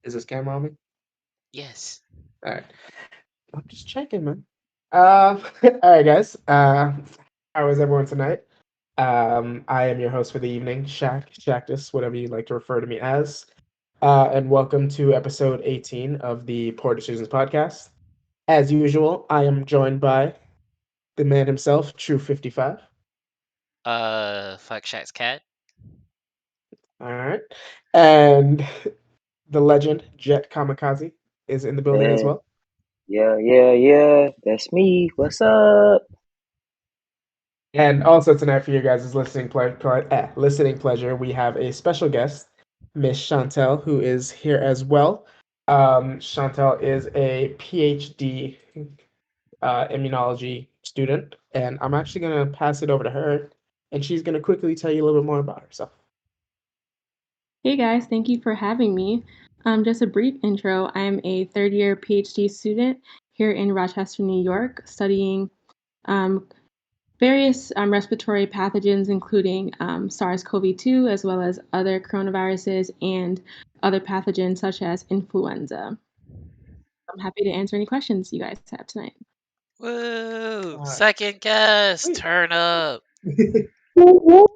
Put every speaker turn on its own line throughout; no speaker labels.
Is this camera on me?
Yes.
All right. I'm just checking, man. All right, guys. How is everyone tonight? I am your host for the evening, Shactus, whatever you'd like to refer to me as. And welcome to episode 18 of the Poor Decisions podcast. As usual, I am joined by the man himself, True 55.
Fuck Shaq's cat.
All right. And the legend, Jet Kamikaze, is in the building as
Yeah,
well.
yeah. That's me. What's up?
And also tonight, for you guys' listening pleasure, we have a special guest, Miss Chantelle, who is here as well. Chantelle is a PhD immunology student, and I'm actually going to pass it over to her, and she's going to quickly tell you a little bit more about herself.
Hey guys, thank you for having me. Just a brief intro. I'm a third-year PhD student here in Rochester, New York, studying various respiratory pathogens, including SARS-CoV-2, as well as other coronaviruses and other pathogens such as influenza. I'm happy to answer any questions you guys have tonight.
Woo!
Uh,
Second guest,
Sweet.
turn up.
All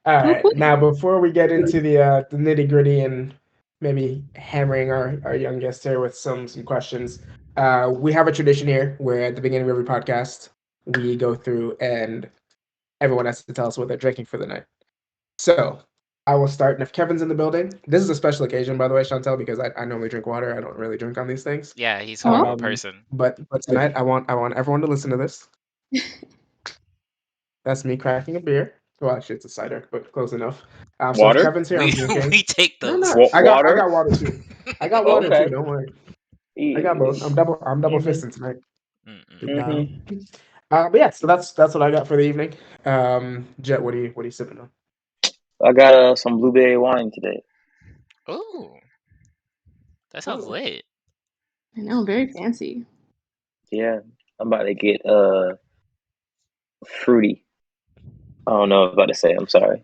right.
Whoop,
Now, before we get into the nitty gritty and maybe hammering our young guest here with some questions, we have a tradition here where at the beginning of every podcast we go through and everyone has to tell us what they're drinking for the night. So I will start, and if Kevin's in the building, this is a special occasion, by the way, Chantel, because I normally drink water. I don't really drink on these things.
Yeah, he's a horrible person.
But tonight I want everyone to listen to this. That's me cracking a beer. Well, actually, it's a cider, but close enough. So if
Water?
Kevin's here, I'm drinking.
We take
No,
those.
no, I got
Water?
water too. I got water too.
Okay.
Don't worry. I got both.
Yeah.
I'm double
Mhm.
fisting tonight.
Mm-mm.
But yeah, so that's what I got for the evening. Jet, what are you sipping on?
I got some blueberry wine today.
Ooh, that sounds lit.
I know, very fancy.
Yeah, I'm about to get fruity. I don't know what I'm about to say. I'm sorry.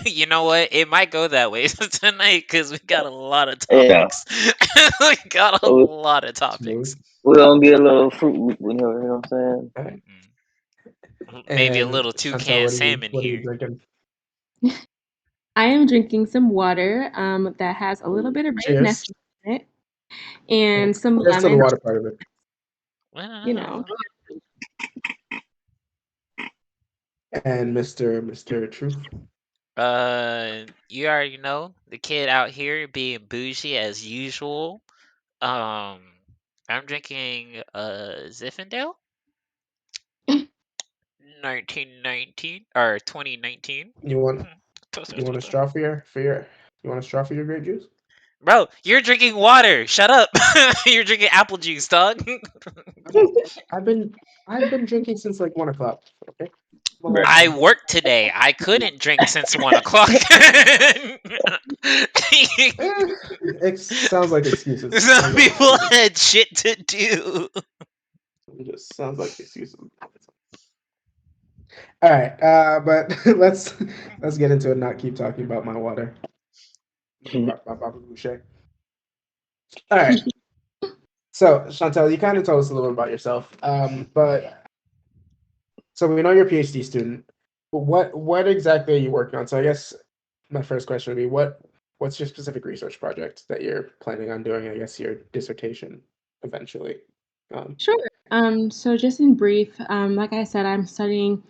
You know what? It might go that way tonight because we got a lot of
Yeah,
topics. We got a
we
lot of
Smooth.
topics.
we're gonna get a little fruit loop in here. You know what I'm saying?
All right.
Maybe a
And
little
Chantel,
toucan salmon
what are you
here.
drinking?
I am drinking some water that has a little bit of
Cheers.
redness in it and some
Cheers to the
lemon,
water part of it.
you know.
And Mr. Truth.
You already know the kid out here being bougie as usual. Um, I'm drinking Zinfandel, 1919 or 2019.
You want
Toast,
you
toast,
want a
toast, toast.
straw for your you want a straw for your grape juice?
Bro, you're drinking water. Shut up. You're drinking apple juice, dog.
I've been drinking since like 1 o'clock. Okay. I'm a
Bruh.
little
I
tired.
worked today. I couldn't drink since 1 o'clock.
It sounds like excuses.
Some
Sounds like
people
excuses.
had shit to do.
It just sounds like excuses. All right, but let's get into it. And not keep talking about my water. All right. So Chantel, you kind of told us a little bit about yourself, but so we know you're a PhD student. What exactly are you working on? So I guess my first question would be what's your specific research project that you're planning on doing? I guess your dissertation eventually.
Sure. So just in brief, like I said, I'm studying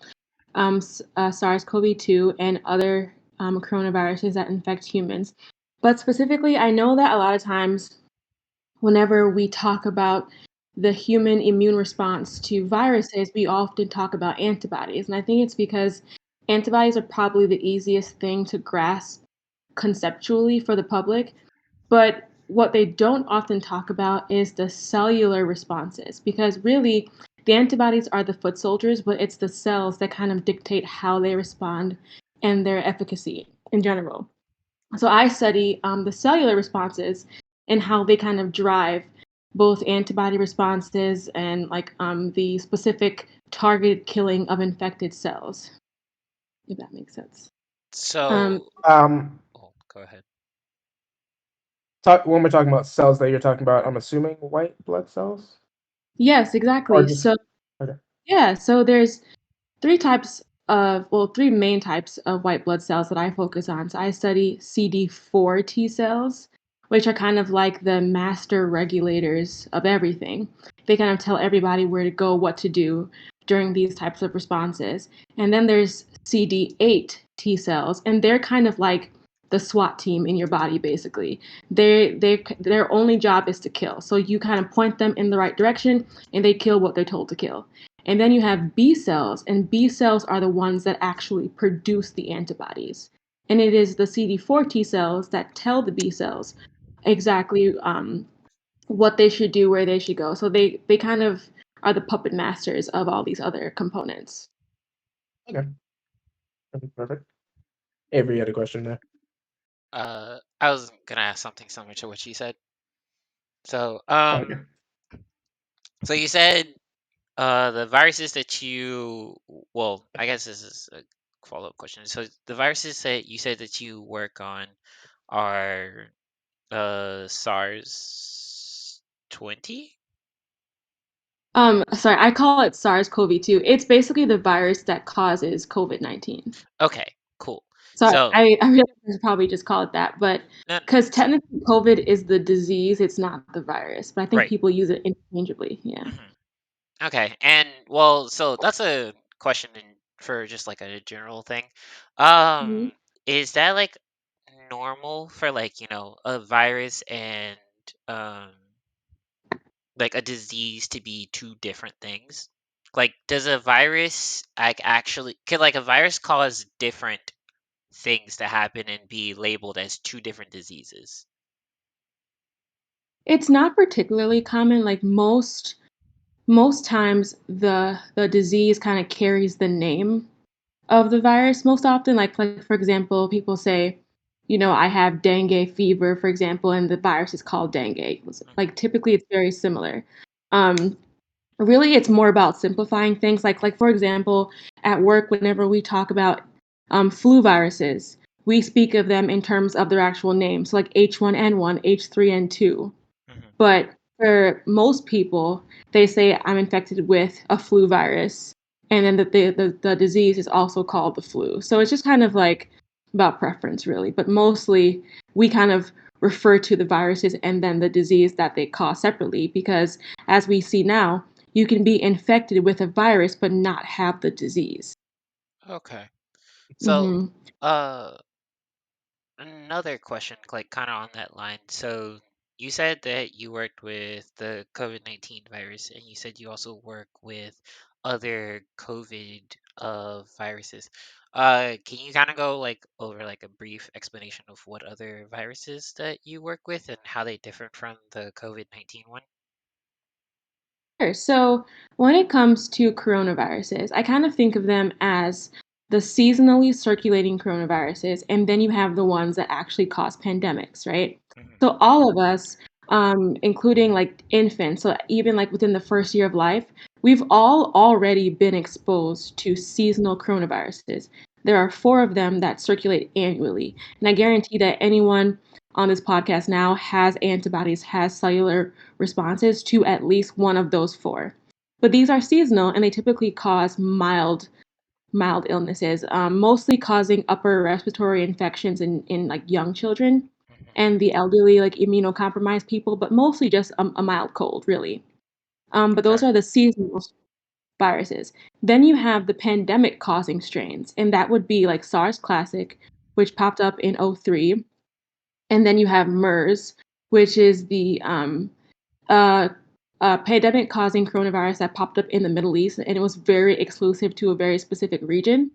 SARS-CoV-2 and other coronaviruses that infect humans. But specifically, I know that a lot of times, whenever we talk about the human immune response to viruses, we often talk about antibodies. And I think it's because antibodies are probably the easiest thing to grasp conceptually for the public. But what they don't often talk about is the cellular responses, because really the antibodies are the foot soldiers, but it's the cells that kind of dictate how they respond and their efficacy in general. So I study the cellular responses and how they kind of drive both antibody responses and like the specific targeted killing of infected cells, if that makes sense.
So,
Um,
oh, go ahead.
When we're talking about cells that you're talking about, I'm assuming white blood cells?
Yes,
Or
exactly.
just
So
okay.
yeah, so there's three main types of white blood cells that I focus on. So I study CD4 T cells, which are kind of like the master regulators of everything. They kind of tell everybody where to go, what to do during these types of responses. And then there's CD8 T cells, and they're kind of like the SWAT team in your body, basically. Their only job is to kill. So you kind of point them in the right direction, and they kill what they're told to kill. And then you have B cells, and B cells are the ones that actually produce the antibodies. And it is the CD4 T cells that tell the B cells exactly what they should do, where they should go. So they kind of are the puppet masters of all these other components.
Okay. Perfect. Avery had a question there.
I was gonna ask something similar to what you said. So,
Okay.
so you said the viruses that you, well, I guess this is a follow-up question. So the viruses that you said that you work on are SARS 20?
Sorry, I call it SARS-CoV-2. It's basically the virus that causes COVID-19.
Okay, cool.
Sorry,
So,
I realize I should probably just call it that, but
no,
because technically COVID is the disease, it's not the virus. But I think
right.
people use it interchangeably. Yeah.
Okay, and well, so that's a question for just like a general thing.
Mhm.
Is that like normal for like, a virus and um like a disease to be two different things? Like, does a virus could like a virus cause different things to happen and be labeled as two different diseases?
It's not particularly common. Like most times the disease kind of carries the name of the virus most often. Like for example, people say, I have dengue fever, for example, and the virus is called dengue. Like typically it's very similar. Um, Really, it's more about simplifying things. Like for example, at work, whenever we talk about flu viruses, we speak of them in terms of their actual names, so like H1N1, H3N2.
Mhm.
But for most people, they say I'm infected with a flu virus, and then the disease is also called the flu. So it's just kind of like about preference, really. But mostly, we kind of refer to the viruses and then the disease that they cause separately because, as we see now, you can be infected with a virus but not have the disease.
Okay. So,
Hmm.
uh, another question, like kind of on that line. So, you said that you worked with the COVID-19 virus, and you said you also work with other COVID viruses. Can you kind of go like over like a brief explanation of what other viruses that you work with and how they differ from the COVID-19 one?
Sure. So when it comes to coronaviruses, I kind of think of them as the seasonally circulating coronaviruses, and then you have the ones that actually cause pandemics, right?
Mhm.
So all of us, including like infants, so even like within the first year of life, we've all already been exposed to seasonal coronaviruses. There are four of them that circulate annually, and I guarantee that anyone on this podcast now has antibodies, has cellular responses to at least one of those four. But these are seasonal and they typically cause mild illnesses, mostly causing upper respiratory infections in like young children
Mhm.
and the elderly, like immunocompromised people, but mostly just a mild cold, really. But
Okay.
those are the seasonal viruses. Then you have the pandemic causing strains, and that would be like SARS Classic, which popped up in '03. And then you have MERS, which is the uh, pandemic causing coronavirus that popped up in the Middle East, and it was very exclusive to a very specific region,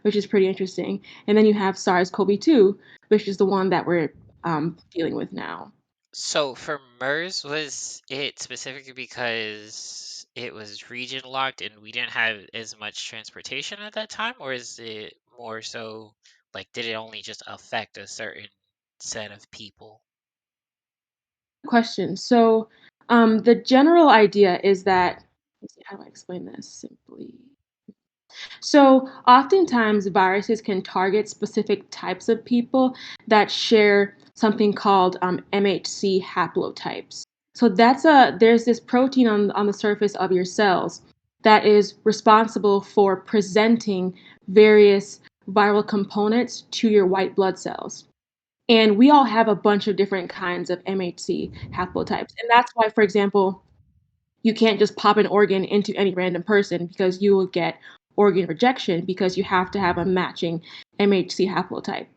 which is pretty interesting. And then you have SARS-CoV-2, which is the one that we're dealing with now.
So for MERS, was it specifically because it was region locked and we didn't have as much transportation at that time, or is it more so like did it only just affect a certain set of people?
Question. So, the general idea is that, let's see, how do I explain this simply? So oftentimes viruses can target specific types of people that share something called MHC haplotypes. So there's this protein on the surface of your cells that is responsible for presenting various viral components to your white blood cells. And we all have a bunch of different kinds of MHC haplotypes. And that's why, for example, you can't just pop an organ into any random person because you will get organ rejection because you have to have a matching MHC haplotype.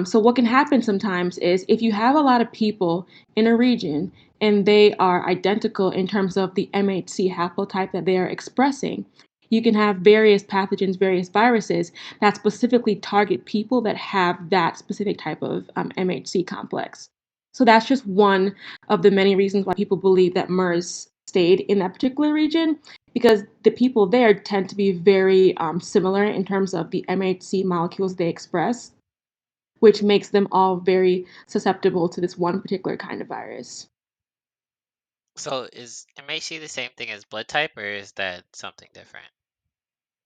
So what can happen sometimes is if you have a lot of people in a region and they are identical in terms of the MHC haplotype that they are expressing, you can have various pathogens, various viruses that specifically target people that have that specific type of MHC complex. So that's just one of the many reasons why people believe that MERS stayed in that particular region, because the people there tend to be very similar in terms of the MHC molecules they express, which makes them all very susceptible to this one particular kind of virus.
So is MHC the same thing as blood type, or is that something different?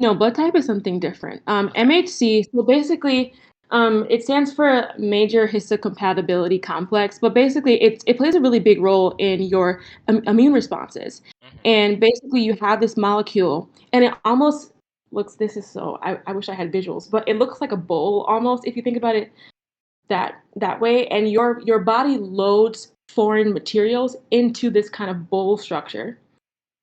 No, blood type is something different.
Okay.
MHC, so basically, it stands for major histocompatibility complex, but basically it plays a really big role in your immune responses.
hmm
And basically you have this molecule, and it almost looks, this is so, I wish I had visuals, but it looks like a bowl almost, if you think about it that way. And your body loads foreign materials into this kind of bowl structure,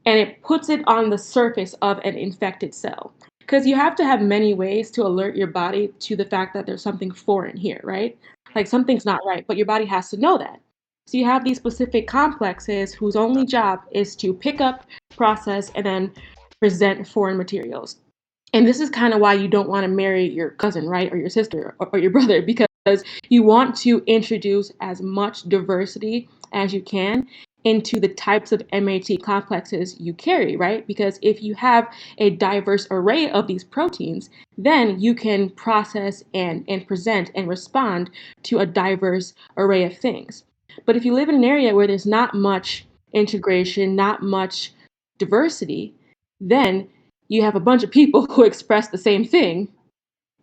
and it puts it on the surface of an infected cell. Because you have to have many ways to alert your body to the fact that there's something foreign here, right? Like something's not right, but your body has to know that. So you have these specific complexes whose only job is to pick up, process, and then present foreign materials. And this is kind of why you don't want to marry your cousin, right? Or your sister or your brother, because you want to introduce as much diversity as you can into the types of MHC complexes you carry, right? Because if you have a diverse array of these proteins, then you can process and present and respond to a diverse array of things. But if you live in an area where there's not much integration, not much diversity, then you have a bunch of people who express the same thing.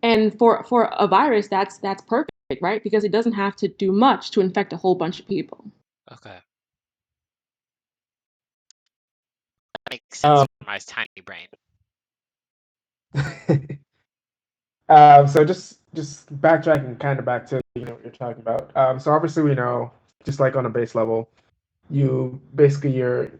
And for a virus, that's perfect, right? Because it doesn't have to do much to infect a whole bunch of people.
Okay. That makes sense
Um,
for my tiny brain.
so just backtracking kind of back to what you're talking about. So obviously we know, just like on a base level, you basically you're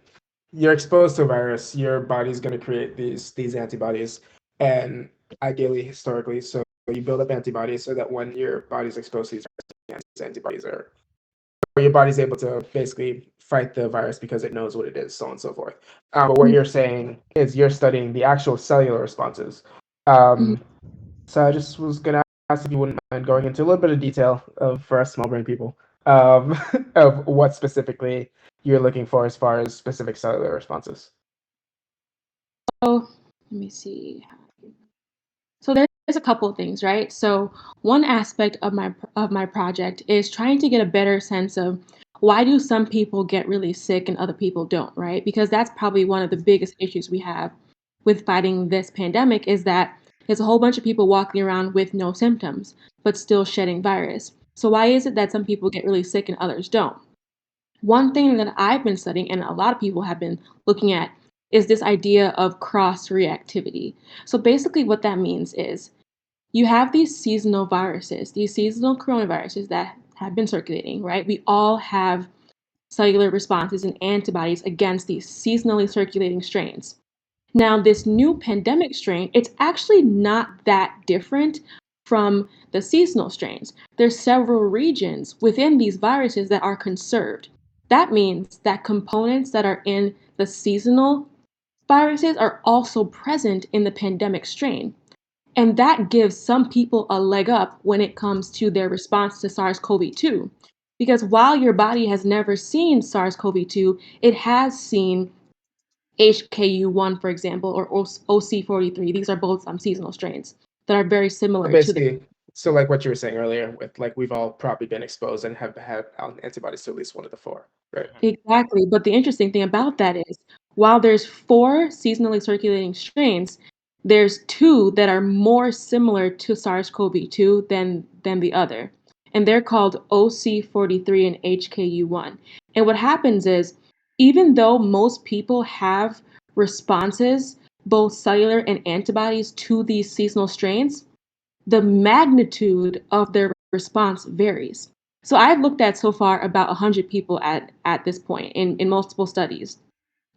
exposed to a virus, your body's going to create these antibodies, and ideally historically, so you build up antibodies so that when your body's exposed to these antibodies are, or your body's able to basically fight the virus because it knows what it is, so on and so forth. But what you're saying is you're studying the actual cellular responses.
Mhm.
So I just was gonna ask if you wouldn't mind going into a little bit of detail for us small brain people, of what specifically you're looking for as far as specific cellular responses.
So let me see. So there's a couple of things, right? So one aspect of my project is trying to get a better sense of why do some people get really sick and other people don't, right? Because that's probably one of the biggest issues we have with fighting this pandemic is that there's a whole bunch of people walking around with no symptoms but still shedding virus. So why is it that some people get really sick and others don't? One thing that I've been studying and a lot of people have been looking at is this idea of cross-reactivity. So basically what that means is you have these seasonal viruses, these seasonal coronaviruses that have been circulating, right? We all have cellular responses and antibodies against these seasonally circulating strains. Now, this new pandemic strain, it's actually not that different from the seasonal strains. There's several regions within these viruses that are conserved. That means that components that are in the seasonal viruses are also present in the pandemic strain. And that gives some people a leg up when it comes to their response to SARS-CoV-2. Because while your body has never seen SARS-CoV-2, it has seen HKU1, for example, or OC43. These are both seasonal strains that are very
So
similar to the.
basically, so like what you were saying earlier, with like we've all probably been exposed and have had antibodies to at least one of the four, right?
Exactly. But the interesting thing about that is while there's four seasonally circulating strains, there's two that are more similar to SARS-CoV-2 than the other. And they're called OC43 and HKU1. And what happens is, even though most people have responses, both cellular and antibodies, to these seasonal strains, the magnitude of their response varies. So I've looked at so far about 100 people at this point in multiple studies,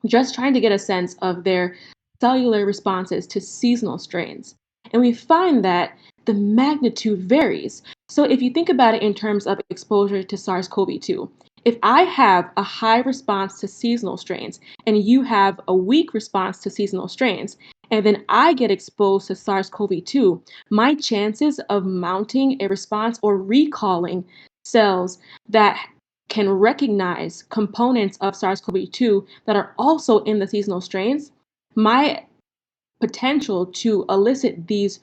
just trying to get a sense of their cellular responses to seasonal strains. And we find that the magnitude varies. So if you think about it in terms of exposure to SARS-CoV-2, if I have a high response to seasonal strains and you have a weak response to seasonal strains, and then I get exposed to SARS-CoV-2, my chances of mounting a response or recalling cells that can recognize components of SARS-CoV-2 that are also in the seasonal strains, my potential to elicit these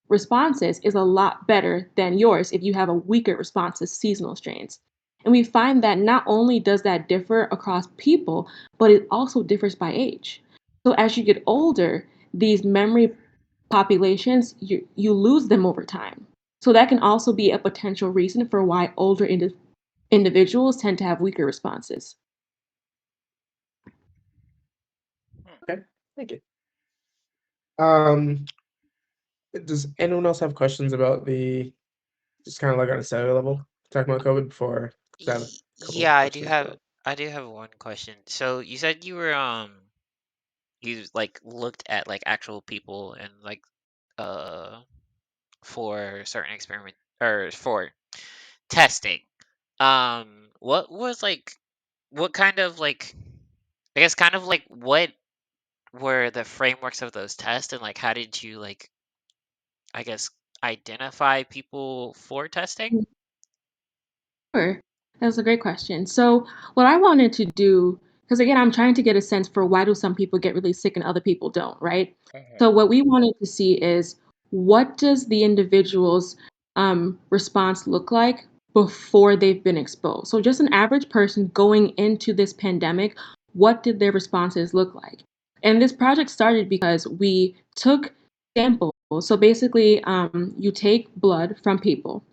responses is a lot better than yours if you have a weaker response to seasonal strains. And we find that not only does that differ across people, but it also differs by age. So as you get older, these memory populations, you lose them over time. So that can also be a potential reason for why older individuals tend to have weaker responses.
Okay, thank you. Um, does anyone else have questions about just kind of like on a cellular level, talking about COVID before? 'Cause I have a couple
Yeah,
questions, but
I do have one question. So you said you were you like looked at like actual people and like uh for certain experiment or for testing. What was like what kind of like I guess kind of like what were the frameworks of those tests and like how did you like I guess identify people for testing?
Sure. That's a great question. So, what I wanted to do, because again, I'm trying to get a sense for why do some people get really sick and other people don't, right?
Mhm.
So, what we wanted to see is what does the individual's response look like before they've been exposed? So, just an average person going into this pandemic, what did their responses look like? And this project started because we took samples. So, basically, you take blood from people,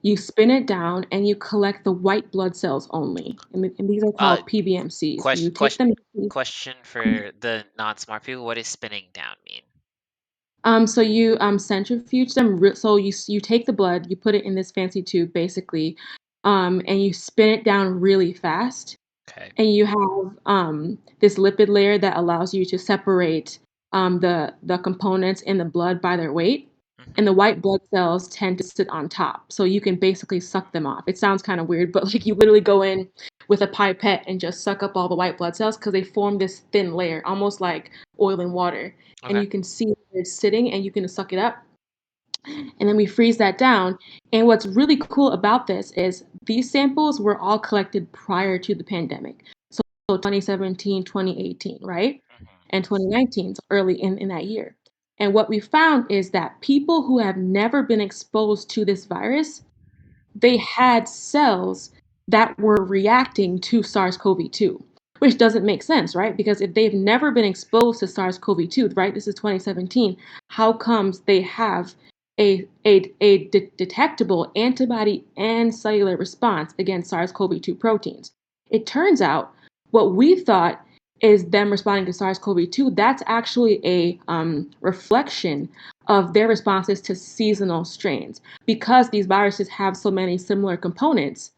you spin it down and you collect the white blood cells only. And these are
Uh
called PBMCs.
question
You take
question
them.
question for the non-smart people. What does spinning down mean?
So you centrifuge them. So you take the blood, you put it in this fancy tube, basically, and you spin it down really fast.
Okay.
And you have this lipid layer that allows you to separate the components in the blood by their weight. And the
Mhm.
white blood cells tend to sit on top, so you can basically suck them off. It sounds kind of weird, but like you literally go in with a pipette and just suck up all the white blood cells because they form this thin layer, almost like oil and water. And
Okay.
you can see where it's sitting, and you can suck it up, and then we freeze that down. And what's really cool about this is these samples were all collected prior to the pandemic. So 2017, 2018, right?
Mhm.
And 2019, so early in that year. And what we found is that people who have never been exposed to this virus, they had cells that were reacting to SARS-CoV-2, which doesn't make sense, right? Because if they've never been exposed to SARS-CoV-2, right? This is 2017. How comes they have a detectable antibody and cellular response against SARS-CoV-2 proteins? It turns out what we thought is them responding to SARS-CoV-2, that's actually a reflection of their responses to seasonal strains, because these viruses have so many similar components.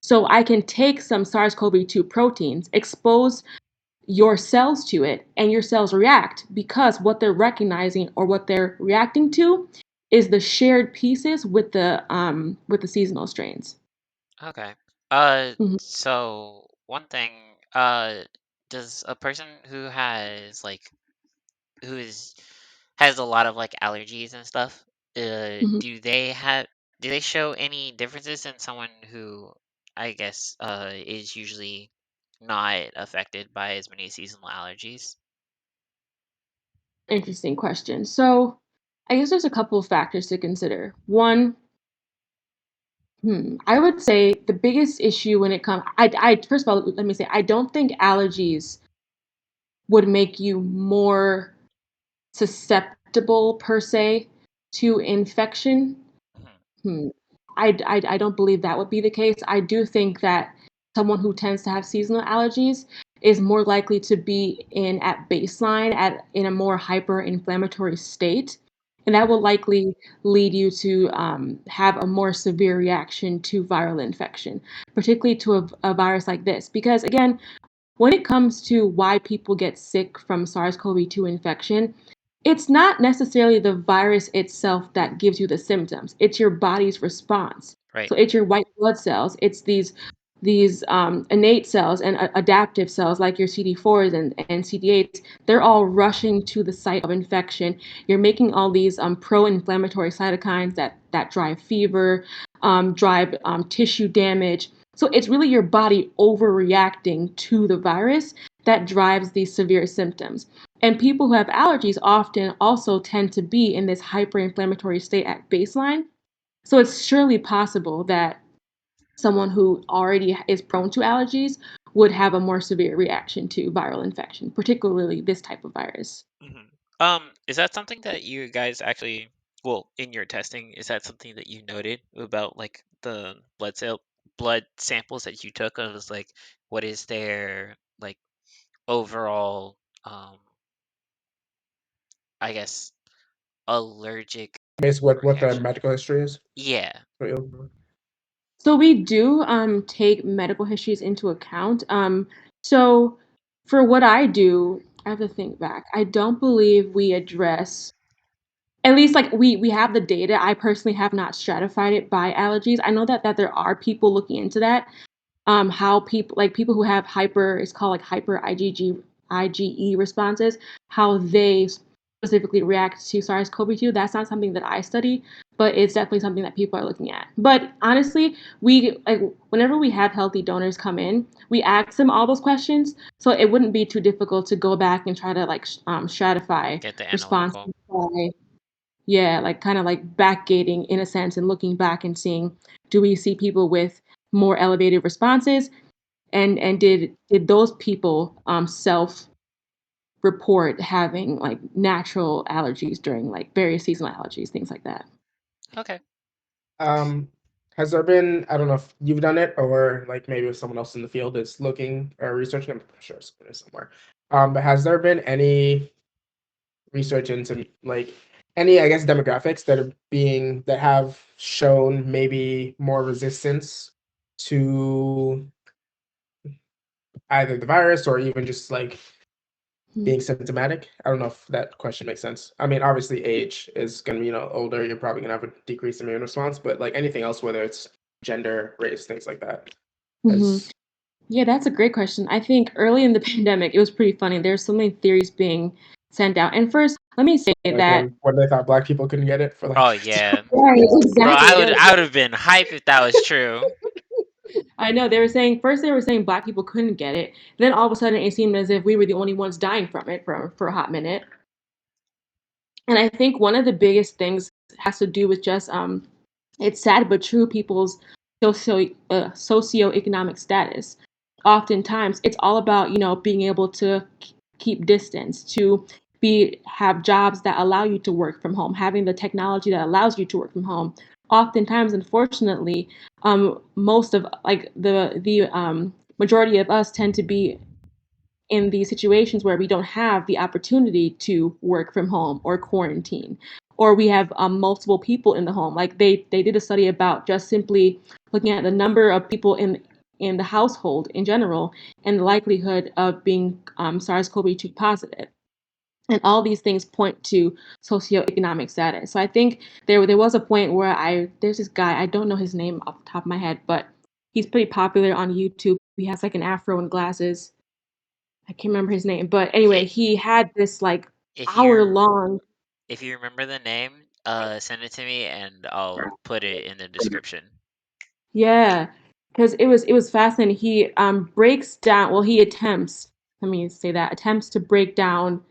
So I can take some SARS-CoV-2 proteins, expose your cells to it, and your cells react because what they're recognizing or what they're reacting to is the shared pieces with the seasonal strains.
Okay.
Mhm,
So one thing, does a person who has like who is has a lot of like allergies and stuff,
mhm.
do they show any differences in someone who I guess is usually not affected by as many seasonal allergies?
Interesting question. So I guess there's a couple of factors to consider. One, I would say the biggest issue when it comes, first of all, let me say, I don't think allergies would make you more susceptible per se to infection. I don't believe that would be the case. I do think that someone who tends to have seasonal allergies is more likely to be at baseline in a more hyper-inflammatory state, and that will likely lead you to have a more severe reaction to viral infection, particularly to a virus like this. Because again, when it comes to why people get sick from SARS-CoV-2 infection, it's not necessarily the virus itself that gives you the symptoms. It's your body's response.
Right.
So it's your white blood cells. It's these innate cells and adaptive cells like your CD4s and CD8s. They're all rushing to the site of infection. You're making all these pro-inflammatory cytokines that drive fever, drive tissue damage. So it's really your body overreacting to the virus that drives these severe symptoms. And people who have allergies often also tend to be in this hyperinflammatory state at baseline. So it's surely possible that someone who already is prone to allergies would have a more severe reaction to viral infection, particularly this type of virus.
Is that something that you guys actually, well, in your testing, is that something that you noted about like the blood samples that you took? It was like, what is their like overall, I guess, allergic
Basically, what the
reaction?
medical history is.
Yeah.
So we do take medical histories into account. So for what I do, I have to think back. I don't believe we address, at least like we have the data. I personally have not stratified it by allergies. I know that there are people looking into that. How people who have it's called like hyper IgE responses, how they specifically react to SARS-CoV-2. That's not something that I study, but it's definitely something that people are looking at. But honestly, whenever we have healthy donors come in, we ask them all those questions, so it wouldn't be too difficult to go back and try to stratify
Get the
responses
analytical.
by, yeah, like kind of like backgating in a sense and looking back and seeing, do we see people with more elevated responses, and did those people self report having like natural allergies during like various seasonal allergies, things like that.
Okay.
Has there been, I don't know if you've done it or like maybe if someone else in the field is looking or researching, I'm sure someone is somewhere. But has there been any research into like any, I guess, demographics that have shown maybe more resistance to either the virus or even just like being symptomatic? I don't know if that question makes sense. I mean, obviously age is going to be, older, you're probably going to have a decreased immune response, but like anything else, whether it's gender, race, things like that.
Yeah, that's a great question. I think early in the pandemic, it was pretty funny. There's so many theories being sent out. And first, let me say
Like
that.
when they thought Black people couldn't get it for like.
Oh yeah.
Right, exactly.
Bro, I would have been hype if that was true.
I know they were saying Black people couldn't get it. Then all of a sudden, it seemed as if we were the only ones dying from it for a hot minute. And I think one of the biggest things has to do with just it's sad but true, people's socioeconomic status. Oftentimes, it's all about being able to keep distance, to have jobs that allow you to work from home, having the technology that allows you to work from home. Oftentimes, unfortunately, most of like the majority of us tend to be in these situations where we don't have the opportunity to work from home or quarantine, or we have multiple people in the home. Like they did a study about just simply looking at the number of people in the household in general and the likelihood of being SARS-CoV-2 positive. And all these things point to socioeconomic status. So I think there was a point where there's this guy, I don't know his name off the top of my head, but he's pretty popular on YouTube. He has like an afro and glasses. I can't remember his name, but anyway, he had this like hour long.
If you remember the name, send it to me and I'll put it in the description.
Yeah, because it was fascinating. He breaks down. Well, he attempts. Let me say that attempts to break down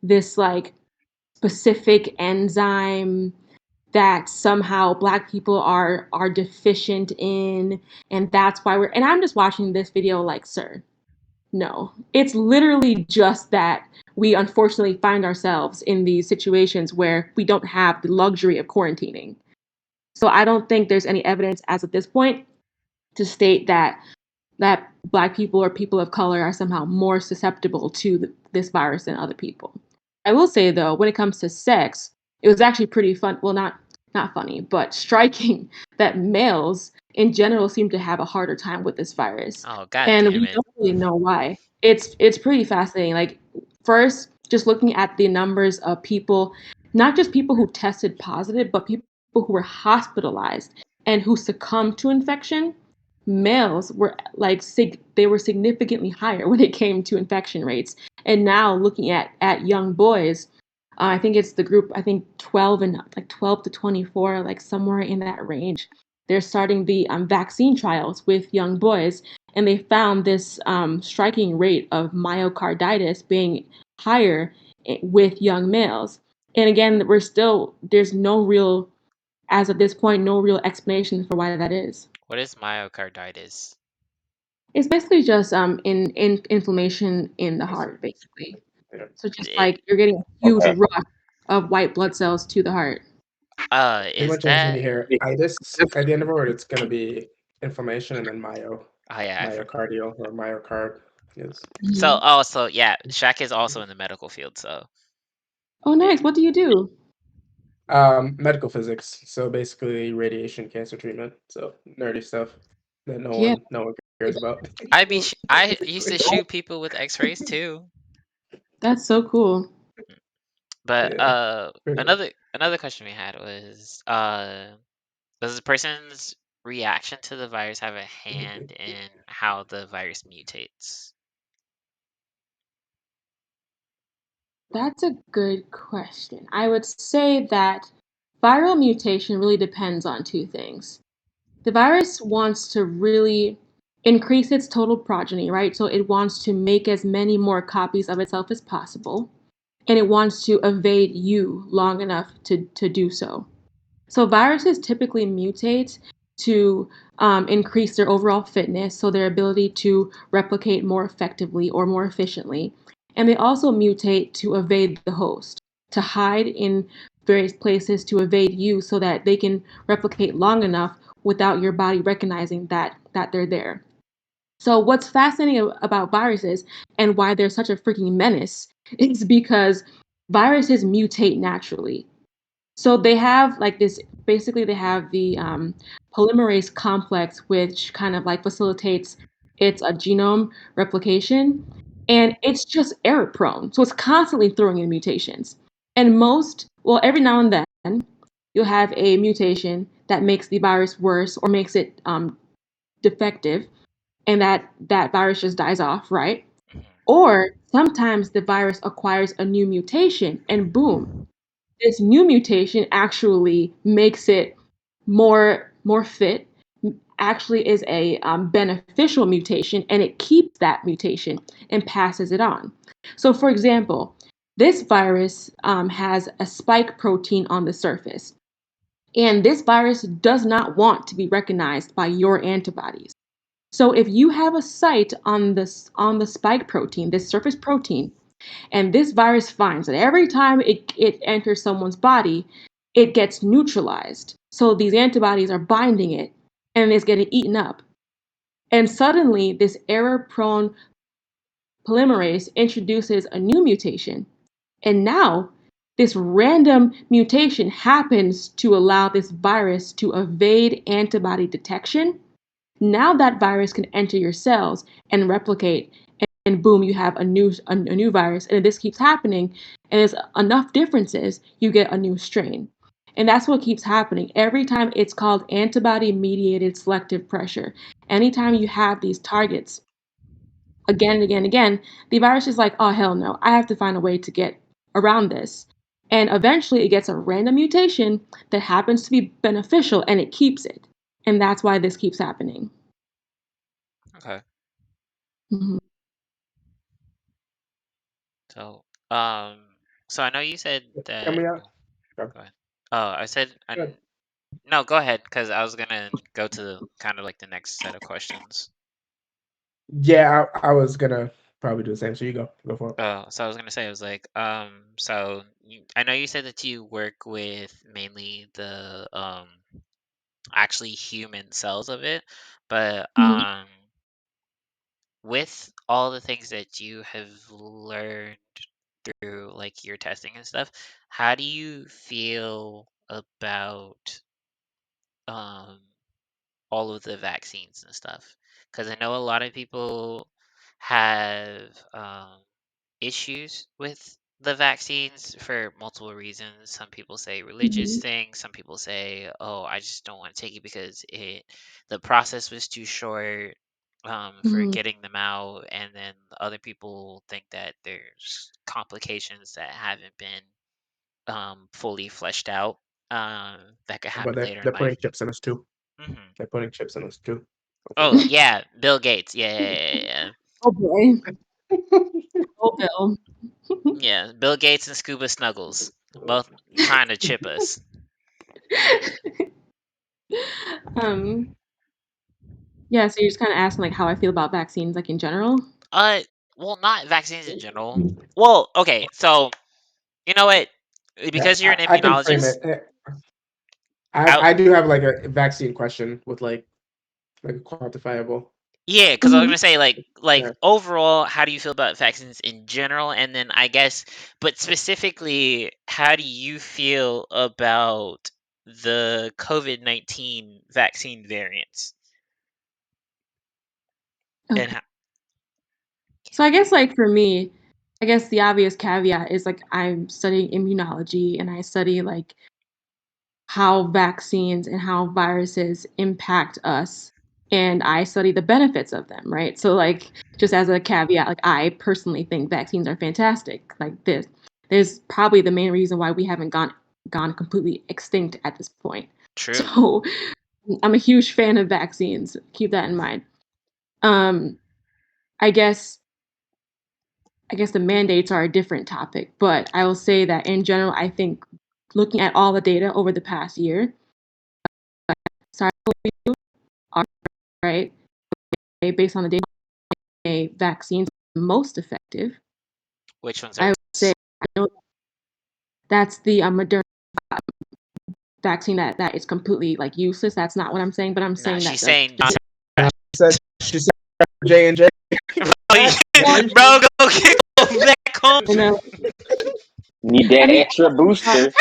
this like specific enzyme that somehow Black people are deficient in, and that's why we're. And I'm just watching this video like, sir, no, it's literally just that we unfortunately find ourselves in these situations where we don't have the luxury of quarantining. So I don't think there's any evidence as of this point to state that Black people or people of color are somehow more susceptible to this virus than other people. I will say though, when it comes to sex, it was actually pretty fun. Well, not funny, but striking that males in general seem to have a harder time with this virus,
Oh, god
and
damn
we
it.
don't really know why. It's pretty fascinating. Like first, just looking at the numbers of people, not just people who tested positive, but people who were hospitalized and who succumbed to infection. Males were they were significantly higher when it came to infection rates. And now looking at young boys, I think it's the group, I think 12 and like 12 to 24, like somewhere in that range. They're starting the vaccine trials with young boys, and they found this striking rate of myocarditis being higher with young males. And again, there's no real, as of this point, no real explanation for why that is.
What is myocarditis?
It's basically just in inflammation in the heart, basically.
Yeah.
So just
It,
like you're getting a huge
Okay.
rush of white blood cells to the heart.
Pretty
is
much anything you
that?
hear itis at the end of it, it's going to be inflammation, and then
Oh yeah,
myocardial or myocard is.
so
Mhm.
so yeah, Shaq is also in the medical field, so
Oh, nice. What do you do?
Medical physics, so basically radiation cancer treatment. So nerdy stuff that
Yeah.
no one cares about.
I used to shoot people with X-rays too.
That's so cool.
But
Yeah, pretty much.
another question we had was does the person's reaction to the virus have a hand in how the virus mutates?
That's a good question. I would say that viral mutation really depends on two things. The virus wants to really increase its total progeny, right? So it wants to make as many more copies of itself as possible, and it wants to evade you long enough to do so. So viruses typically mutate to increase their overall fitness, so their ability to replicate more effectively or more efficiently. And they also mutate to evade the host, to hide in various places to evade you so that they can replicate long enough without your body recognizing that they're there. So what's fascinating about viruses and why they're such a freaking menace is because viruses mutate naturally. So they have like this, basically they have the polymerase complex, which kind of like facilitates its genome replication. And it's just error prone. So it's constantly throwing in mutations. And every now and then, you'll have a mutation that makes the virus worse or makes it defective, and that virus just dies off, right?
Mhm.
Or sometimes the virus acquires a new mutation, and boom, this new mutation actually makes it more fit, actually is a beneficial mutation, and it keeps that mutation and passes it on. So for example, this virus has a spike protein on the surface, and this virus does not want to be recognized by your antibodies. So if you have a site on the spike protein, this surface protein, and this virus finds that every time it enters someone's body, it gets neutralized. So these antibodies are binding it and it's getting eaten up. And suddenly, this error prone polymerase introduces a new mutation. And now, this random mutation happens to allow this virus to evade antibody detection. Now that virus can enter your cells and replicate, and boom, you have a new virus. And if this keeps happening, and there's enough differences, you get a new strain. And that's what keeps happening. Every time, it's called antibody mediated selective pressure. Anytime you have these targets again and again and again, the virus is like, oh, hell no, I have to find a way to get around this. And eventually, it gets a random mutation that happens to be beneficial, and it keeps it. And that's why this keeps happening.
Okay.
Mhm.
So so I know you said
Can
that
we?
go ahead. Oh, I said
Good.
no, go ahead because I was gonna go to kind of like the next set of questions.
Yeah, I was gonna probably do the same. So you go for it.
So I was gonna say, I was like, so I know you said that you work with mainly the actually human cells of it, but
Mhm.
with all the things that you have learned through like your testing and stuff, how do you feel about um all of the vaccines and stuff? Because I know a lot of people have issues with the vaccines for multiple reasons. Some people say religious
Mhm.
things. Some people say, "Oh, I just don't want to take it because the process was too short for
Mhm.
getting them out." And then other people think that there's complications that haven't been fully fleshed out that could
But
happen
they're
later in
they're
life.
putting chips in us too.
Hmm.
They're putting chips in us too.
Oh
Hopefully.
yeah, Bill Gates. Yeah.
Oh boy. Oh Bill.
Yeah, Bill Gates and Scuba Snuggles, both trying to chip us.
um. Yeah. So you're just kind of asking like how I feel about vaccines, like in general.
Uh, well, not vaccines in general. Well, okay, so you know what?
Yeah,
Because you're an
I can frame
immunologist,
it. I
I
I do have like a vaccine question with like a quantifiable.
yeah, because I was
Mhm.
gonna say like
Yeah.
overall, how do you feel about vaccines in general, and then I guess, but specifically, how do you feel about the COVID-19 vaccine variants and
Okay.
how?
So I guess like for me, I guess the obvious caveat is like I'm studying immunology and I study like how vaccines and how viruses impact us and I study the benefits of them, right? So like just as a caveat, like I personally think vaccines are fantastic. Like this there's probably the main reason why we haven't gone completely extinct at this point.
True.
So I'm a huge fan of vaccines. Keep that in mind. Um I guess I guess the mandates are a different topic, but I will say that in general, I think looking at all the data over the past year, sorry, are right based on the data, vaccines are most effective.
Which ones
I
are
would say
those?
I know that's the Moderna vaccine that is completely like useless. That's not what I'm saying, but I'm
Nah,
saying that
she's
the
saying
She said J&J.
bro, go back home.
you know,
Need
I
that
mean,
extra booster.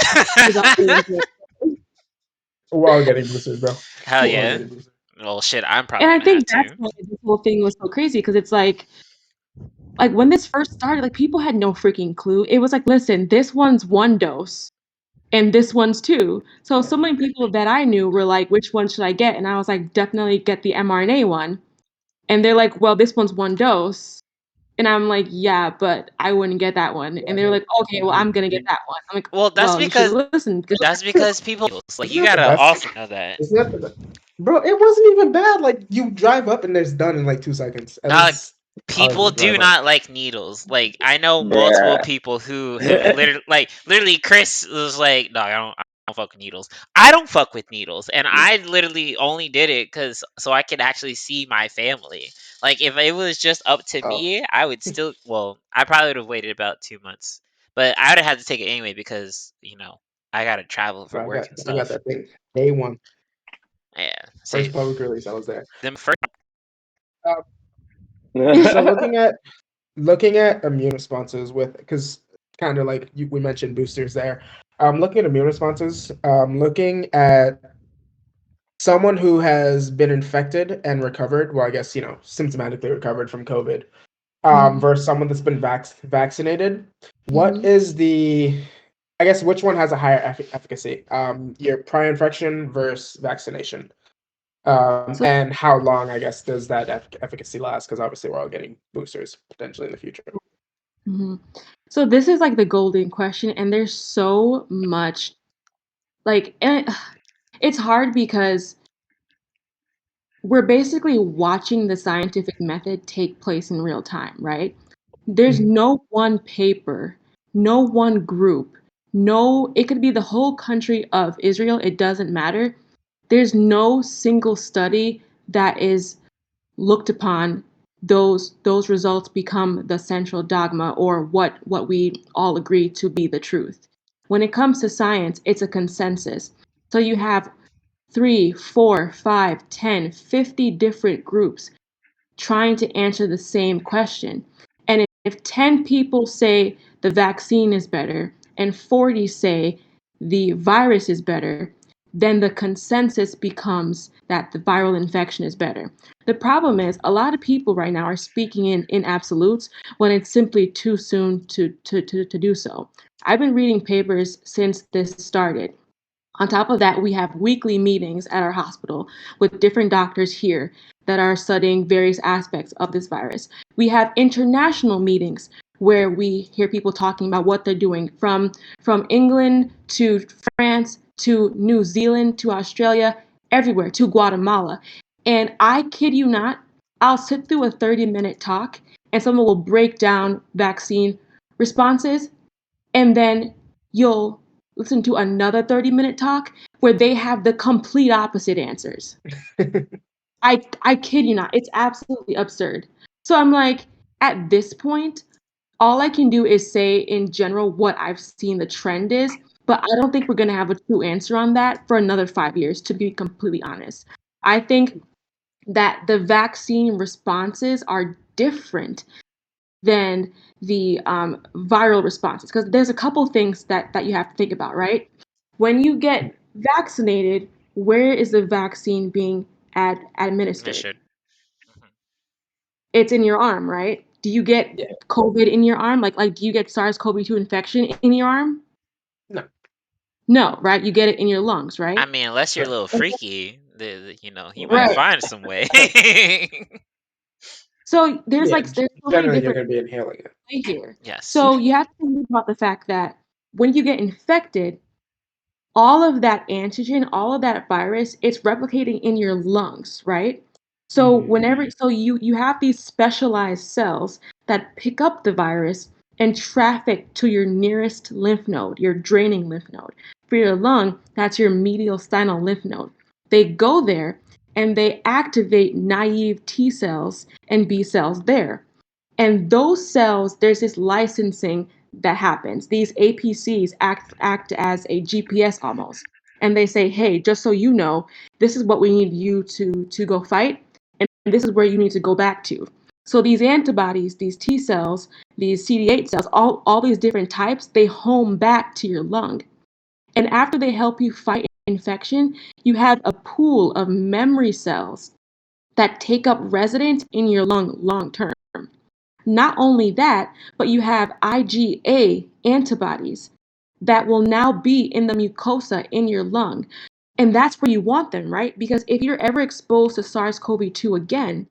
We're all getting boosters, bro.
Hell
We're all
yeah.
getting boosters.
Well, shit, I'm
and
probably
I
gonna have
think that's
to.
why this whole thing was so crazy because it's like when this first started, like people had no freaking clue. It was like, listen, this one's one dose and this one's two. So many people that I knew were like, which one should I get? And I was like, definitely get the mRNA one. And they're like, well, this one's one dose. And I'm like, yeah, but I wouldn't get that one. And they're like, okay, well, I'm gonna get that one. I'm like,
Well,
well, you should listen because
that's because people like
Isn't
you
that the
gotta
best?
also know that.
Isn't that the best? Bro, it wasn't even bad. Like you drive up and it's done in like 2 seconds. At
Uh,
least ours
people
will
do
drive up.
not like needles. Like I know multiple
Bruh.
people who have literally Chris was like, no, I don't fuck with needles. I don't fuck with needles, and I literally only did it because so I could actually see my family. Like if it was just up to
Oh,
me, I would still. Well, I probably would have waited about 2 months, but I would have had to take it anyway because I gotta travel for
bro,
work and
I got
stuff.
that thing. Day one,
Yeah,
first
see
public release, I was there.
them first.
Uh, so looking at immune responses with because kind of like we mentioned boosters there. Looking at immune responses. Looking at someone who has been infected and recovered. Well, I guess symptomatically recovered from COVID. Versus someone that's been vaccinated. What is the I guess which one has a higher efficacy? Your prior infection versus vaccination.
so
And how long, I guess, does that efficacy last? Because obviously we're all getting boosters potentially in the future.
mhm. So this is like the golden question, and there's so much like, and it's hard because we're basically watching the scientific method take place in real time, right? There's
Mhm.
no one paper, no one group, no, it could be the whole country of Israel, it doesn't matter. There's no single study that is looked upon those results become the central dogma, or what we all agree to be the truth. When it comes to science, it's a consensus. So you have 3, 4, 5, 10, 50 different groups trying to answer the same question. And if 10 people say the vaccine is better and 40 say the virus is better, then the consensus becomes that the viral infection is better. The problem is a lot of people right now are speaking in absolutes when it's simply too soon to do so. I've been reading papers since this started. On top of that, we have weekly meetings at our hospital with different doctors here that are studying various aspects of this virus. We have international meetings where we hear people talking about what they're doing from England to France to New Zealand to Australia, everywhere to Guatemala. And I kid you not, I'll sit through a 30-minute talk and someone will break down vaccine responses, and then you'll listen to another 30-minute talk where they have the complete opposite answers. I kid you not. It's absolutely absurd. So I'm like, at this point, all I can do is say in general what I've seen the trend is, but I don't think we're going to have a true answer on that for another 5 years, to be completely honest. I think that the vaccine responses are different than the viral responses, because there's a couple things that you have to think about, right? When you get vaccinated, where is the vaccine being administered?
Mission.
It's in your arm, right? Do you get
Yeah.
COVID in your arm? Like do you get SARS-CoV-2 infection in your arm?
No.
No, right? You get it in your lungs,
I
right?
mean, unless you're a
Right.
little freaky, you might
Right.
find some way.
So there's
Yeah.
so many
Generally, you're
different
going to be inhaling it.
ways here.
Yes.
So you have to think about the fact that when you get infected, all of that antigen, all of that virus, it's replicating in your lungs, right? So you have these specialized cells that pick up the virus and traffic to your nearest lymph node, your draining lymph node. For your lung, that's your mediastinal lymph node. They go there and they activate naive T cells and B cells there. And those cells, there's this licensing that happens. These APCs act as a GPS almost. And they say, hey, just so you know, this is what we need you to go fight, and this is where you need to go back to. So these antibodies, these T cells, these CD8 cells, all these different types, they home back to your lung. And after they help you fight infection, you have a pool of memory cells that take up residence in your lung long term. Not only that, but you have IgA antibodies that will now be in the mucosa in your lung. And that's where you want them, right? Because if you're ever exposed to SARS-CoV-2 again,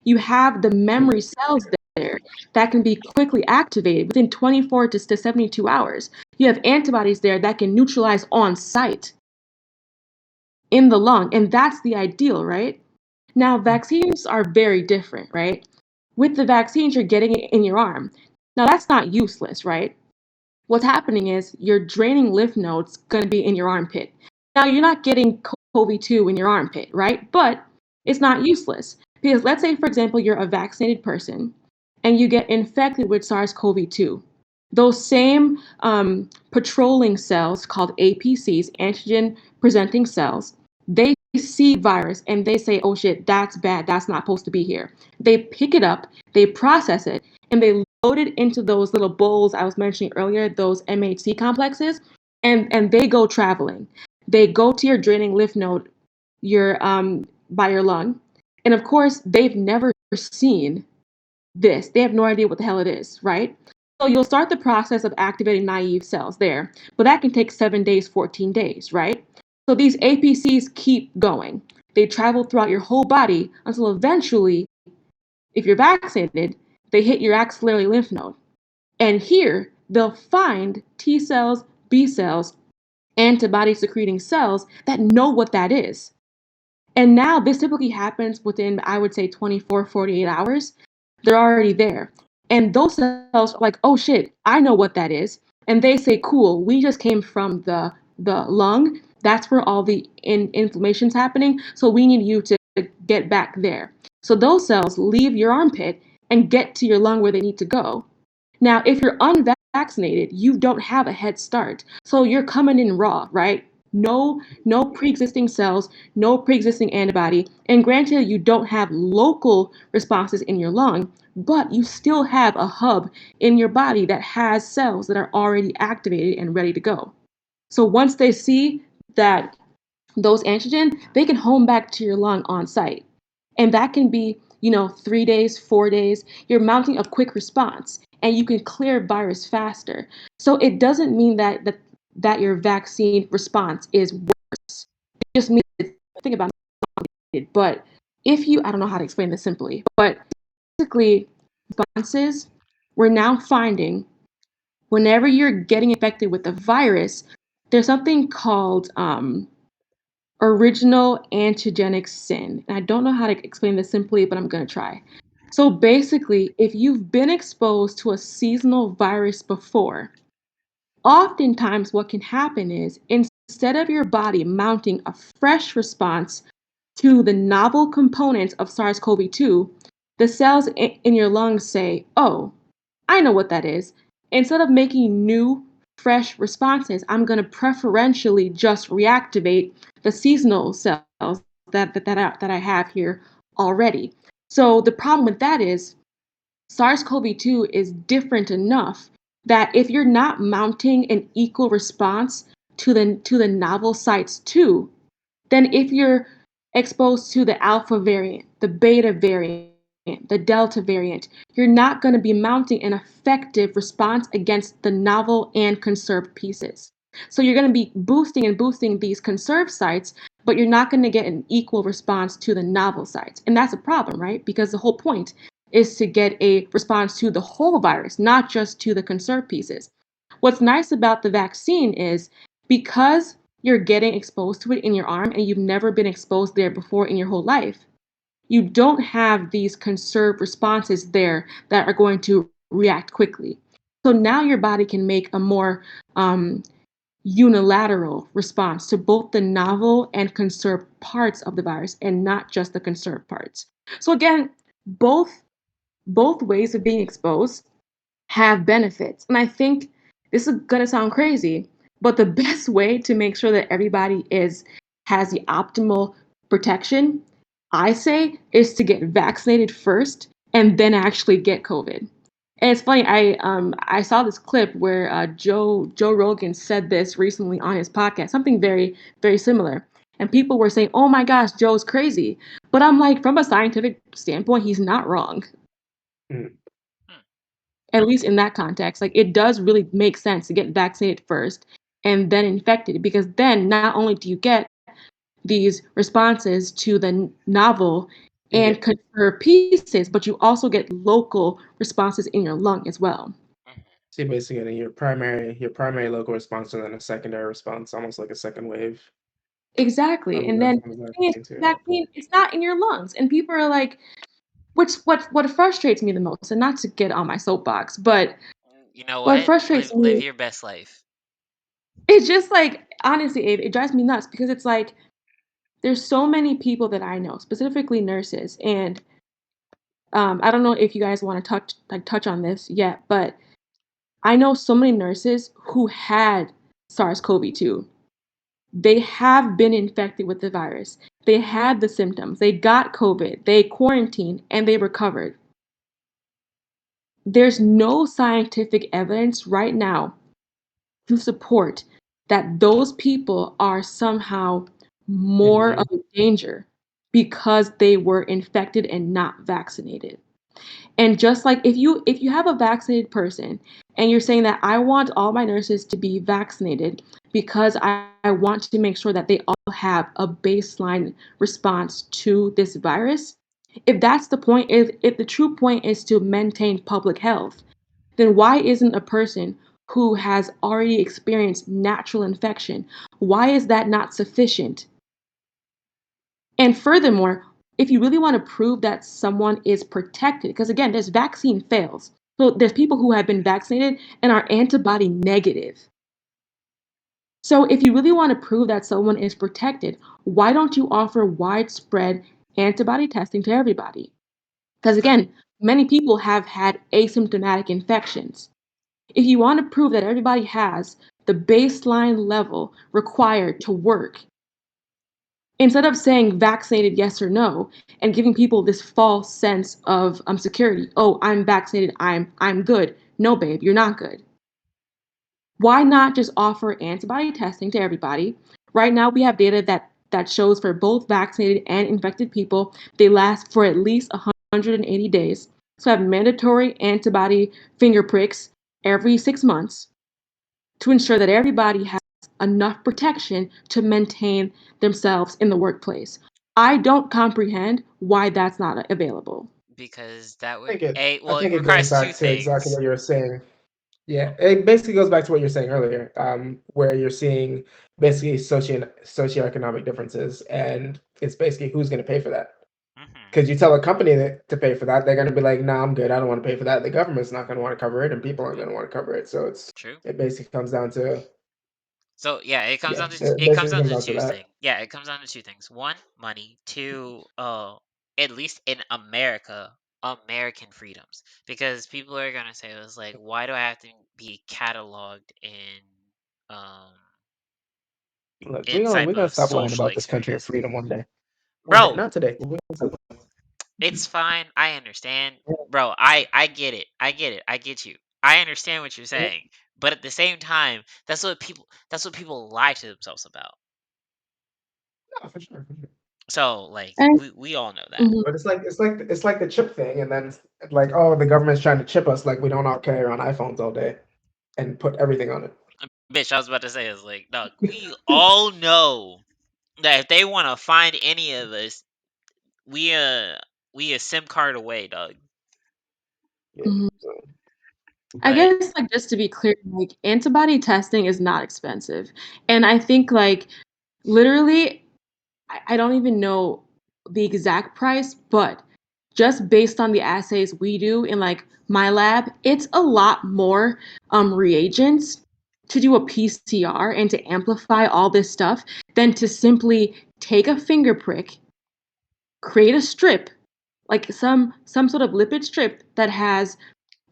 you have the memory cells there that can be quickly activated within 24 to 72 hours. You have antibodies there that can neutralize on site in the lung. And that's the ideal, right? Now, vaccines are very different, right? With the vaccines, you're getting it in your arm. Now, that's not useless, right? What's happening is your draining lymph node's going to be in your armpit. Now, you're not getting COVID-2 in your armpit, right? But it's not useless. Because let's say, for example, you're a vaccinated person and you get infected with SARS-CoV-2. Those same patrolling cells called APCs, antigen presenting cells, they see virus and they say, oh shit, that's bad. That's not supposed to be here. They pick it up, they process it, and they load it into those little bowls I was mentioning earlier, those MHC complexes, and they go traveling. They go to your draining lymph node, your by your lung. And of course, they've never seen this. They have no idea what the hell it is, right? So you'll start the process of activating naive cells there, but that can take 7 days, 14 days, right? So these APCs keep going. They travel throughout your whole body until eventually, if you're vaccinated, they hit your axillary lymph node. And here, they'll find T cells, B cells, antibody secreting cells that know what that is. And now this typically happens within, I would say, 24, 48 hours. They're already there. And those cells are like, oh shit, I know what that is. And they say, cool, we just came from the lung. That's where all the inflammation's happening. So we need you to get back there. So those cells leave your armpit and get to your lung where they need to go. Now, if you're unvaccinated, you don't have a head start. So you're coming in raw, right? No pre-existing cells, no pre-existing antibody. And granted, you don't have local responses in your lung, but you still have a hub in your body that has cells that are already activated and ready to go. So once they see that those antigen, they can home back to your lung on site. And that can be, 3 days, 4 days. You're mounting a quick response and you can clear virus faster. So it doesn't mean that your vaccine response is worse. It just means think about it. But I don't know how to explain this simply, but basically responses, we're now finding whenever you're getting infected with the virus, there's something called original antigenic sin. And I don't know how to explain this simply, but I'm going to try. So basically, if you've been exposed to a seasonal virus before, oftentimes what can happen is instead of your body mounting a fresh response to the novel components of SARS-CoV-2, the cells in your lungs say, oh, I know what that is. Instead of making new, fresh responses, I'm going to preferentially just reactivate the seasonal cells that I have here already. So the problem with that is SARS-CoV-2 is different enough that if you're not mounting an equal response to the novel sites too, then if you're exposed to the alpha variant, the beta variant, the delta variant, you're not going to be mounting an effective response against the novel and conserved pieces. So you're going to be boosting these conserved sites, but you're not going to get an equal response to the novel sites. And that's a problem, right? Because the whole point is to get a response to the whole virus, not just to the conserved pieces. What's nice about the vaccine is because you're getting exposed to it in your arm and you've never been exposed there before in your whole life, you don't have these conserved responses there that are going to react quickly. So now your body can make a more unilateral response to both the novel and conserved parts of the virus and not just the conserved parts. So again, both ways of being exposed have benefits. And I think this is going to sound crazy, but the best way to make sure that everybody has the optimal protection, I say, is to get vaccinated first and then actually get COVID. And it's funny, I saw this clip where Joe Rogan said this recently on his podcast, something very, very similar. And people were saying, oh my gosh, Joe's crazy. But I'm like, from a scientific standpoint, he's not wrong.
Mm.
At least in that context, like it does really make sense to get vaccinated first and then infected, because then not only do you get these responses to the novel and conserved pieces, but you also get local responses in your lung as well.
So you're basically getting your primary local response and then a secondary response, almost like a second wave.
Exactly. And then the thing is, vaccine, it's not in your lungs. And people are like, what frustrates me the most, and not to get on my soapbox, but
You know
what
what?
frustrates
Live
me,
your best life.
it's just like, honestly, Abe, it drives me nuts because it's like, there's so many people that I know, specifically nurses, and I don't know if you guys want to touch on this yet, but I know so many nurses who had SARS-CoV-2. They have been infected with the virus. They had the symptoms. They got COVID. They quarantined and they recovered. There's no scientific evidence right now to support that those people are somehow more of a danger because they were infected and not vaccinated. And just like if you have a vaccinated person and you're saying that I want all my nurses to be vaccinated because I want to make sure that they all have a baseline response to this virus, if that's the point, if the true point is to maintain public health, then why isn't a person who has already experienced natural infection, why is that not sufficient? And furthermore, if you really want to prove that someone is protected, because again, there's vaccine fails. So there's people who have been vaccinated and are antibody negative. So if you really want to prove that someone is protected, why don't you offer widespread antibody testing to everybody. Because again, many people have had asymptomatic infections. If you want to prove that everybody has the baseline level required to work, instead of saying vaccinated yes or no and giving people this false sense of security, oh, I'm vaccinated, I'm good. No, babe, you're not good. Why not just offer antibody testing to everybody? Right now, we have data that shows for both vaccinated and infected people, they last for at least 180 days. So have mandatory antibody finger pricks every 6 months to ensure that everybody has enough protection to maintain themselves in the workplace. I don't comprehend why that's not available.
because that
I
would
think it. I
well, it
think it goes
requires two
back to exactly
things.
what you were saying. Yeah, it basically goes back to what you're saying earlier, where you're seeing basically socioeconomic differences, and it's basically who's going to pay for that.
Hmm.
Because you tell a company to pay for that, they're going to be like, "Nah, I'm good. I don't want to pay for that." The government's not going to want to cover it, and people aren't going to want to cover it. So
True.
it basically comes down to
So yeah,
it
it comes
basically
down
comes
to
down to
two
that.
things. Yeah, it comes down to two things. One, money. Two, at least in America, American freedoms. Because people are gonna say, it's like, why do I have to be cataloged um
Look,
in
we
type
gonna
of
stop lying
social
about this country of
experience?
freedom one day. One day,
Bro,
not today.
it's fine. I understand. Bro, I get it. I get it. I get you. I understand what you're saying. But at the same time, that's what people lie to themselves about.
No, for sure, for sure.
So like
And
we all know that.
mhm.
But it's like the chip thing, and then it's like, oh, the government's trying to chip us, like we don't all carry around iPhones all day and put everything on it.
Bitch, I was about to say is like, dog, we all know that if they want to find any of us, we we a SIM card away, dog.
Yeah.
Mhm.
So
I
Like,
guess, like, just to be clear, like, antibody testing is not expensive. And I think, like, literally, I don't even know the exact price, but just based on the assays we do in, like, my lab, it's a lot more reagents to do a PCR and to amplify all this stuff than to simply take a finger prick, create a strip, like some sort of lipid strip that has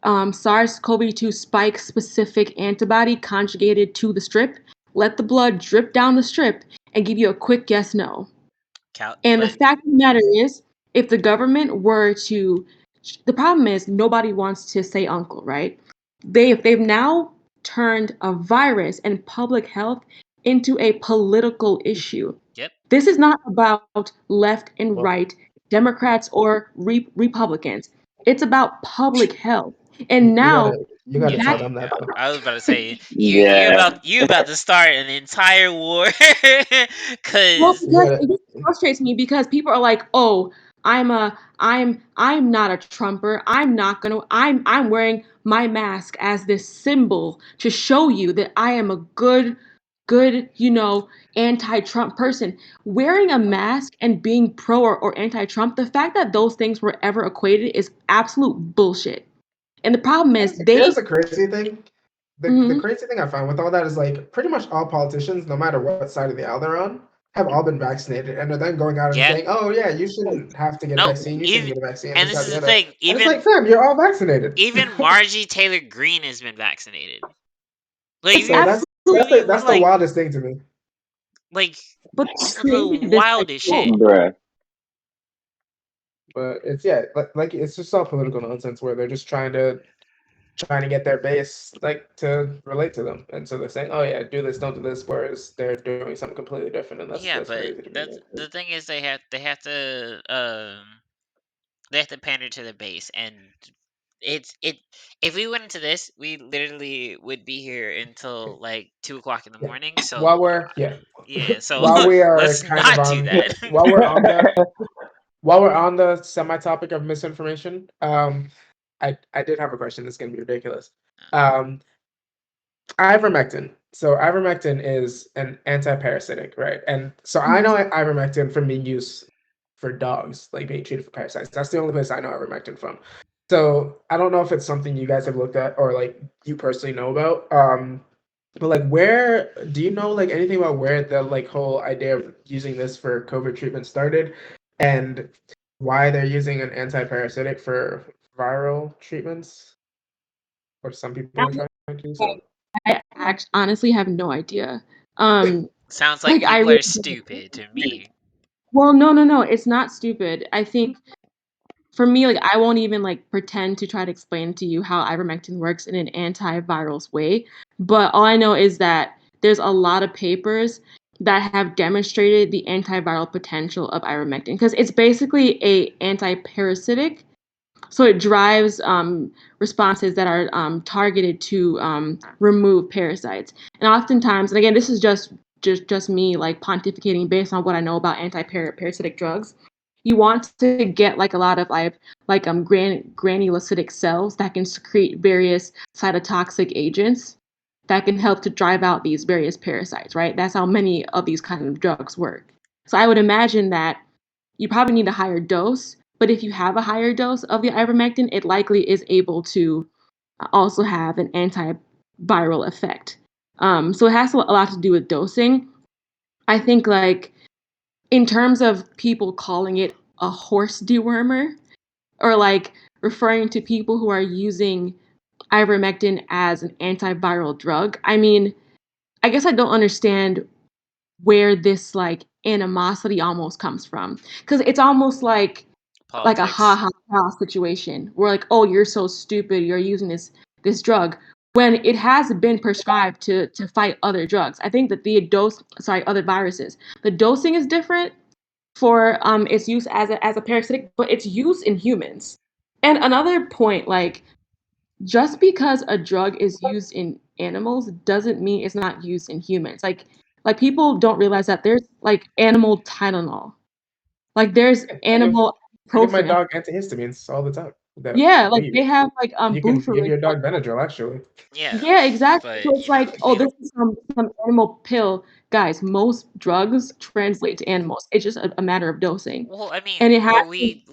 SARS-CoV-2 spike-specific antibody conjugated to the strip, let the blood drip down the strip, and give you a quick yes no. And the
but
fact of the matter is, if the government were to, the problem is nobody wants to say uncle, right? They've now turned a virus and public health into a political issue.
yep.
This is not about left and
well,
right, Democrats or Republicans. It's about public health. And
you
now
gotta
Yes,
tell
that
them that though.
I was about to say
Yeah.
you about to start an entire war,
well,
cause
You
because
gotta
it just frustrates me because people are like, "Oh, I'm not a Trumper. I'm not gonna I'm wearing my mask as this symbol to show you that I am a good, anti-Trump person." Wearing a mask and being pro or anti-Trump, the fact that those things were ever equated is absolute bullshit. And the problem is
here's
they.
the crazy thing. The
Mhm.
crazy thing I find with all that is like pretty much all politicians, no matter what side of the aisle they're on, have all been vaccinated and are then going out and
yeah,
saying, "Oh yeah, you shouldn't have to get a
no,
vaccine. You shouldn't
even
get a vaccine."
and
This,
this
that,
is
the
the
other.
thing.
And it's like, fam, you're all vaccinated.
Even Margie Taylor Greene has been vaccinated. Like
It's
So that's
we,
that's the
we're
that's the
like
wildest thing to me.
like
but
it's
they
the
created this like
wildest
whoa.
shit.
Bruh.
But it's like it's just all political nonsense where they're just trying to get their base like to relate to them, and so they're saying, "Oh yeah, do this, don't do this," whereas they're doing something completely different, and that's
Yeah,
that's
but
crazy to me.
that's the thing is they have to pander to the base, and it if we went into this, we literally would be here until like 2 o'clock in the
Yeah.
morning.
While
So
we're
yeah, so
while we are
let's
kind of
not do
on
that.
while we're on the semi topic of misinformation, I did have a question. This is gonna be ridiculous. Um, Ivermectin. So ivermectin is an anti-parasitic, right? And so I know ivermectin from being used for dogs, like being treated for parasites. That's the only place I know ivermectin from. So I don't know if it's something you guys have looked at or like you personally know about. But like, where do you know like anything about where the like whole idea of using this for COVID treatment started? and why they're using an anti-parasitic for viral treatments, or some people are trying to do so.
I honestly have no idea.
Sounds like
Like I
people
really
are stupid to me.
well, no, it's not stupid. I think for me, like I won't even like pretend to try to explain to you how ivermectin works in an antiviral way. But all I know is that there's a lot of papers that have demonstrated the antiviral potential of ivermectin because it's basically a antiparasitic. So it drives responses that are targeted to remove parasites. And oftentimes, and again, this is just me like pontificating based on what I know about anti-parasitic drugs. You want to get like a lot of granulocytic cells that can secrete various cytotoxic agents that can help to drive out these various parasites, right? That's how many of these kind of drugs work. So I would imagine that you probably need a higher dose, but if you have a higher dose of the ivermectin, it likely is able to also have an antiviral effect. So it has a lot to do with dosing. I think like in terms of people calling it a horse dewormer or like referring to people who are using ivermectin as an antiviral drug, I mean, I guess I don't understand where this like animosity almost comes from because it's almost like a ha
Politics.
ha ha situation where like, oh, you're so stupid, you're using this drug when it has been prescribed to fight other drugs. I think that other viruses. The dosing is different for its use as a parasitic, but it's used in humans. And another point, like just because a drug is used in animals doesn't mean it's not used in humans. Like people don't realize that there's like animal Tylenol. Like there's
I give
animal
I give my
ibuprofen.
dog antihistamines all the time that
Yeah, like
we
they
use.
have like
You can give
Buford.
your dog Benadryl actually.
Yeah,
Yeah, exactly. So
but
it's like, oh, this is some animal pill. Guys, most drugs translate to animals. It's just a matter of dosing.
well, I mean,
And it has
well,
to be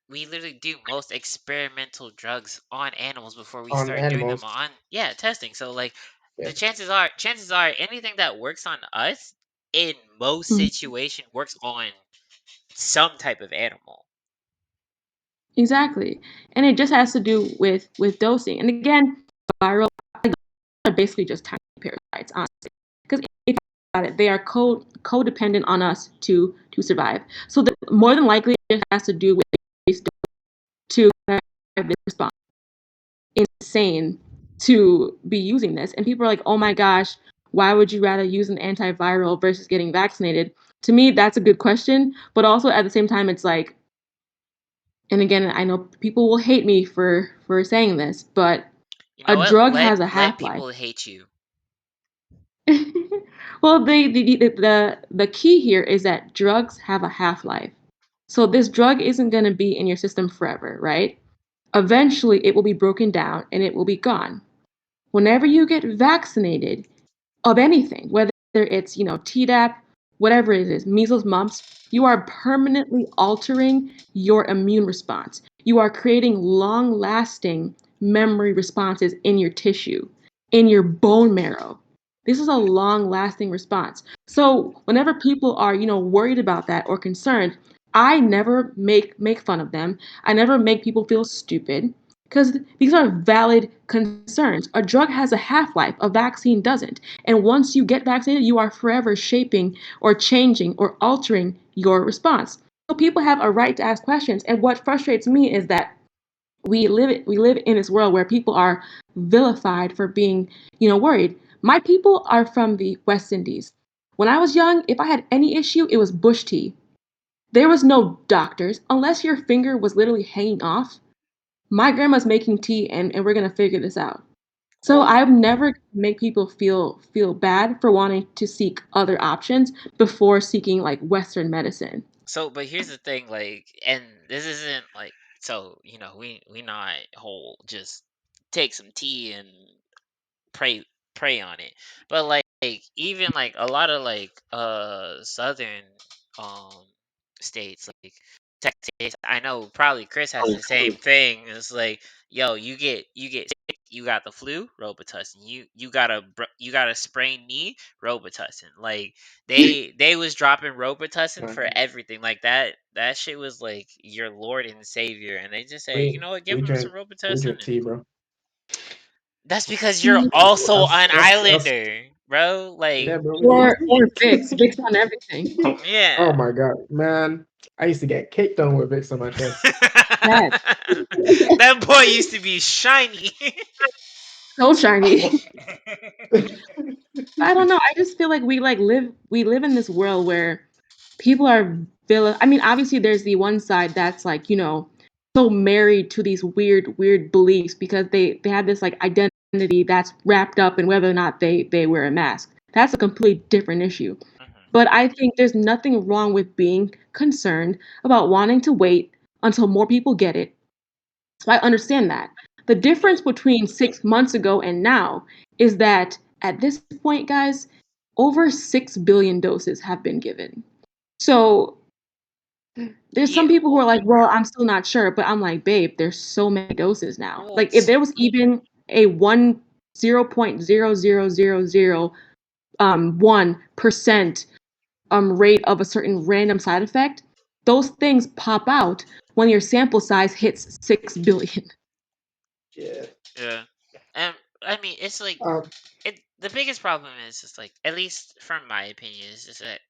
we literally do most experimental drugs on animals before we
On
start doing them
animals.
on, yeah, testing. So like,
Yeah.
the chances are anything that works on us in most
Mhm,
situation works on some type of animal.
exactly. And it just has to do with dosing. And again, viral are basically just tiny parasites, honestly. Because if you think about it, they are codependent on us to survive. So more than likely, it has to do with to have this response. Insane to be using this. And people are like, oh my gosh, why would you rather use an antiviral versus getting vaccinated? To me, that's a good question. But also at the same time, it's like, and again, I know people will hate me for saying this, but
You
a
know what?
drug has a
Let
half-life.
people hate you.
Well, the key here is that drugs have a half-life. So this drug isn't going to be in your system forever, right? Eventually, it will be broken down and it will be gone. Whenever you get vaccinated of anything, whether it's, Tdap, whatever it is, measles, mumps, you are permanently altering your immune response. You are creating long-lasting memory responses in your tissue, in your bone marrow. This is a long-lasting response. So whenever people are, worried about that or concerned, I never make fun of them. I never make people feel stupid because these are valid concerns. A drug has a half-life, a vaccine doesn't. And once you get vaccinated, you are forever shaping or changing or altering your response. So people have a right to ask questions. And what frustrates me is that we live in this world where people are vilified for being, worried. My people are from the West Indies. When I was young, if I had any issue, it was bush tea. There was no doctors unless your finger was literally hanging off. My grandma's making tea and we're gonna figure this out. So
Well,
I've never make people feel bad for wanting to seek other options before seeking like Western medicine.
so but here's the thing, like, and this isn't like, so we not whole just take some tea and pray pray on it, but like even like a lot of like southern um states like Texas, I know probably Chris has the same thing. It's like, yo, you get sick you got the flu, Robitussin. You got a sprained knee, Robitussin. Like they was dropping Robitussin for everything. Like that shit was like your Lord and Savior, and they just said, you
We
know what, give
we
him some
drink we
Robitussin.
drink tea, bro.
That's because you're
That's
also an
that's
islander, bro.
yeah,
Like,
bro. We drink tea.
Or Vicks on everything.
yeah.
Oh my god, man! I used to get caked on with Vicks on my chest.
That
That boy used to be shiny.
so shiny. I don't know. I just feel like we live in this world where people are I mean, obviously there's the one side that's like, so married to these weird beliefs because they have this like identity that's wrapped up in whether or not they wear a mask. That's a completely different issue.
Mhm.
But I think there's nothing wrong with being concerned about wanting to wait until more people get it. So I understand that. The difference between 6 months ago and now is that at this point, guys, over 6 billion doses have been given. So there's
Yeah.
some people who are like, well, I'm still not sure, but I'm like, babe, there's so many doses now.
Well,
Like if there was even a 0.0001% rate of a certain random side effect, those things pop out when your sample size hits 6 billion.
Yeah.
yeah. And I mean, it's like
Um.
the biggest problem is just like, at least from my opinion, is just that,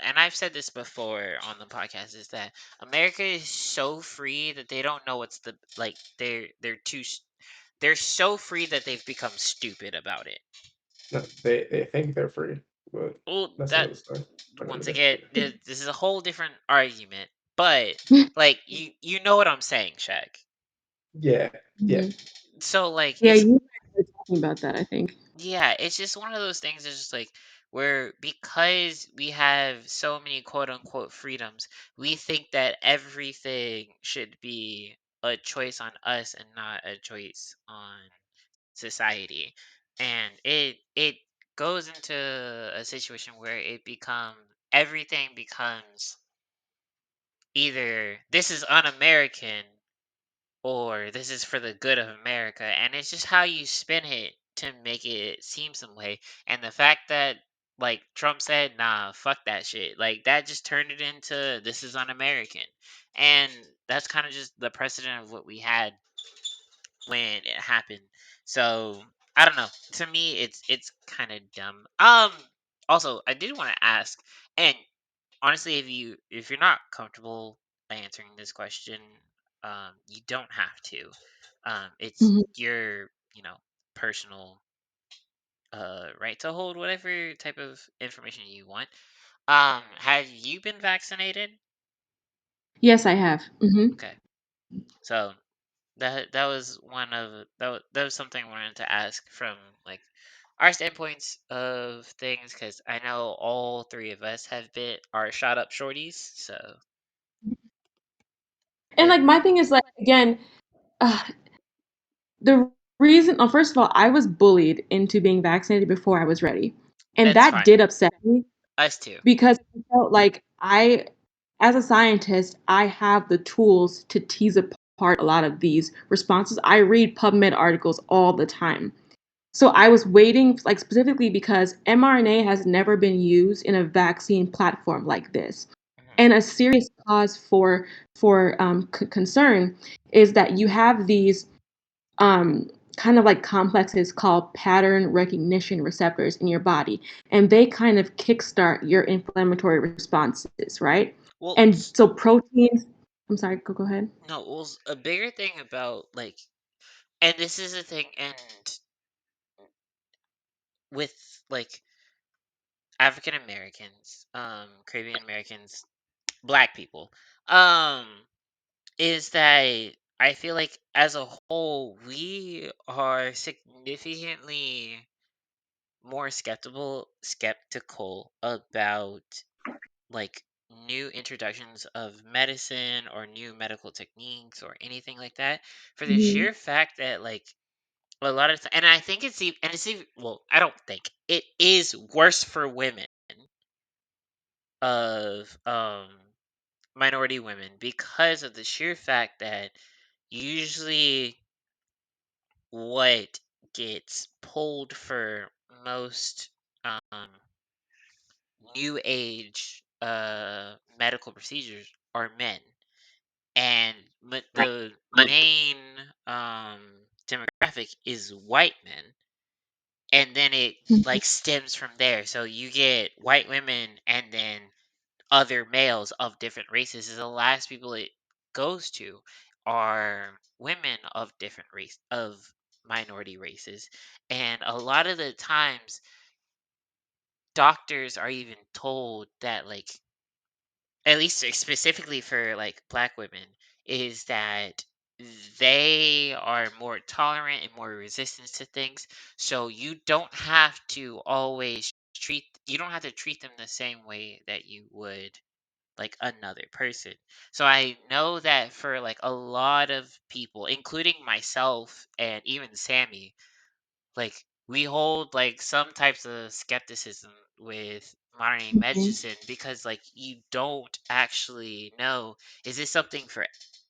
and I've said this before on the podcast, is that America is so free that they don't know what's the like they're so free that they've become stupid about it.
No, they think they're free, but
Well,
that's
that
another story for another
once
day.
again, this is a whole different argument, but like you know what I'm saying, Shaq.
Yeah. Yeah.
Mhm.
So like
Yeah,
it's
you were talking about that, I think.
yeah, it's just one of those things that's just like where, because we have so many quote unquote freedoms, we think that everything should be a choice on us and not a choice on society. And it goes into a situation where everything becomes either this is un-American or this is for the good of America, and it's just how you spin it to make it seem some way. And the fact that, like Trump said, nah, fuck that shit, like that just turned it into this is un-American, and that's kind of just the precedent of what we had when it happened. So I don't know. To me, it's kind of dumb. Also, I did want to ask, and honestly, if you're not comfortable answering this question, you don't have to. It's
Mhm.
your, personal right to hold whatever type of information you want. Have you been vaccinated?
Yes, I have.
Okay, so that was that was something I wanted to ask from like our standpoints of things, because I know all three of us are shot up shorties. So
And
yeah,
like my thing is like again, uh, the reason, first of all, I was bullied into being vaccinated before I was ready. And
that's
that
fine.
did upset me
Us too.
because I felt like as a scientist, I have the tools to tease apart a lot of these responses. I read PubMed articles all the time. So I was waiting, like specifically because mRNA has never been used in a vaccine platform like this.
Mhm.
And a serious cause for concern is that you have these kind of like complexes called pattern recognition receptors in your body, and they kind of kickstart your inflammatory responses, right?
Well,
And so proteins. I'm sorry. Go ahead.
no, a bigger thing about like, and this is a thing, and with like African Americans, Caribbean Americans, Black people, um, is that I feel like as a whole we are significantly more skeptical about like new introductions of medicine or new medical techniques or anything like that, for the
Mhm.
sheer fact that like a lot of and I think it's even, well, I don't think it is worse for women of minority women, because of the sheer fact that usually what gets pulled for most new age medical procedures are men, and the main demographic is white men, and then it like stems from there. So you get white women and then other males of different races. Is the last people it goes to are women of different race of minority races, and a lot of the times doctors are even told that, like, at least specifically for like black women, is that they are more tolerant and more resistant to things, so you don't have to always treat them the same way that you would like another person. So I know that for like a lot of people, including myself and even Sammy, like we hold like some types of skepticism with modern medicine, because like you don't actually know, is this something for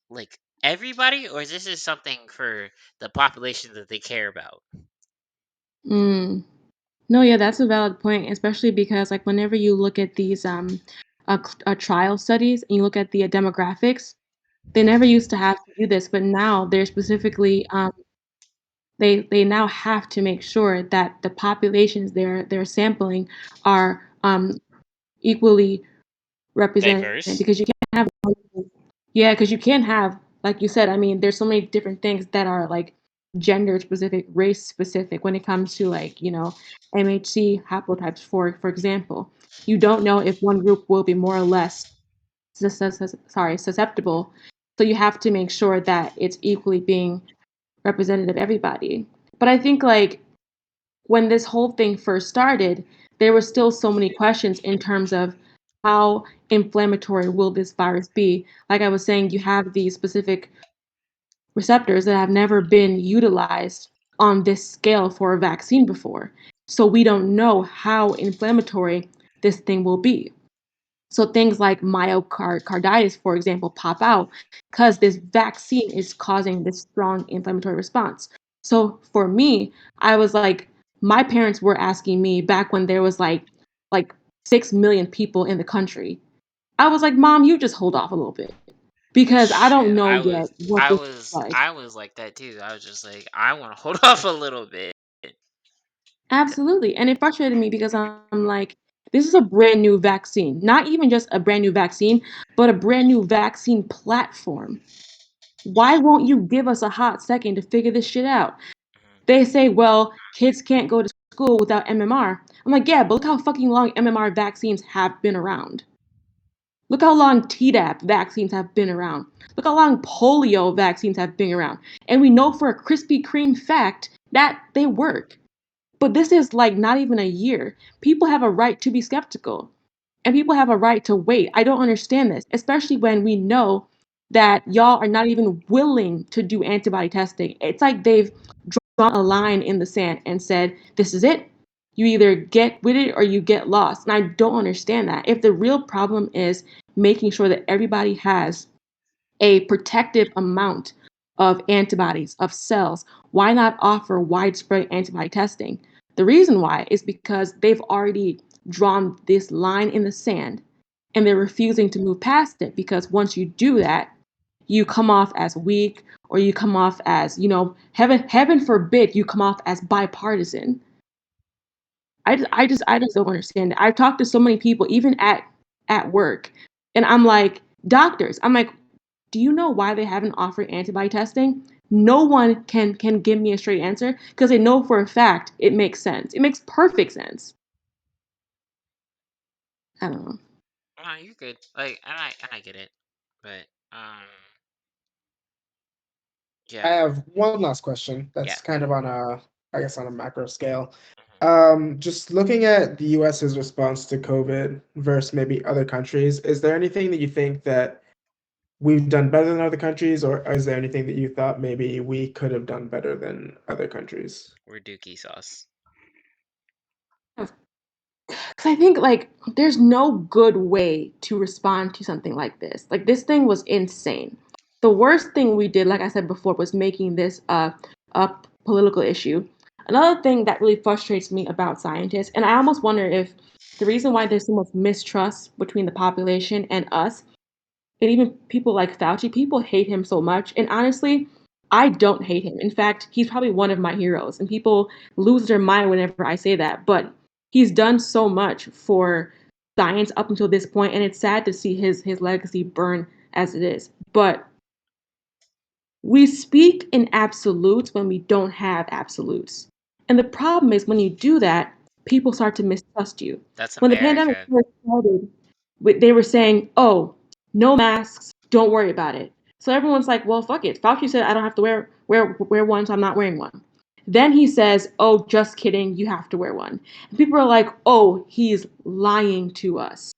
like everybody, or is this just something for the population that they care about?
Mm. No, yeah, that's a valid point, especially because like whenever you look at these trial studies and you look at the demographics, they never used to have to do this, but now they're specifically they now have to make sure that the populations they're sampling are equally represented,
Diverse.
because you can't have yeah, because you can't have, like you said, I mean, there's so many different things that are like gender specific, race specific when it comes to like, MHC haplotypes, for example. You don't know if one group will be more or less susceptible. So you have to make sure that it's equally being representative of everybody. But I think like when this whole thing first started, there were still so many questions in terms of how inflammatory will this virus be. Like I was saying, you have these specific receptors that have never been utilized on this scale for a vaccine before. So we don't know how inflammatory this thing will be. So things like myocarditis, for example, pop out because this vaccine is causing this strong inflammatory response. So for me, I was like, my parents were asking me back when there was like 6 million people in the country. I was like, Mom, you just hold off a little bit because I don't
Shit,
know yet what this is like.
I was like that too. I was just like, I want to hold off a little bit.
Absolutely. And it frustrated me because I'm like, this is a brand new vaccine, not even just a brand new vaccine, but a brand new vaccine platform. Why won't you give us a hot second to figure this shit out? They say, well, kids can't go to school without MMR. I'm like, yeah, but look how fucking long MMR vaccines have been around. Look how long Tdap vaccines have been around. Look how long polio vaccines have been around. And we know for a Krispy Kreme fact that they work. But this is like not even a year. People have a right to be skeptical, and people have a right to wait. I don't understand this, especially when we know that y'all are not even willing to do antibody testing. It's like they've drawn a line in the sand and said, this is it. You either get with it or you get lost. And I don't understand that. If the real problem is making sure that everybody has a protective amount of antibodies, of cells, why not offer widespread antibody testing? The reason why is because they've already drawn this line in the sand and they're refusing to move past it, because once you do that, you come off as weak, or you come off as, heaven forbid you come off as bipartisan. I just don't understand it. I've talked to so many people, even at work, and I'm like, doctors, I'm like, do you know why they haven't offered antibody testing? No one can give me a straight answer because they know for a fact it makes sense. It makes perfect sense. I don't know.
No, you're good. Like, and I get it, but
I
yeah,
have one last question
yeah.
that's kind of on a, I guess, on a macro scale.
Mhm.
Just looking at the US's response to COVID versus maybe other countries, is there anything that you think that we've done better than other countries, or is there anything that you thought maybe we could have done better than other countries?
We're Dookie sauce.
Because I think like there's no good way to respond to something like this. Like this thing was insane. The worst thing we did, like I said before, was making this a political issue. Another thing that really frustrates me about scientists, and I almost wonder if the reason why there's so much mistrust between the population and us, and even people like Fauci, people hate him so much. And honestly, I don't hate him. In fact, he's probably one of my heroes, and people lose their mind whenever I say that. But he's done so much for science up until this point, and it's sad to see his legacy burn as it is. But we speak in absolutes when we don't have absolutes. And the problem is when you do that, people start to mistrust you.
That's
When the pandemic
America.
first started, they were saying, oh, no masks, don't worry about it. So everyone's like, well, fuck it. Fauci said I don't have to wear one, so I'm not wearing one. Then he says, oh, just kidding, you have to wear one. And people are like, oh, he's lying to us.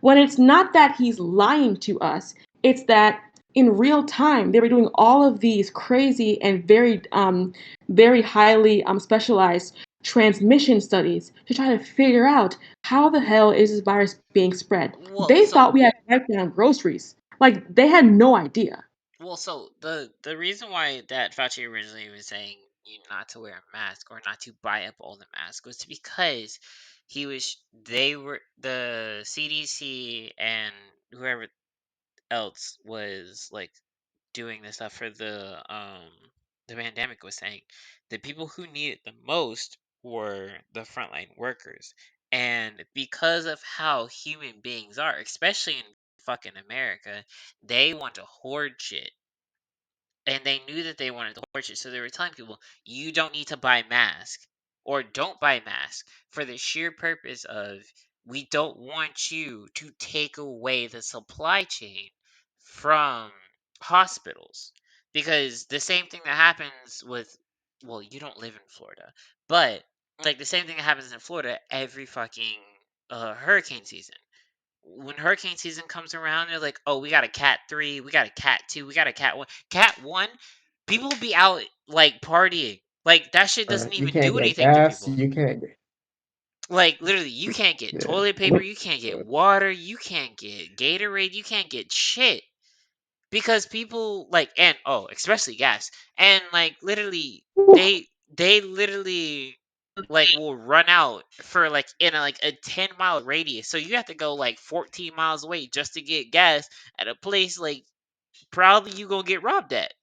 When it's not that he's lying to us, it's that in real time they were doing all of these crazy and very highly specialized transmission studies to try to figure out how the hell is this virus being spread.
Well,
They
so
thought we had to write down groceries. Like they had no idea.
the reason why that Fauci originally was saying you not to wear a mask or not to buy up all the masks was because the CDC and whoever else was like doing this stuff for the pandemic was saying the people who need it the most were the frontline workers. And because of how human beings are, especially in fucking America, they want to hoard shit. And they knew that they wanted to hoard shit, so they were telling people, you don't need to buy masks or don't buy masks for the sheer purpose of we don't want you to take away the supply chain from hospitals. Because the same thing that happens with, well, you don't live in Florida, but like the same thing that happens in Florida every fucking hurricane season. When hurricane season comes around, they're like, "Oh, we got a cat 3, we got a cat 2, we got a cat 1." Cat 1, people be out like partying. Like that shit doesn't
You
even
can't
do
get
anything to
gas.
people.
You can't get
Like literally, you can't get
yeah.
toilet paper, you can't get water, you can't get Gatorade, you can't get shit because people like and oh, especially gas. And like literally they literally like will run out for like in a 10-mile radius. So you have to go like 14 miles away just to get gas at a place like probably you gonna get robbed at.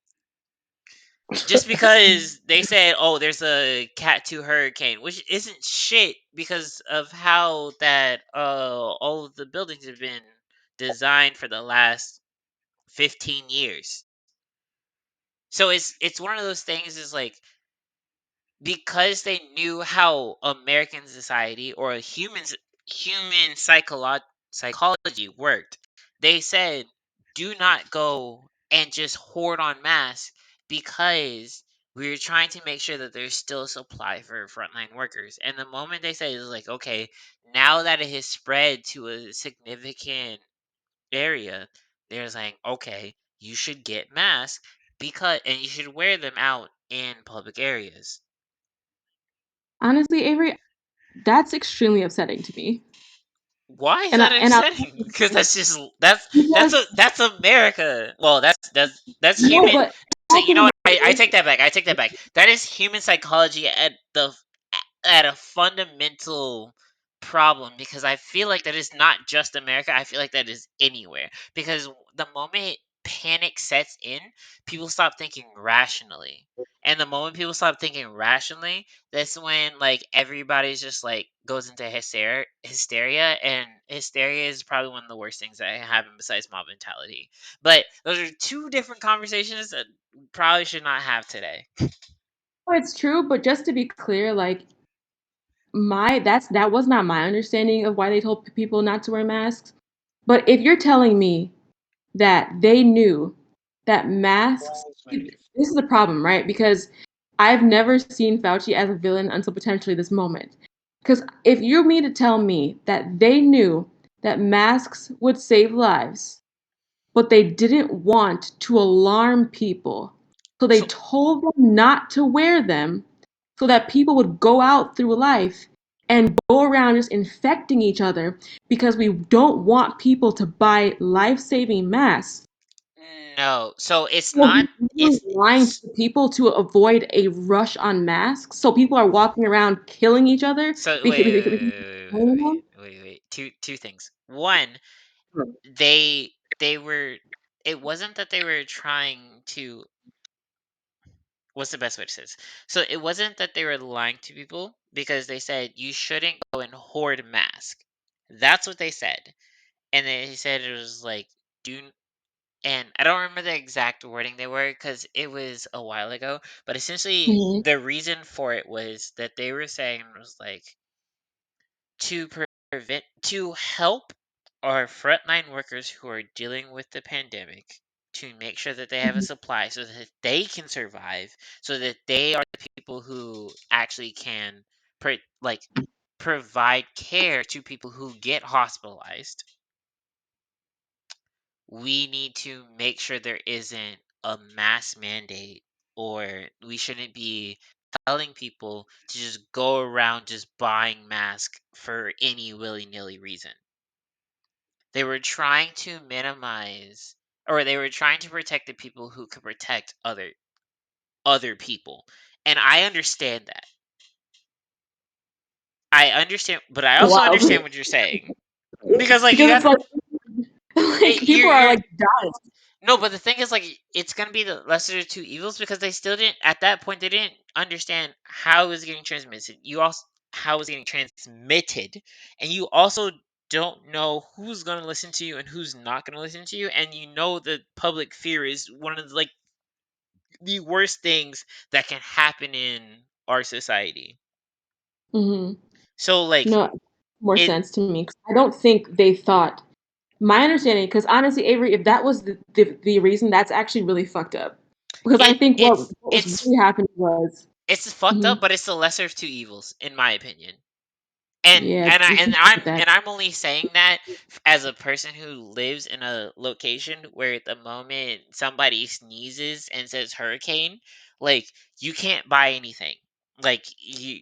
Just because they said, "Oh, there's a Cat 2 hurricane," which isn't shit because of how that all of the buildings have been designed for the last 15 years. So it's one of those things is like because they knew how American society or human psychology worked. They said, "Do not go and just hoard on masks because we're trying to make sure that there's still supply for frontline workers." And the moment they say it's like, "Okay, now that it has spread to a significant area," they're saying, "Okay, you should get masks because and you should wear them out in public areas."
Honestly, Avery, that's extremely upsetting to me.
Why is
And
that
I'll
upsetting? Because that's just
because
that's America. Well, that's
no,
human.
but
So
fact
you
of
know
the
what? I
matter is,
take that back. I take that back. That is human psychology at a fundamental problem because I feel like that is not just America. I feel like that is anywhere because the moment panic sets in, people stop thinking rationally. And the moment people stop thinking rationally, that's when like everybody's just like goes into hysteria, and hysteria is probably one of the worst things that happen besides mob mentality. But those are two different conversations that we probably should not have today.
it's true, but just to be clear, like that was not my understanding of why they told people not to wear masks. But if you're telling me that they knew that masks, this is a problem, right? Because I've never seen Fauci as a villain until potentially this moment. Because if you mean to tell me that they knew that masks would save lives, but they didn't want to alarm people, so they
So
told them not to wear them so that people would go out through life and go around just infecting each other because we don't want people to buy life-saving masks.
No, so it's
So
not.
you're
It's
lying to people to avoid a rush on masks. So people are walking around killing each other
so
because,
wait,
because,
wait,
because
wait, wait,
killing
wait,
them?
wait, wait. Two things. One, they were. It wasn't that they were trying to. What's the best way to say this? So it wasn't that they were lying to people because they said you shouldn't go and hoard mask. That's what they said, and they said it was like do. And I don't remember the exact wording they were because it was a while ago. But essentially,
Mhm.
the reason for it was that they were saying was like to prevent to help our frontline workers who are dealing with the pandemic to make sure that they have a supply so that they can survive, so that they are the people who actually can like provide care to people who get hospitalized. We need to make sure there isn't a mass mandate, or we shouldn't be telling people to just go around just buying masks for any willy-nilly reason. They were trying to minimize, or they were trying to protect the people who could protect other people. And I understand that. I understand, but I also
Wild.
understand what you're saying. Because like you
Because
have
it's like people are
you're
like dying.
no, but the thing is, like, it's gonna be the lesser of two evils because they still didn't. At that point, they didn't understand how it was getting transmitted. You also how it was getting transmitted, and you also don't know who's gonna listen to you and who's not gonna listen to you. And you know the public fear is one of like the worst things that can happen in our society.
Hmm.
So like
No, more
it
sense to me. 'Cause I don't think they thought. My understanding, because honestly, Avery, if that was the reason, that's actually really fucked up. Because I
it
think what was
it's
really happening was,
it's fucked
mhm,
up, but it's the lesser of two evils, in my opinion. And
yeah,
and I
it's
and
just
I'm
like that.
and I'm only saying that as a person who lives in a location where at the moment somebody sneezes and says hurricane, like you can't buy anything. Like you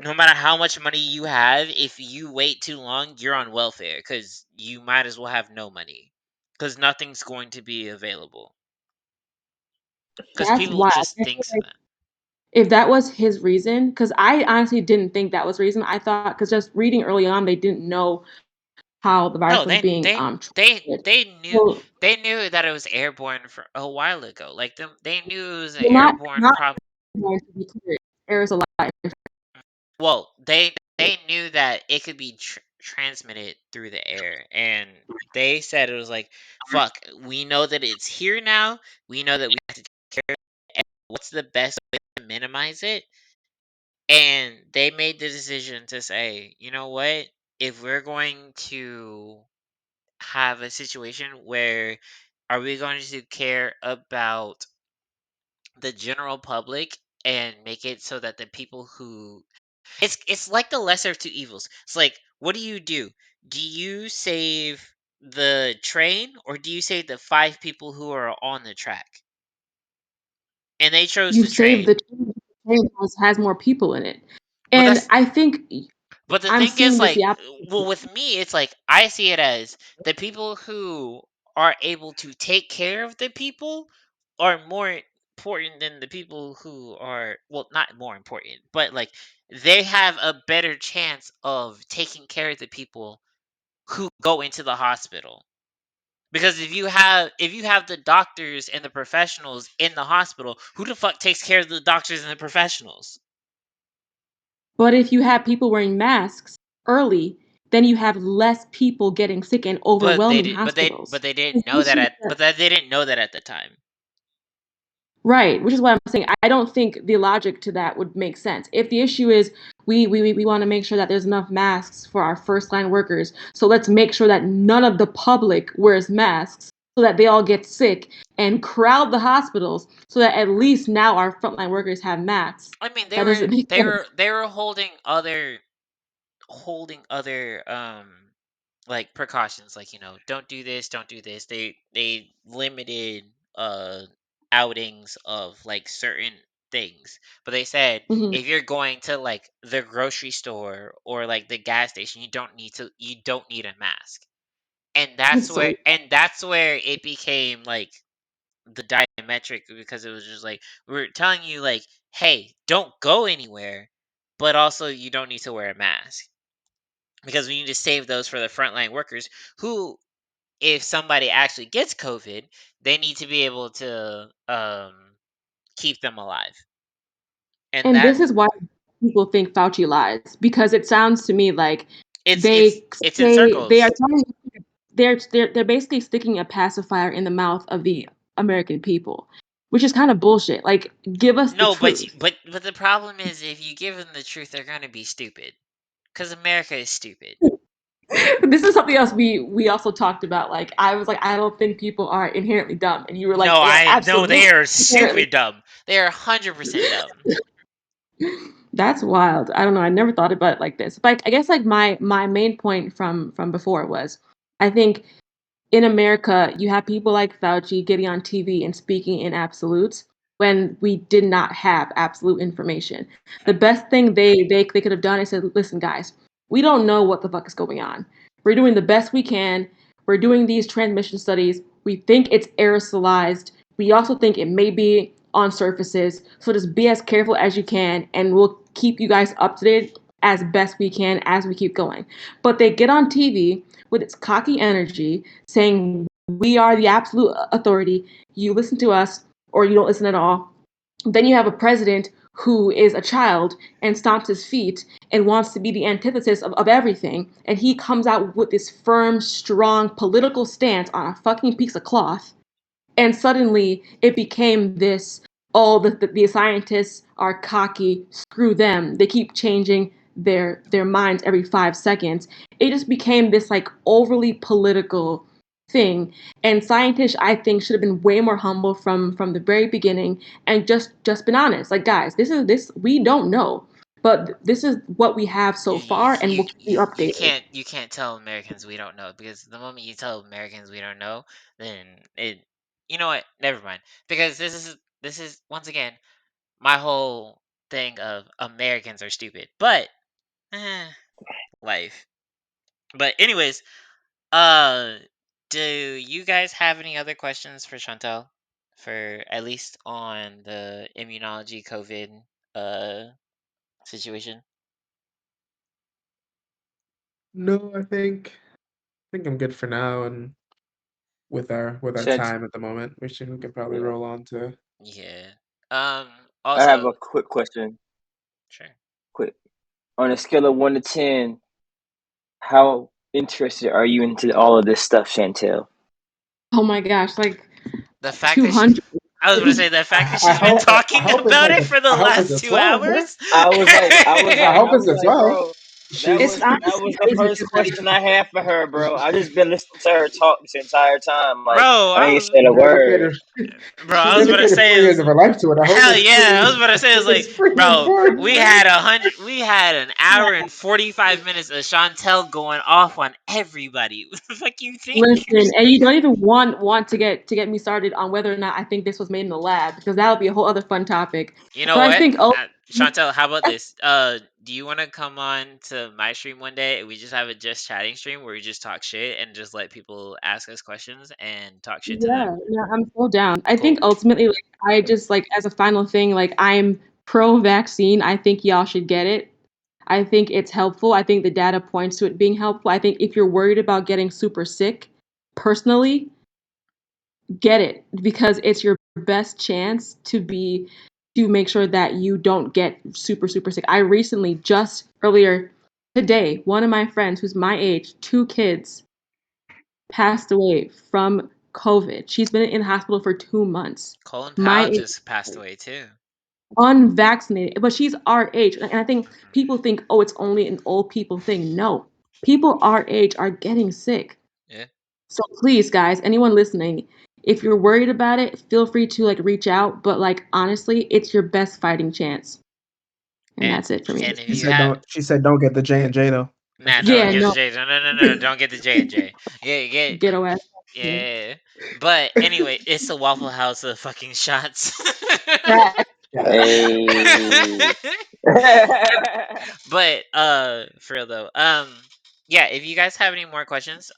no matter how much money you have, if you wait too long, you're on welfare because you might as well have no money because nothing's going to be available because
That's
people
wild.
just
I feel
thinks
like
that.
if that was his reason, because I honestly didn't think that was the reason. I thought because just reading early on, they didn't know how the virus
No,
was being
they
transmitted.
they knew
So
they knew that it was airborne for a while ago. Like them, they knew it was an
well,
airborne
not
problem.
going to be clear. Aerosol.
Well, they knew that it could be transmitted through the air, and they said it was like, "Fuck, we know that it's here now. We know that we have to take care of it. And what's the best way to minimize it?" And they made the decision to say, "You know what? If we're going to have a situation where are we going to care about the general public and make it so that the people who it's like the lesser of two evils. It's like what do you do? Do you save the train or do you save the five people who are on the track? And they chose
You
the
save
train.
the train has more people in it,
But
and
that's
I think
But the
I'm
thing is,
seeing this
like,
the opposite.
well, with me, it's like I see it as the people who are able to take care of the people are more important than the people who are, well, not more important, but like they have a better chance of taking care of the people who go into the hospital. Because if you have the doctors and the professionals in the hospital, who the fuck takes care of the doctors and the professionals?
But if you have people wearing masks early, then you have less people getting sick and
But they
overwhelming
did, but they,
hospitals.
but they didn't know that
Especially
at, but that they didn't know that at the time.
right, which is what I'm saying. I don't think the logic to that would make sense. If the issue is we want to make sure that there's enough masks for our first line workers, so let's make sure that none of the public wears masks so that they all get sick and crowd the hospitals so that at least now our frontline workers have masks.
I mean, they
That
were
doesn't make
they
sense.
were they were holding other like precautions, like don't do this, don't do this. They limited uh outings of like certain things, but they said
Hmm.
if you're going to like the grocery store or like the gas station, you don't need a mask. and that's
So
where it became like the diametric, because it was just like we're telling you like, hey, don't go anywhere, but also you don't need to wear a mask because we need to save those for the frontline workers who, if somebody actually gets COVID, they need to be able to keep them alive. And
and
that
this is why people think Fauci lies, because it sounds to me like
it's
they
it's in
say they are
circles.
telling they're basically sticking a pacifier in the mouth of the American people, which is kind of bullshit. Like, give us the
No, but
truth.
but the problem is, if you give them the truth, they're gonna be stupid, because America is stupid.
This is something else we also talked about. Like, I was like, I don't think people are inherently dumb, and you were like,
No,
they are
they
absolutely
are
inherently.
stupid dumb. They are 100% dumb.
That's wild. I don't know. I never thought about it like this. But I guess like my main point from before was, I think in America, you have people like Fauci getting on TV and speaking in absolutes when we did not have absolute information. The best thing they could have done is said, listen, guys, we don't know what the fuck is going on. We're doing the best we can. We're doing these transmission studies. We think it's aerosolized. We also think it may be on surfaces. So just be as careful as you can, and we'll keep you guys up to date as best we can as we keep going. But they get on TV with its cocky energy saying, we are the absolute authority. You listen to us or you don't listen at all. Then you have a president who is a child and stomps his feet and wants to be the antithesis of everything. And he comes out with this firm, strong political stance on a fucking piece of cloth. And suddenly it became this, oh, the scientists are cocky, screw them. They keep changing their minds every 5 seconds. It just became this like overly political thing. And scientists, I think, should have been way more humble from the very beginning and just been honest. Like, guys, this we don't know. But this is what we have so far, and we'll keep you updated.
You can't tell Americans we don't know, because the moment you tell Americans we don't know, then it, you know what? Never mind. Because this is once again my whole thing of Americans are stupid. But life. But anyways, uh do you guys have any other questions for Chantel, for at least on the immunology COVID situation?
No, I think I'm good for now, and with our
Chant-
time at the moment, we can probably
yeah.
roll on to.
Yeah.
I have
Also,
a quick question.
sure.
Quick. On a scale of 1 to 10, how interested are you into all of this stuff, Chantel?
Oh my gosh, like
The fact that
200.
I was gonna say, the fact that
I
she's been
hope I
talking
hope it's
about
like
it for the
I hope it's
last
a
2 hours.
12, huh?
I was
I
like,
hope
I
it's
was
a
like,
12.
bro,
She's
that
Honestly
was the
crazy
first
because like
question I had for her, bro. I just been listening to her talk this entire time. Like,
Bro,
I
I
ain't
was
said a word.
dedicated.
I
She's
was about to
dedicated
say
4 years of her life to it. I hope
hell
it's
yeah. I was
pretty.
about to say, it's like,
It's pretty
bro,
important.
we had an
yeah,
hour and 45 minutes of Chantel going off on everybody. What the fuck you think?
listen, and you don't even want to get me started on whether or not I think this was made in the lab, because that would be a whole other fun topic.
You know
But I
what?
think, oh,
Chantel, how about this? Do you want to come on to my stream one day and we just have a just chatting stream where we just talk shit and just let people ask us questions and talk shit to them?
yeah, yeah, I'm so down. I think
Cool.
ultimately, like, I just like as a final thing, like I'm pro-vaccine. I think y'all should get it. I think it's helpful. I think the data points to it being helpful. I think if you're worried about getting super sick, personally, get it, because it's your best chance to make sure that you don't get super sick. I recently, just earlier today, one of my friends who's my age, 2 kids, passed away from COVID. She's been in the hospital for 2 months.
Colin
My
Powell
age,
just passed away too.
unvaccinated, but she's our age. And I think people think, oh, it's only an old people thing. No, people our age are getting sick.
Yeah.
So please, guys, anyone listening, if you're worried about it, feel free to like reach out. But like honestly, it's your best fighting chance. And
And
that's it for me.
if
She
you
said
have,
don't. She said don't get the J&J though. That's
nah,
what she
don't
Yeah,
said.
get the
no,
J. No, don't get the J and J.
ghetto ass. Yeah.
Yeah. But anyway, it's the Waffle House of fucking shots.
Fact.
Yes.
Hey.
But for real though, yeah, if you guys have any more questions,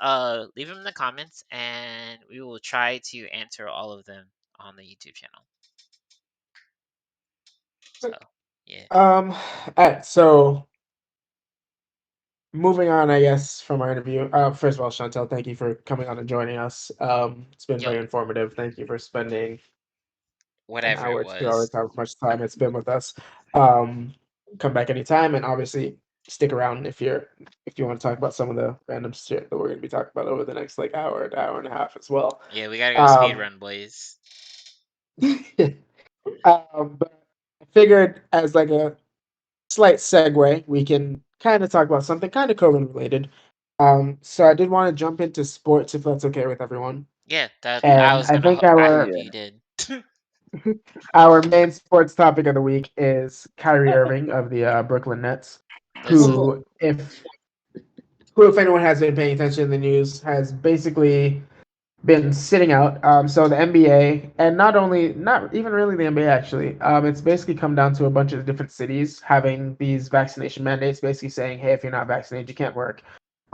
leave them in the comments, and we will try to answer all of them on the YouTube channel. So, yeah.
All right, so moving on, I guess, from our interview. First of all, Chantelle, thank you for coming on and joining us. It's been very
Yo,
informative. Thank you for spending an
whatever it
hour to 2 hours,
was.
how much time it's been with us. Um, Come back anytime, and obviously stick around if you want to talk about some of the random shit that we're going to be talking about over the next like hour and a half as well.
Yeah, we gotta go speed run, boys.
But I figured as like a slight segue, we can kind of talk about something kind of COVID related. So I did want to jump into sports if that's okay with everyone.
Yeah, that I
And
was
I
gonna.
think
I hope
Yeah.
you did.
our main sports topic of the week is Kyrie Irving of the Brooklyn Nets,
This
who, if anyone has been paying attention in the news, has basically been sitting out. So the NBA, and not even really the NBA actually. It's basically come down to a bunch of different cities having these vaccination mandates, basically saying, hey, if you're not vaccinated, you can't work.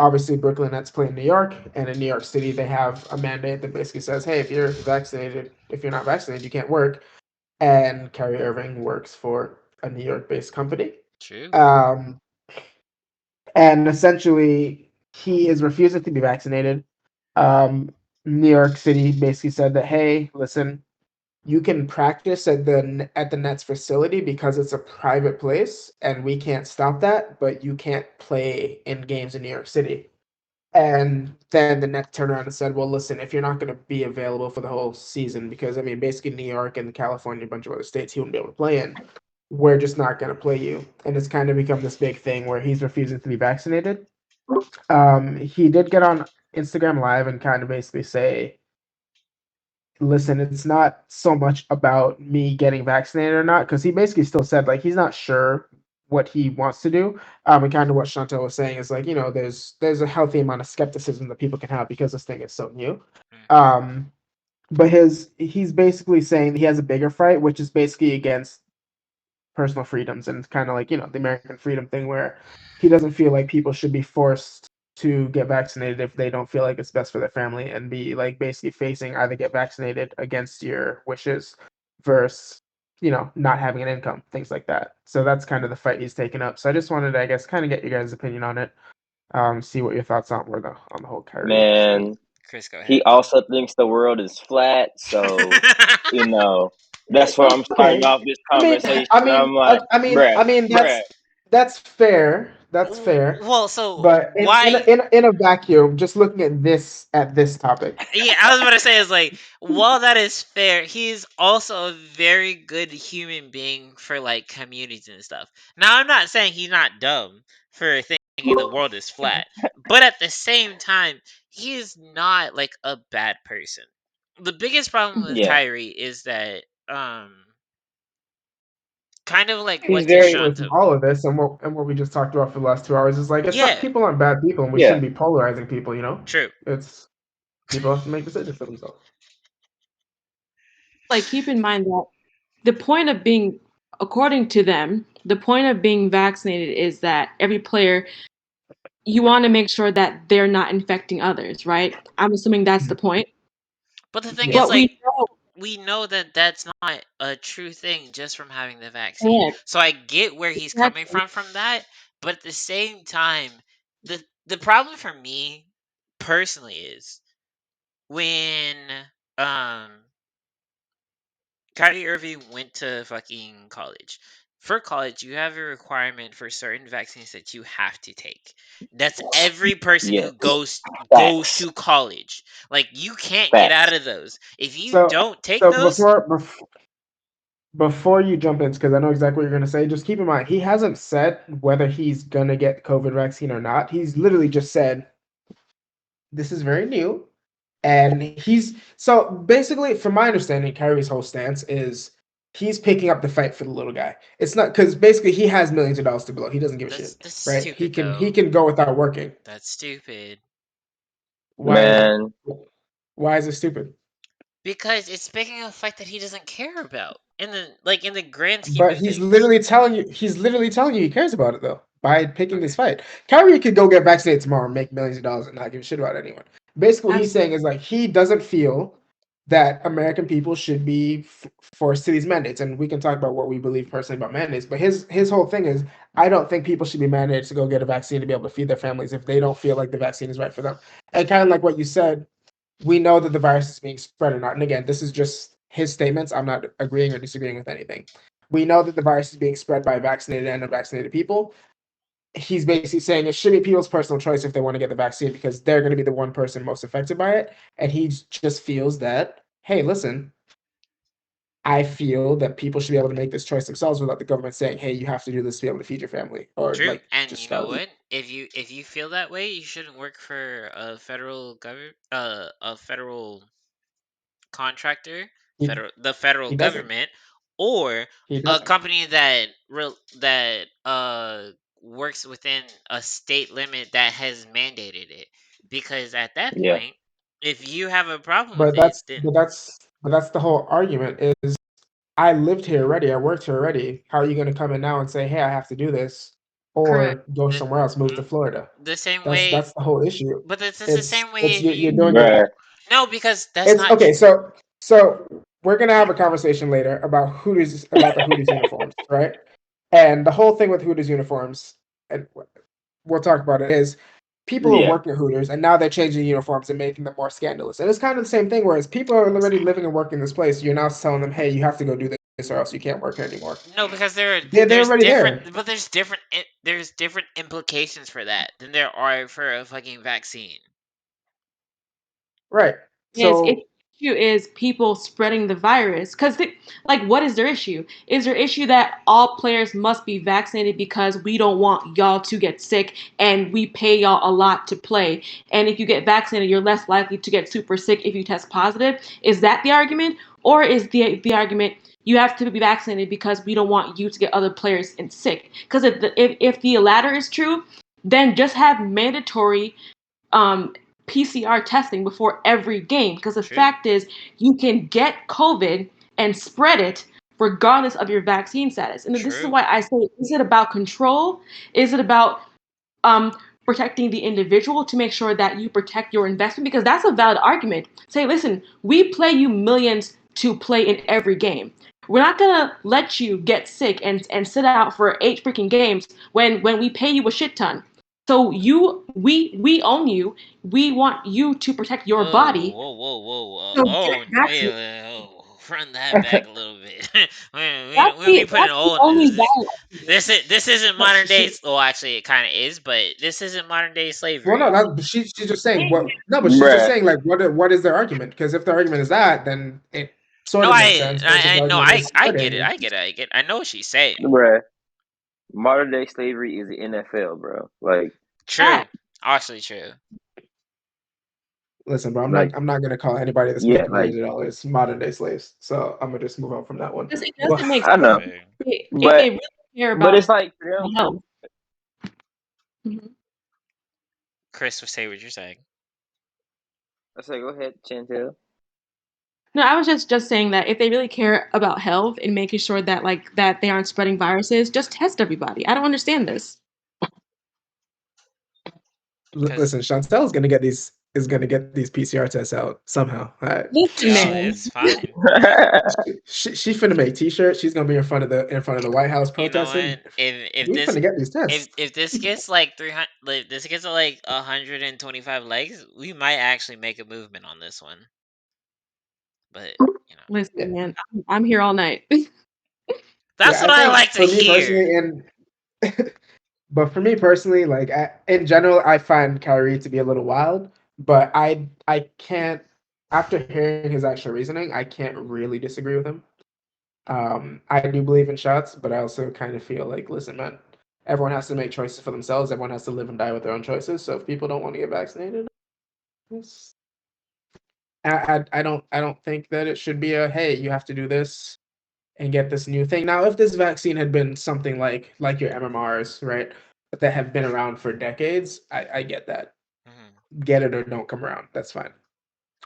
Obviously, Brooklyn Nets play in New York, and in New York City, they have a mandate that basically says, hey, if you're not vaccinated, you can't work. And Kyrie Irving works for a New York-based company.
true.
Um, and essentially, he is refusing to be vaccinated. New York City basically said that, hey, listen, you can practice at the Nets facility because it's a private place, and we can't stop that, but you can't play in games in New York City. And then the Nets turned around and said, well, listen, if you're not going to be available for the whole season, because I mean, basically New York and California, a bunch of other states he wouldn't be able to play in, we're just not going to play you. And it's kind of become this big thing where he's refusing to be vaccinated. He did get on Instagram Live and kind of basically say, listen, it's not so much about me getting vaccinated or not, because he basically still said like he's not sure what he wants to do. And kind of what Chantal was saying is like, there's a healthy amount of skepticism that people can have because this thing is so new. Um, but he's basically saying he has a bigger fight, which is basically against personal freedoms, and it's kind of like the American freedom thing where he doesn't feel like people should be forced to get vaccinated if they don't feel like it's best for their family, and be like basically facing either get vaccinated against your wishes versus not having an income, things like that. So that's kind of the fight he's taken up. So I just wanted to, I guess, kind of get your guys' opinion on it, see what your thoughts on were on the whole Kyrie thing.
Man,
Chris, go ahead.
he also thinks the world is flat, so that's where I'm starting off this conversation. I'm like, bruh.
That's fair. That's fair.
Well, so
But
why?
in a vacuum, just looking at this topic.
Yeah, I was about to say is like, while that is fair, he's also a very good human being for like communities and stuff. Now, I'm not saying he's not dumb for thinking the world is flat, but at the same time, he is not like a bad person. The biggest problem with
Yeah,
Kyrie is that kind of like
he's
what
very
With
Deshanta.
all of this and what we just talked about for the last 2 hours is like it's not
Yeah,
people aren't bad people, and we
yeah.
shouldn't be polarizing people.
true.
It's people have to make decisions for themselves.
Like, keep in mind that the point of being, according to them, the point of being vaccinated is that every player, you want to make sure that they're not infecting others, right? I'm assuming that's the point.
But the thing
Yeah.
is,
But
like,
we know,
we know that that's not a true thing just from having the vaccine.
correct,
So I get where he's coming
exactly.
from that, but at the same time, the problem for me personally is when um Kyrie Irving went to fucking college. For college, you have a requirement for certain vaccines that you have to take. That's every person
Yes.
who goes
Facts.
to college. Like, you can't get out
Facts.
of those. If you
So
don't take
so
those,
before you jump in, because I know exactly what you're gonna say, just keep in mind he hasn't said whether he's gonna get COVID vaccine or not. He's literally just said this is very new. And so basically, from my understanding, Kyrie's whole stance is he's picking up the fight for the little guy. It's not because basically he has millions of dollars to blow. He doesn't give a
that's
shit,
that's
right? He
stupid
can
though.
go without working.
That's stupid.
Why is
Man,
it stupid?
Because it's picking a fight that he doesn't care about. In the grand scheme
But
of things.
he's literally telling you he cares about it though. by picking this fight. Kyrie could go get vaccinated tomorrow, make millions of dollars, and not give a shit about anyone. Basically, what he's saying is like he doesn't feel that American people should be forced to these mandates, and we can talk about what we believe personally about mandates. But his whole thing is, I don't think people should be mandated to go get a vaccine to be able to feed their families if they don't feel like the vaccine is right for them. And kind of like what you said, we know that the virus is being spread or not. And again, this is just his statements. I'm not agreeing or disagreeing with anything. We know that the virus is being spread by vaccinated and unvaccinated people. He's basically saying it should be people's personal choice if they want to get the vaccine because they're going to be the one person most affected by it. And he just feels that, hey, listen, I feel that people should be able to make this choice themselves without the government saying, hey, you have to do this to be able to feed your family or
True,
like
and
just
you know
starve.
what? If you feel that way, you shouldn't work for a federal contractor,
He,
the federal
he doesn't.
government, or
He
a
doesn't.
company that works within a state limit that has mandated it. Because at that
Yeah.
point, if you have a problem with
But
it,
that's
then
but that's but that's the whole argument is I lived here already. I worked here already. How are you going to come in now and say, "Hey, I have to do this,"
Correct.
or go
the
somewhere else, move to
mm,
Florida?
the same
That's
way.
that's the whole issue.
But it's the
It's
same way
it's
if
you're
you
doing it.
Bruh.
no, because that's
It's
not
okay. So we're gonna have a conversation later about Hooters about the Hooters uniforms, right? And the whole thing with Hooters uniforms, and we'll talk about it, is people are
Yeah.
working at Hooters and now they're changing uniforms and making them more scandalous. And it's kind of the same thing, whereas people are already living and working in this place, you're now telling them, hey, you have to go do this or else you can't work here anymore.
no, because
They're
there's
already
different,
there.
but there's different implications for that than there are for a fucking vaccine.
Right.
Is if
So
the issue is people spreading the virus, because like, what is their issue? Is their issue that all players must be vaccinated because we don't want y'all to get sick and we pay y'all a lot to play, and if you get vaccinated, you're less likely to get super sick if you test positive? Is that the argument, or is the argument you have to be vaccinated because we don't want you to get other players and sick? Because if the latter is true, then just have mandatory um, PCR testing before every game, because the
True.
fact is you can get COVID and spread it regardless of your vaccine status. And this is
True.
why I say, is it about control? Is it about um, protecting the individual to make sure that you protect your investment? Because that's a valid argument. Say, listen, we play you millions to play in every game. We're not gonna let you get sick and sit out for 8 freaking games when we pay you a shit ton. So we own you. We want you to protect your
Whoa,
body.
whoa, whoa, whoa!
So
Oh,
get
wait,
vaccinated.
oh, run that back a little bit. We put it
That's the
old.
only valid argument.
This isn't
no,
modern day.
she
Well, actually, it kind of is, but this isn't modern day
well no,
slavery.
that she's just saying what no, but she's just
Bruh.
saying like what is their argument? Because if the argument is that, then it sort
No,
of makes sense versus the
I know,
argument is
I get it,
spreading.
I know what she's saying.
Bruh. Modern day slavery is the NFL, bro. Like,
True, actually true.
Listen, bro,
like,
I'm not gonna call anybody that's
yeah,
making
like,
millions of dollars modern day slaves. So I'm gonna just move on from that one.
It
But
doesn't make
I
sense
know,
True.
if
but
they really care
but
about
it's like for them.
health. Mhm.
Chris, say what you're saying.
I say, go ahead, Chantel.
No, I was just saying that if they really care about health and making sure that that they aren't spreading viruses, just test everybody. I don't understand this.
Because
listen, Chantel is gonna get these PCR tests out somehow.
Listen,
oh,
man.
it's fine.
She finna make T-shirts. She's gonna be in front of the White House
You know
protesting.
what? If
We
this
finna get these tests.
if this gets like 300, like, this gets like 125 legs, we might actually make a movement on this one. But you know,
Listen,
Yeah,
man. I'm here all night.
that's
yeah.
what
I
I
think
like to
for me
hear.
personally, and but for me personally, like in general, I find Kyrie to be a little wild. But I can't. After hearing his actual reasoning, I can't really disagree with him. I do believe in shots, but I also kind of feel like, listen, man, everyone has to make choices for themselves. Everyone has to live and die with their own choices. So if people don't want to get vaccinated, it's, I don't think that it should be a hey, you have to do this and get this new thing. Now, if this vaccine had been something like your MMRs, right, that have been around for decades, I get that.
Mhm.
Get it or don't come around. That's fine.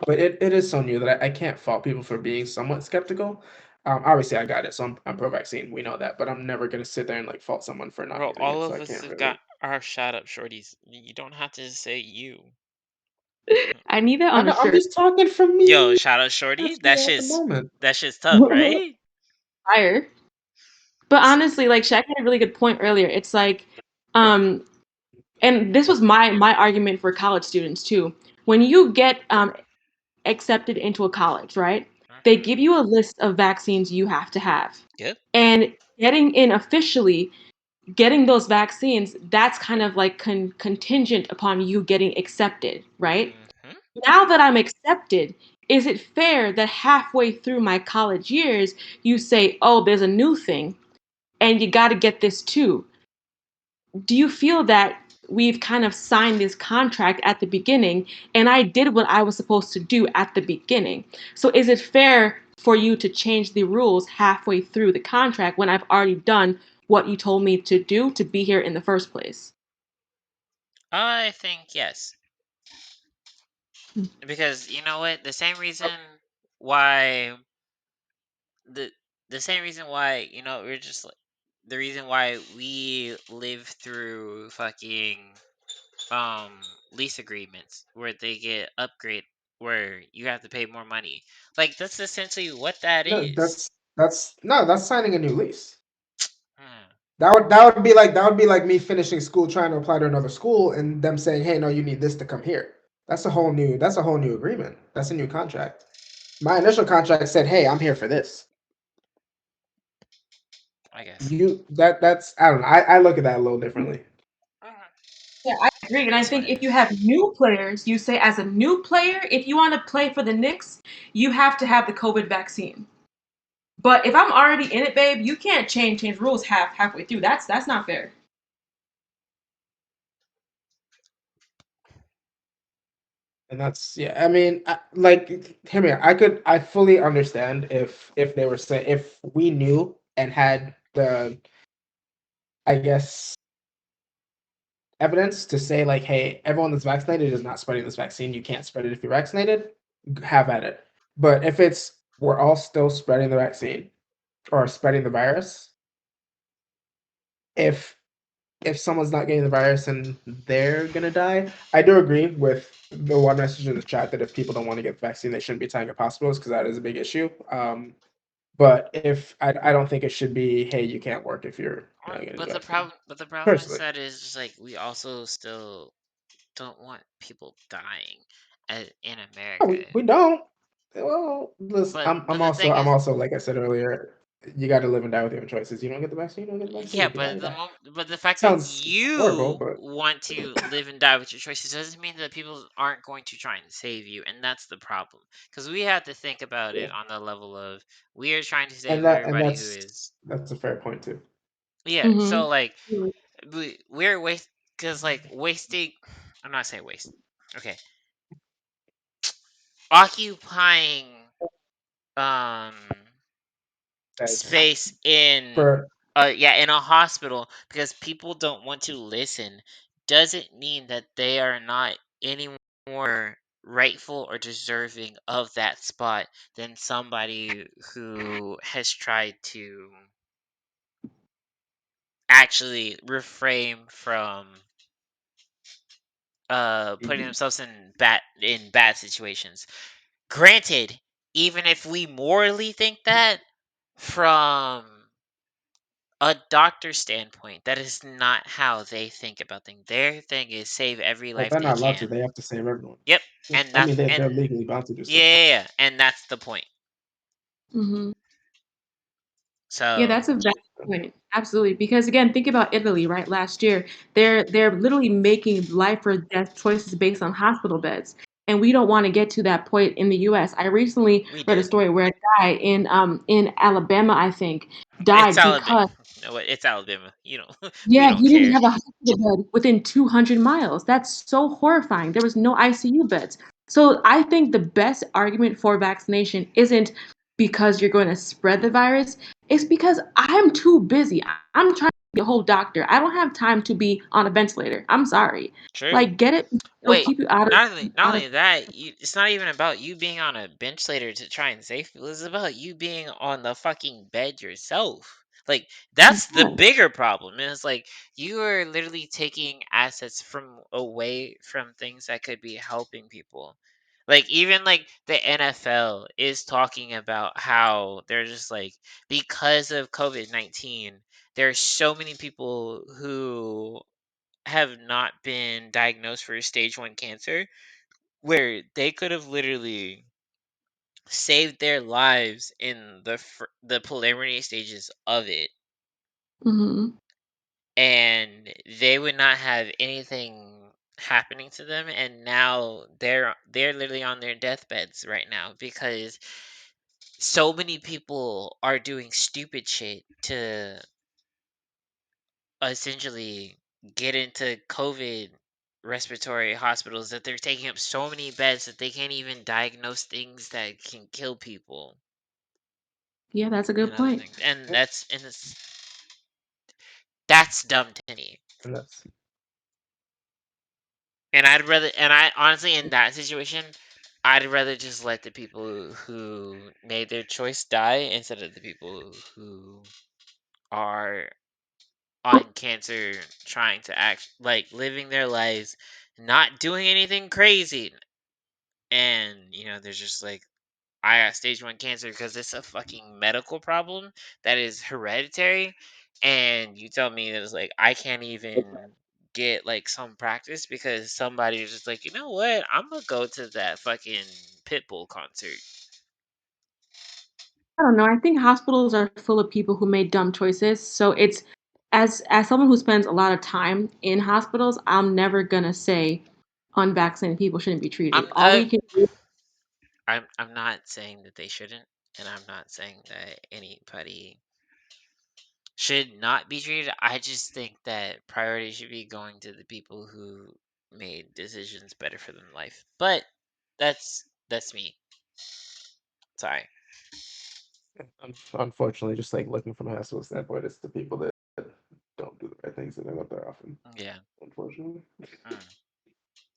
But it is so new that I can't fault people for being somewhat skeptical. Obviously, I got it, so I'm pro-vaccine. We know that, but I'm never gonna sit there and like fault someone for not
Bro,
getting
all
it. So
of
I
us
can't
have
really.
got our shout out shorties. You don't have to say you.
I need that on a
I'm
shirt.
just talking for me.
Yo, shout out shorty. That
At the moment.
shit's tough, right?
Fire. But honestly, like Shaq had a really good point earlier. It's like, and this was my argument for college students too. When you get accepted into a college, right? They give you a list of vaccines you have to have.
Yep.
And getting in officially, getting those vaccines, that's kind of like contingent upon you getting accepted, right?
Mhm.
Now that I'm accepted, is it fair that halfway through my college years, you say, oh, there's a new thing and you got to get this too? Do you feel that we've kind of signed this contract at the beginning and I did what I was supposed to do at the beginning? So is it fair for you to change the rules halfway through the contract when I've already done what you told me to do to be here in the first place?
I think yes. Because you know what? The same reason why the same reason why, we're just like the reason why we live through fucking lease agreements where they get upgrade where you have to pay more money. Like that's essentially what that
No,
is.
that's signing a new lease.
Hmm.
That would be like me finishing school trying to apply to another school and them saying, "Hey, no, you need this to come here." That's a whole new agreement. That's a new contract. My initial contract said, "Hey, I'm here for this."
I guess.
That's I don't know. I look at that a little differently.
Yeah, I agree. And I
It's what
think
it
if you
is.
have new players, you say as a new player, if you want to play for the Knicks, you have to have the COVID vaccine. But if I'm already in it, babe, you can't change rules halfway through. That's not fair.
And that's yeah. I mean, hear me out. I fully understand if they were saying if we knew and had the I guess evidence to say like, hey, everyone that's vaccinated is not spreading this vaccine. You can't spread it if you're vaccinated. Have at it. But if it's we're all still spreading the vaccine or spreading the virus, if someone's not getting the virus and they're gonna die, I do agree with the one message in the chat that if people don't want to get the vaccine, they shouldn't be tying up hospitals because that is a big issue. But if I don't think it should be, hey, you can't work if you're not getting the vaccine.
But the problem is
Personally,
that is just like we also still don't want people dying in
no,
America.
we don't. Well, listen,
But
I'm also like I said earlier, you got to live and die with your own choices. You don't get the vaccine, you don't get the vaccine.
yeah,
If you die, you die.
but the fact that
Sounds horrible,
you
but
want to live and die with your choices doesn't mean that people aren't going to try and save you, and that's the problem. Because we have to think about
yeah,
it on the level of we are trying to
and
save everybody who
that's
is.
a fair point too.
Yeah, so
Mm-hmm.
like we're because like wasting. I'm not saying waste. Okay, occupying um
That's
space in
for
in a hospital because people don't want to listen doesn't mean that they are not any more rightful or deserving of that spot than somebody who has tried to actually refrain from putting
Mhm.
themselves in bad situations. Granted, even if we morally think that, from a doctor's standpoint, that is not how they think about things. Their thing is save every
Well,
life
they're
they
not allowed
can.
to. They have to save everyone.
Yep, and
I mean,
that's
they're
and
legally bound to do
yeah,
so.
yeah, yeah, and that's the point.
Mm-hmm. Yeah,
So
that's a valid point. Absolutely. Because again, think about Italy, right? Last year, they're literally making life or death choices based on hospital beds. And we don't want to get to that point in the US. I recently
we
read a
do.
story where a guy in Alabama, I think,
It's
died
Alabama.
because
You know what? It's Alabama. You know, we
yeah,
don't
he didn't
care.
have a hospital bed within 200 miles. That's so horrifying. There was no ICU beds. So I think the best argument for vaccination isn't because you're going to spread the virus. It's because I'm too busy. I'm trying be a whole doctor. I don't have time to be on a ventilator. I'm sorry.
True.
Like, get it. It'll
Wait,
keep you out
not
of
only that, it's not even about you being on a bench later to try and save people. It's about you being on the fucking bed yourself. Like, that's the
Yeah.
bigger problem. It's like you are literally taking assets from away from things that could be helping people. Like, even like the NFL is talking about how they're just like, because of COVID-19, there's so many people who have not been diagnosed for stage 1 cancer, where they could have literally saved their lives in the preliminary stages of it,
Mhm.
and they would not have anything happening to them, and now they're literally on their deathbeds right now because so many people are doing stupid shit to essentially get into COVID respiratory hospitals that they're taking up so many beds that they can't even diagnose things that can kill people
Yeah, that's a
and
good
other
point.
things. And that's dumb to me.
And that's
And I honestly, in that situation, I'd rather just let the people who made their choice die instead of the people who are on cancer trying to act like living their lives, not doing anything crazy. And, there's just like, I got stage 1 cancer because it's a fucking medical problem that is hereditary. And you tell me that it's like, I can't even get like some practice because somebody is just like, you know what? I'm gonna go to that fucking Pitbull concert.
I don't know. I think hospitals are full of people who made dumb choices. So it's as someone who spends a lot of time in hospitals, I'm never gonna say unvaccinated people shouldn't be treated.
I'm
All we can do.
I'm not saying that they shouldn't, and I'm not saying that anybody should not be treated. I just think that priority should be going to the people who made decisions better for them in life. But that's me. Sorry.
unfortunately just like looking from a hospital standpoint, it's the people that don't do the right things that end up there often.
Yeah.
Unfortunately.
But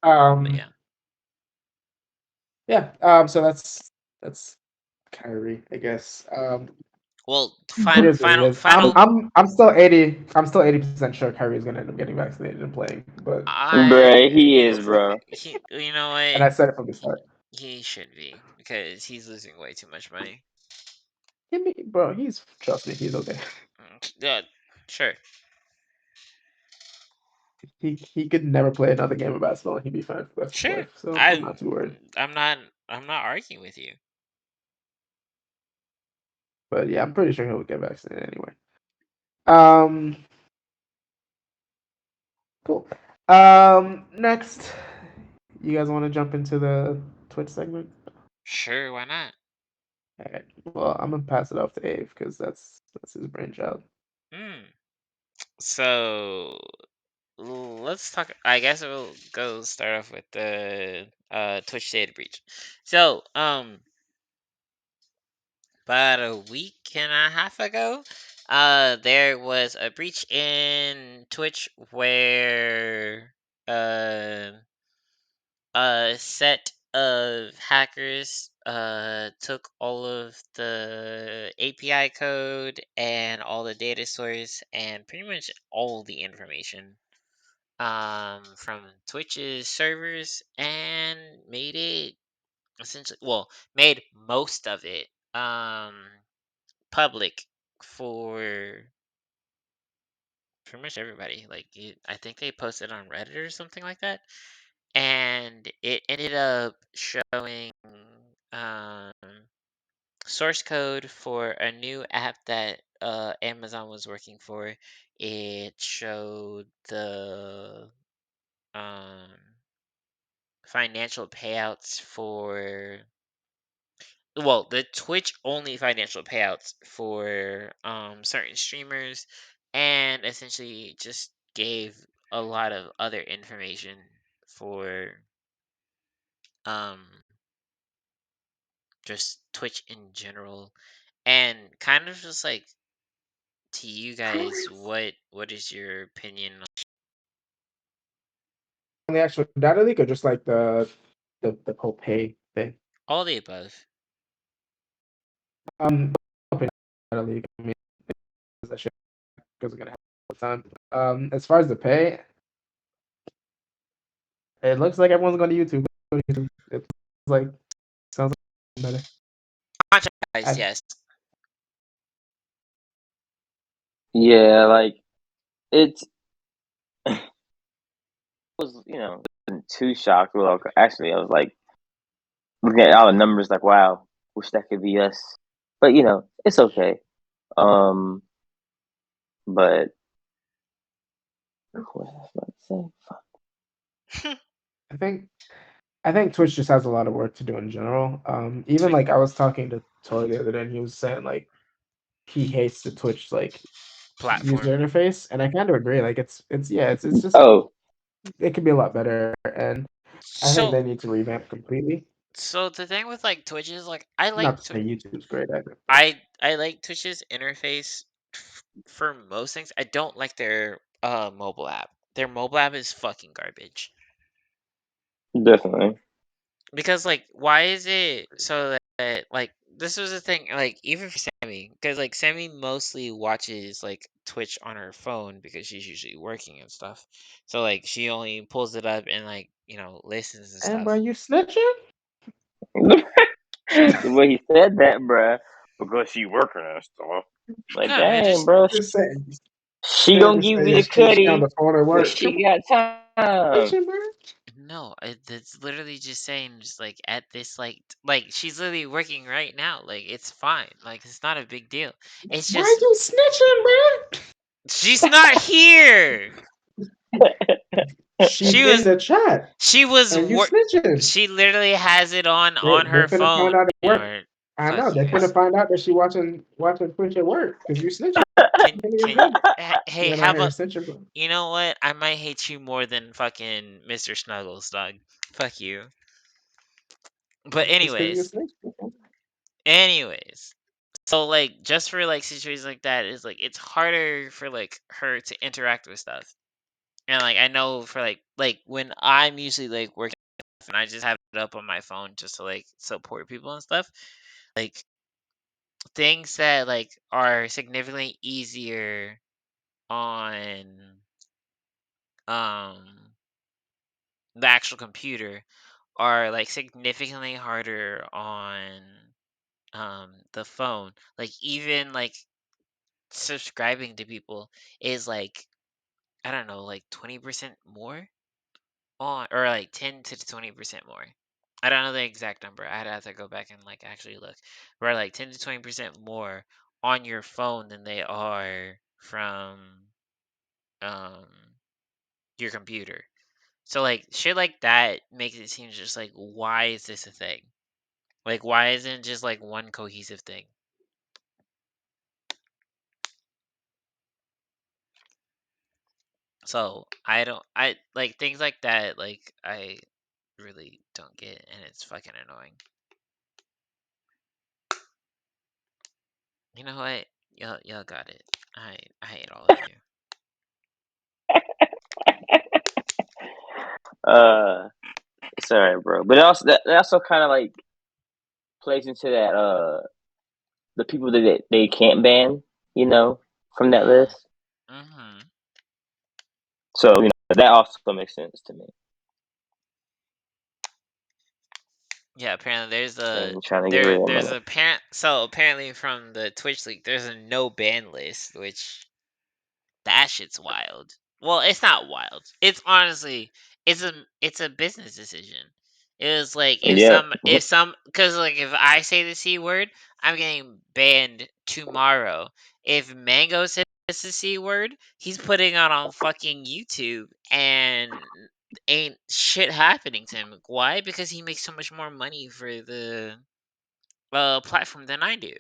Um.
yeah.
Yeah. So that's Kyrie, I guess.
Well,
It is what it
final
is. I'm
final.
I'm I'm still 80% sure Kyrie is gonna end up getting vaccinated and playing, but
Bruh, he is,
we'll see.
bro.
You know
And I
what?
said it from the start.
He should be because he's losing way too much money.
Bro, trust me, he's okay.
Yeah, sure.
He could never play another game of basketball and he'd be fine for the rest of his
Sure.
life. So I'm not too worried.
I'm not arguing with you.
But yeah, I'm pretty sure he'll get vaccinated anyway. Um, cool. Next, you guys want to jump into the Twitch segment?
Sure, why not?
All right. Well, I'm gonna pass it off to Ave because that's his brainchild.
So let's talk. I guess we'll go start off with the Twitch data breach. So about a week and a half ago, there was a breach in Twitch where a set of hackers took all of the API code and all the data source and pretty much all the information from Twitch's servers and made it essentially, well, made most of it public for pretty much everybody. Like, I think they posted on Reddit or something like that, and it ended up showing um, source code for a new app that Amazon was working for. It showed the um, financial payouts for, well, the Twitch only financial payouts for certain streamers, and essentially just gave a lot of other information for um just Twitch in general, and kind of just like to you guys, what is your opinion
on the actual data leak, or just like the whole pay thing?
all the above?
Data leak. I mean, that shit because it's gonna happen all the time. As far as the pay, it looks like everyone's going to YouTube. It's like sounds like better.
Guys, yes.
Yeah, like it's was wasn't too shocked. Well, actually, I was like looking at all the numbers, like, wow, wish that could be us. But it's okay. But what was I about to say?
I think Twitch just has a lot of work to do in general. Even like I was talking to Tori the other day, and he was saying like he hates the Twitch like
Platform.
user interface, and I kind of agree. Like it's just it could be a lot better, and I think they need to revamp completely.
So the thing with like Twitch is like I like
Not to say YouTube's great either.
I like Twitch's interface for most things. I don't like their mobile app. Their mobile app is fucking garbage.
Definitely.
Because like why is it so that like this was the thing like even for Sammy, because like Sammy mostly watches like Twitch on her phone because she's usually working and stuff. So like she only pulls it up and like listens and stuff.
And bro, you snitching?
The way he said that, bruh, because she working and stuff. Like,
No,
dang, bro.
Just saying.
She gonna give me the cutty.
On the phone at work.
She got time.
No, it's literally just saying, just like at this, like she's literally working right now. Like it's fine. Like it's not a big deal. It's
Why
just
you snitching, bro?
she's not here.
She's in the chat.
She was
and you snitching.
She literally has it on her
They're
phone.
find out at work. I know they're gonna find out that she watching Twitch at work because you snitching.
Hey, how about you know what? I might hate you more than fucking Mr. Snuggles, dog. Fuck you. But anyways, so like just for like situations like that is like it's harder for like her to interact with stuff. And like I know for like when I'm usually like working and I just have it up on my phone just to like support people and stuff, like things that like are significantly easier on the actual computer are like significantly harder on the phone. Like even like subscribing to people is like I don't know, like 20% more on, or like 10 to 20% more. I don't know the exact number. I'd have to go back and like actually look. But like 10 to 20% more on your phone than they are from um your computer. So like shit like that makes it seem just like why is this a thing? Like why isn't it just like one cohesive thing? So I like things like that, like I really don't get, and it's fucking annoying. You know what? Y'all got it. I hate all of you.
It's alright, bro. But that also kind of like plays into that the people that they can't ban, from that list.
Mm-hmm.
So that also makes sense to me.
Yeah, apparently there's apparently from the Twitch leak there's a no ban list, which that shit's wild. Well, it's not wild. It's honestly it's a business decision. It was like because like if I say the C word, I'm getting banned tomorrow. If Mango says the C word, he's putting it on fucking YouTube and ain't shit happening to him. Why? Because he makes so much more money for the platform than I do.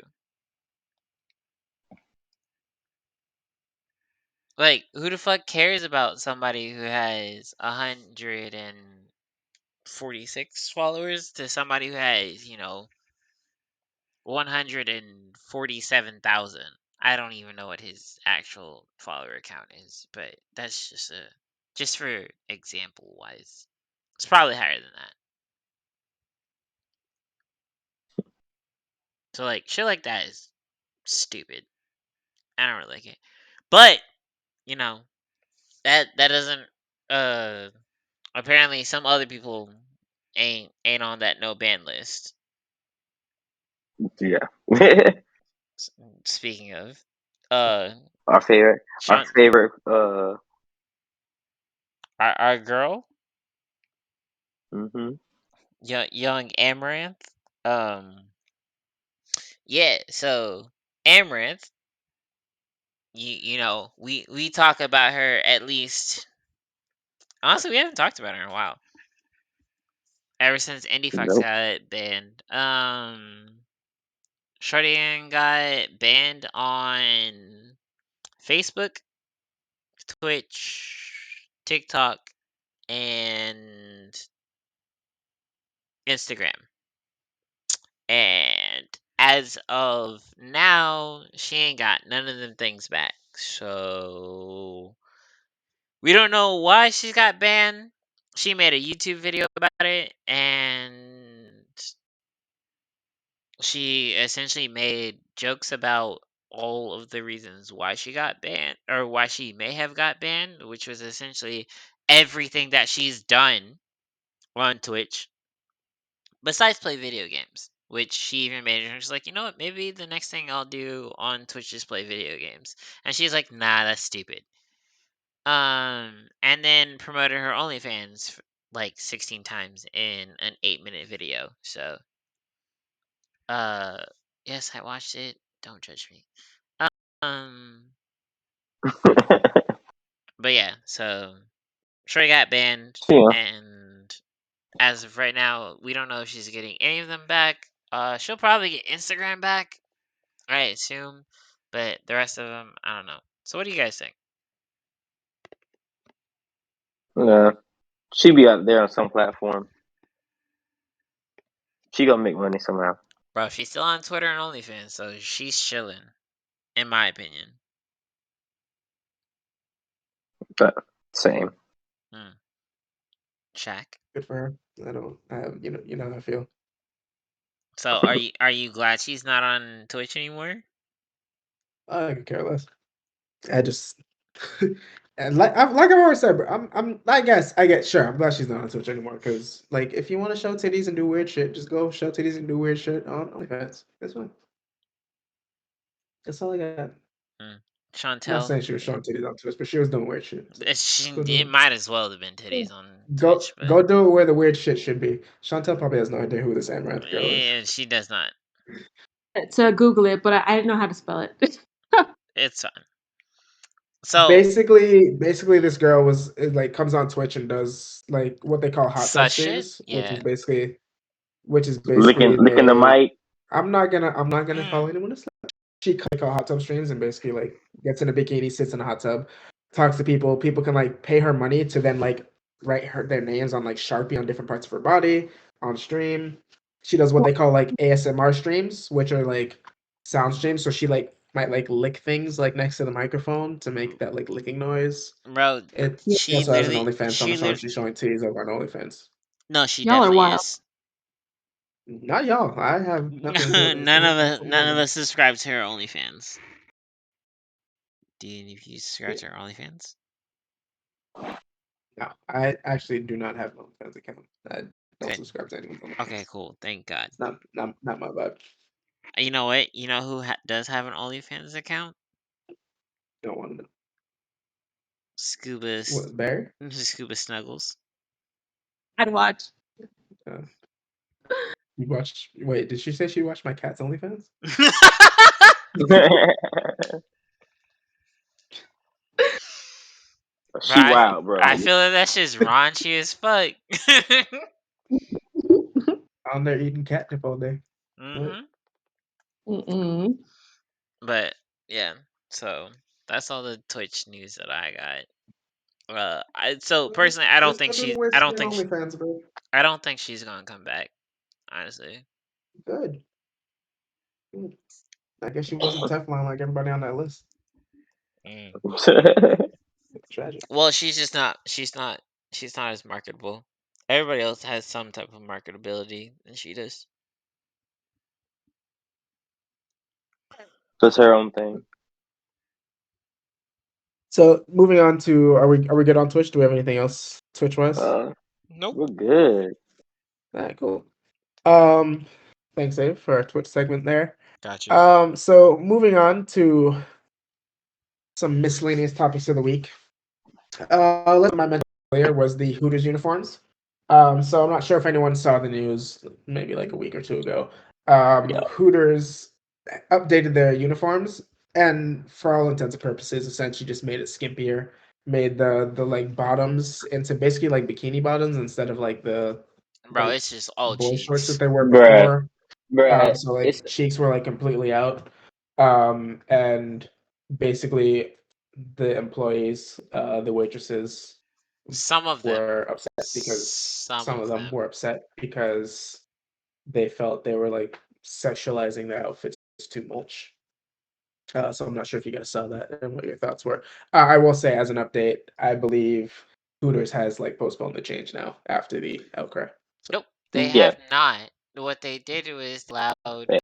Like, who the fuck cares about somebody who has 146 followers to somebody who has 147,000? I don't even know what his actual follower account is, but that's just for example wise. It's probably higher than that. So like shit like that is stupid. I don't really like it. But, you know, that doesn't apparently some other people ain't on that no ban list.
Yeah.
Speaking of,
our favorite,
Sean, our girl,
mhm.
young Amaranth, yeah. So Amaranth, you know, we talk about her at least. Honestly, we haven't talked about her in a while. Ever since Indie Fox
Nope.
got banned, Shorty got banned on Facebook, Twitch, TikTok, and Instagram. And as of now, she ain't got none of them things back. So we don't know why she got banned. She made a YouTube video about it, and she essentially made jokes about all of the reasons why she got banned or why she may have got banned, which was essentially everything that she's done on Twitch besides play video games. Which she even made her. She's like, you know what? Maybe the next thing I'll do on Twitch is play video games. And she's like, nah, that's stupid. And then promoted her OnlyFans like 16 times in an 8-minute video. So, uh, yes, I watched it. Don't judge me. Um, but yeah, so Shorty got banned,
Yeah.
and as of right now, we don't know if she's getting any of them back. She'll probably get Instagram back, I assume, but the rest of them, I don't know. So, what do you guys think?
Yeah. She be out there on some platform. She gonna make money somehow.
Bro, she's still on Twitter and OnlyFans, so she's chilling, in my opinion.
But same.
Shaq.
Good for her. I don't. You know how I feel.
So, are you glad she's not on Twitch anymore?
I could care less. I just and like I've always said, bro, I get sure. I'm glad she's not on Twitch anymore because like if you want to show titties and do weird shit, just go show titties and do weird shit on OnlyFans. That's fine. That's all I got.
Mm.
I'm not
Chantel.
saying she was showing titties on Twitch, but she was doing weird shit. So go do
It might as well have been titties on
it.
Twitch, but
Go do it where the weird shit should be. Chantel probably has no idea who this Amaranth girl is.
she does not.
To Google it, but I didn't know how to spell it.
It's fine. So
Basically, this girl like comes on Twitch and does like what they call hot tub
such shit,
streams,
yeah.
which is
Licking
basically
the mic.
I'm not gonna call anyone a slut. She call hot tub streams and basically like gets in a bikini, sits in a hot tub, talks to people. People can like pay her money to then like write their names on like Sharpie on different parts of her body on stream. She does what they call like ASMR streams, which are like sound streams. So she like might like lick things like next to the microphone to make that like licking noise.
Bro,
She
she
also has an
literally,
OnlyFans, so I'm not sure if she's showing titties over on OnlyFans.
no, she
Y'all are
definitely
wild.
is.
Not y'all. I have nothing to do with it.
None of us subscribe to her OnlyFans. Do you subscribe to her OnlyFans?
No, I actually do not have an OnlyFans account. I don't
Okay.
subscribe to anyone's OnlyFans.
Okay, cool. Thank God.
It's not my vibe.
You know what? You know who does have an OnlyFans account?
Don't want to know.
Scuba
What, Bear?
Scuba Snuggles.
I'd watch.
Uh, you watch? Wait, did she say she watched my cat's OnlyFans?
She wild, bro.
I feel that shit's raunchy as fuck.
On there eating catnip all day.
Mm-mm.
But yeah, so that's all the Twitch news that I got. So personally, I don't
Just
think
go do the
she's.
worst
I
shit
don't
on
think.
OnlyFans, bro.
I don't think she's gonna come back. Honestly.
Good. Good. I guess she wasn't Teflon like everybody on that list.
Mm.
Tragic.
Well, she's just not. She's not as marketable. Everybody else has some type of marketability, and she does.
Just her own thing.
So moving on to are we good on Twitch? Do we have anything else Twitch wise?
Nope.
We're good.
All right, cool. Thanks, Dave, for our Twitch segment there.
Gotcha.
So moving on to some miscellaneous topics of the week. Let's my mention earlier was the Hooters uniforms. So I'm not sure if anyone saw the news maybe like a week or two ago.
Yeah.
Hooters updated their uniforms and for all intents and purposes essentially just made it skimpier, made the like bottoms into basically like bikini bottoms instead of like the
Bro,
like
it's just all
boy shorts that
cheeks.
they were
Bruh.
before. So like
It's
cheeks were like completely out. And basically the employees, the waitresses
Some of them.
were upset because
Some
some
of
of them
them.
were upset because they felt they were like sexualizing their outfits too much. So I'm not sure if you guys saw that and what your thoughts were. I will say, as an update, I believe Hooters has like postponed the change now after the outcry. So
Nope, they
yeah.
have not. What they did was allowed
Yeah.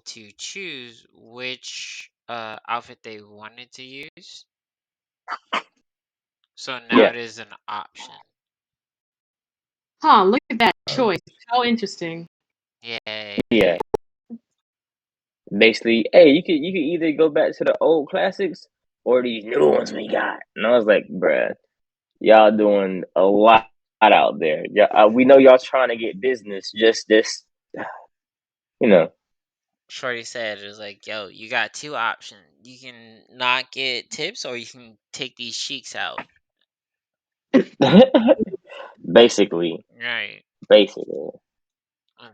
to choose which outfit they wanted to use. So now
Yeah.
it is an option.
Huh, look at that choice. How interesting.
Yay.
Yeah. Basically, hey, you could either go back to the old classics or these new ones we got. And I was like, bruh, y'all doing a lot out there. Yeah, we know y'all trying to get business. Just this, you know.
Shorty said it was like, yo, you got two options. You can not get tips or you can take these cheeks out.
Basically.
Right.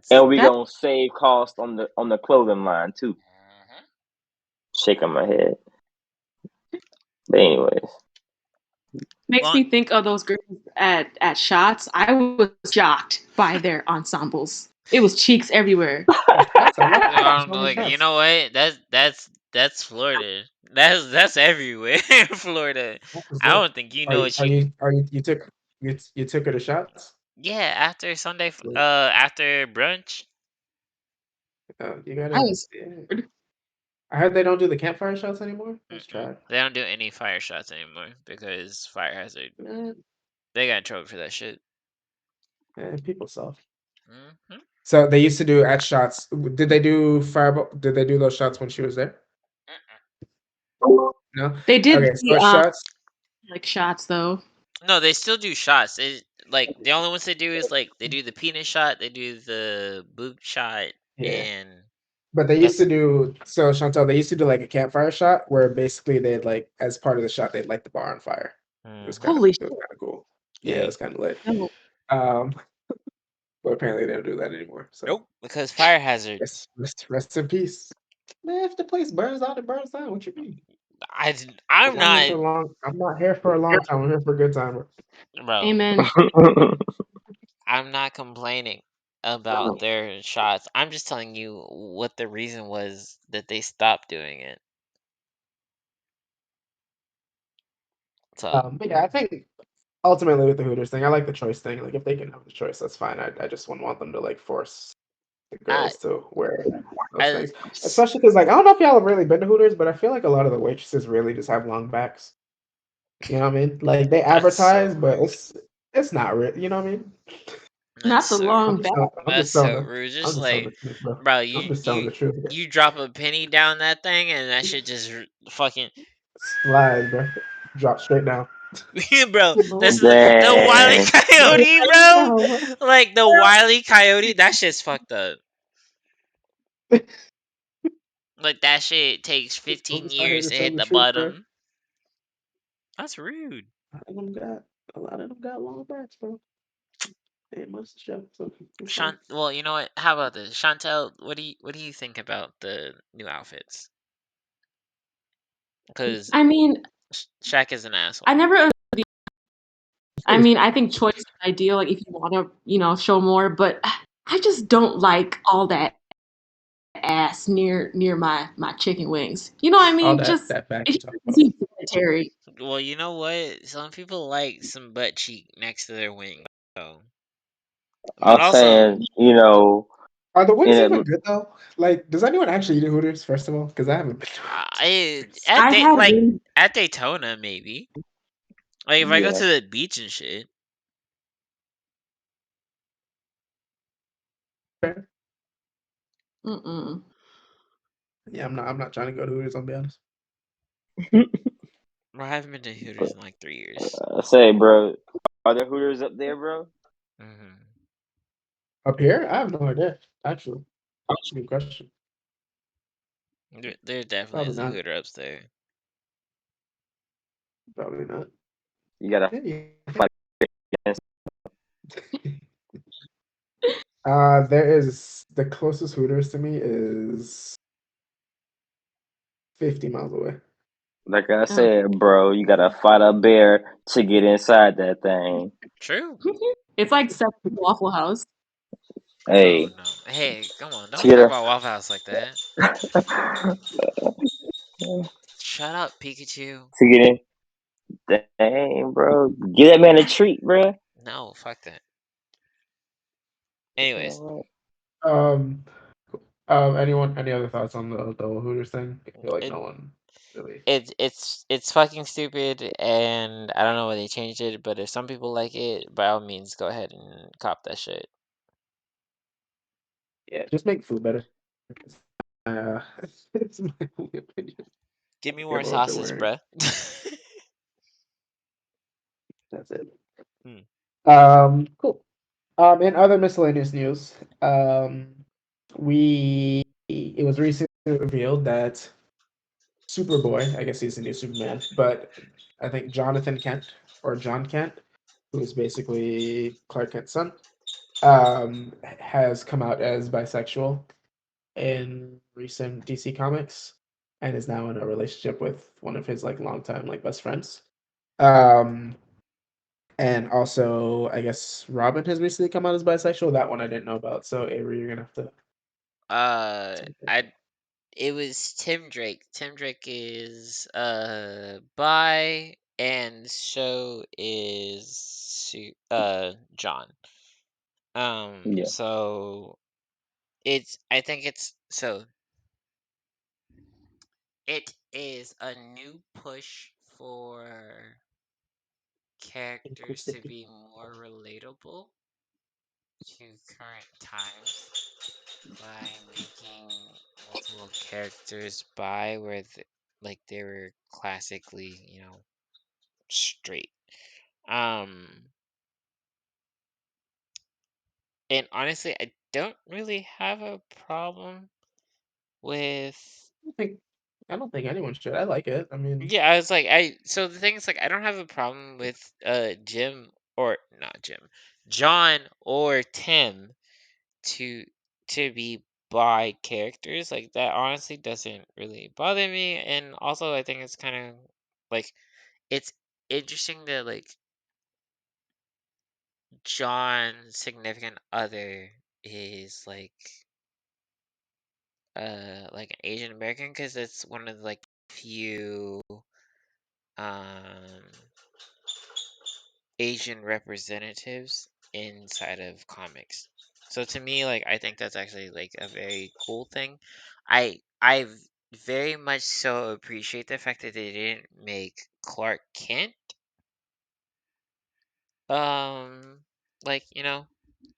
And we gonna save cost on the clothing line too.
Mhm.
Shaking my head. But anyways.
Makes me think of those girls at Shots. I was shocked by their ensembles. It was cheeks everywhere.
I'm like, you know what? That's Florida. That's everywhere in Florida. I don't think you know what
you took her to Shots?
Yeah, after Sunday, after brunch.
You
I
gotta.
was
Yeah. I heard they don't do the campfire shots anymore. Let's try.
They don't do any fire shots anymore because fire hazard. They got in trouble for that shit.
People soft.
Mm-hmm.
So they used to do at Shots. Did they do fireball? Did they do those shots when she was there? No.
They did
Okay, so Shots.
like Shots though.
No, they still do shots. Like the only ones they do is like they do the penis shot, they do the boob shot, and
But they used to do Chantal. They used to do like a campfire shot where basically they'd like as part of the shot they'd light the bar on fire. It was kind of cool. Yeah, it was kind of lit. But apparently they don't do that anymore. So
nope, because fire hazard.
Rest in peace. Man, if the place burns out, it burns down. What you mean?
I'm not.
I'm not here for a long time. I'm here for a good time.
Bro.
Amen.
I'm not complaining about their shots. I'm just telling you what the reason was that they stopped doing it. So
but yeah, I think ultimately with the Hooters thing, I like the choice thing. Like if they can have the choice, that's fine. I just wouldn't want them to like force the girls to wear those things. Especially because like I don't know if y'all have really been to Hooters, but I feel like a lot of the waitresses really just have long backs. You know what I mean? Like they advertise, but it's not real. You know what I mean?
Not the long back.
That's so rude. Just like, bro, you drop a penny down that thing and that shit just fucking
slide, bro. Drop straight down.
Bro, that's the Wile E. Coyote, bro. Like the Wile E. Coyote, that shit's fucked up. Like that shit takes 15 years to hit the bottom. That's rude.
A lot of them got long backs, bro. They must show.
Well, you know what? How about this, Chantel? What do you think about the new outfits? Because
I mean,
Shaq is an asshole.
I never. I mean, I think choice is ideal. Like if you want to, show more, but I just don't like all that ass grass near my chicken wings. You know what I
All
mean?
that
Just
that fact
it
you
just
talk
doesn't
about.
seem sanitary.
Well, you know what? Some people like some butt cheek next to their wing. So, but
I'm
also,
saying, you know,
Are the wings
in
even
a,
good though? Like, does anyone actually eat at Hooters? First of all, because I haven't been to
I
Hooters.
at
I've
day
had
like
wings.
at Daytona maybe. Like if I go
yeah,
to the beach and shit.
Fair.
Mm-mm.
Yeah, I'm not trying to go to Hooters. I'll be honest.
Bro, I haven't been to Hooters in like 3 years.
I say, bro, are there Hooters up there, bro?
Hmm.
Up here, I have no idea. Actually, that's a good question.
There definitely
Probably
is a
not.
Hooter upstairs.
Probably not.
You gotta
Maybe.
fight against.
There is the closest Hooters to me is 50 miles away.
Like I
Oh.
said, bro, you gotta fight a bear to get inside that thing.
True.
It's like Waffle House.
Oh
Hey,
no. Hey, come on.
to
Don't
get
talk
a,
about Waffle House like that. Shut up, Pikachu.
to get in. Dang, bro, get that man a treat, bro.
No, fuck that. Anyways,
Um, any other thoughts on the whole Hooters thing? I feel like
it
no one really.
it's fucking stupid, and I don't know why they changed it. But if some people like it, by all means, go ahead and cop that shit.
Yeah, just make food better. Uh, it's my only opinion. I
Give me
don't care
more
about what they're
sauces,
wearing.
bruh.
That's it.
Hmm.
Cool. In other miscellaneous news, it was recently revealed that Superboy, I guess he's the new Superman, but I think Jonathan Kent or John Kent, who is basically Clark Kent's son, has come out as bisexual in recent DC comics and is now in a relationship with one of his like longtime like best friends. Um, and also, I guess Robin has recently come out as bisexual. That one I didn't know about. So Avery, you're gonna have to.
I it was Tim Drake. Tim Drake is bi, and so is John.
Yeah,
So it's I think it's so it is a new push for characters to
Inclusivity.
be more relatable to current times by making multiple characters bi where like they were classically, straight. Um and honestly, I don't really have a problem with
think I don't think anyone should. I like it. I mean,
yeah, I was like I so the thing is like I don't have a problem with Jim or not Jim, John or Tim to be bi characters. Like that honestly doesn't really bother me, and also I think it's kind of like it's interesting that like John's significant other is like an Asian American because it's one of the like few um Asian representatives inside of comics. So to me, like I think that's actually like a very cool thing. I very much so appreciate the fact that they didn't make Clark Kent um like,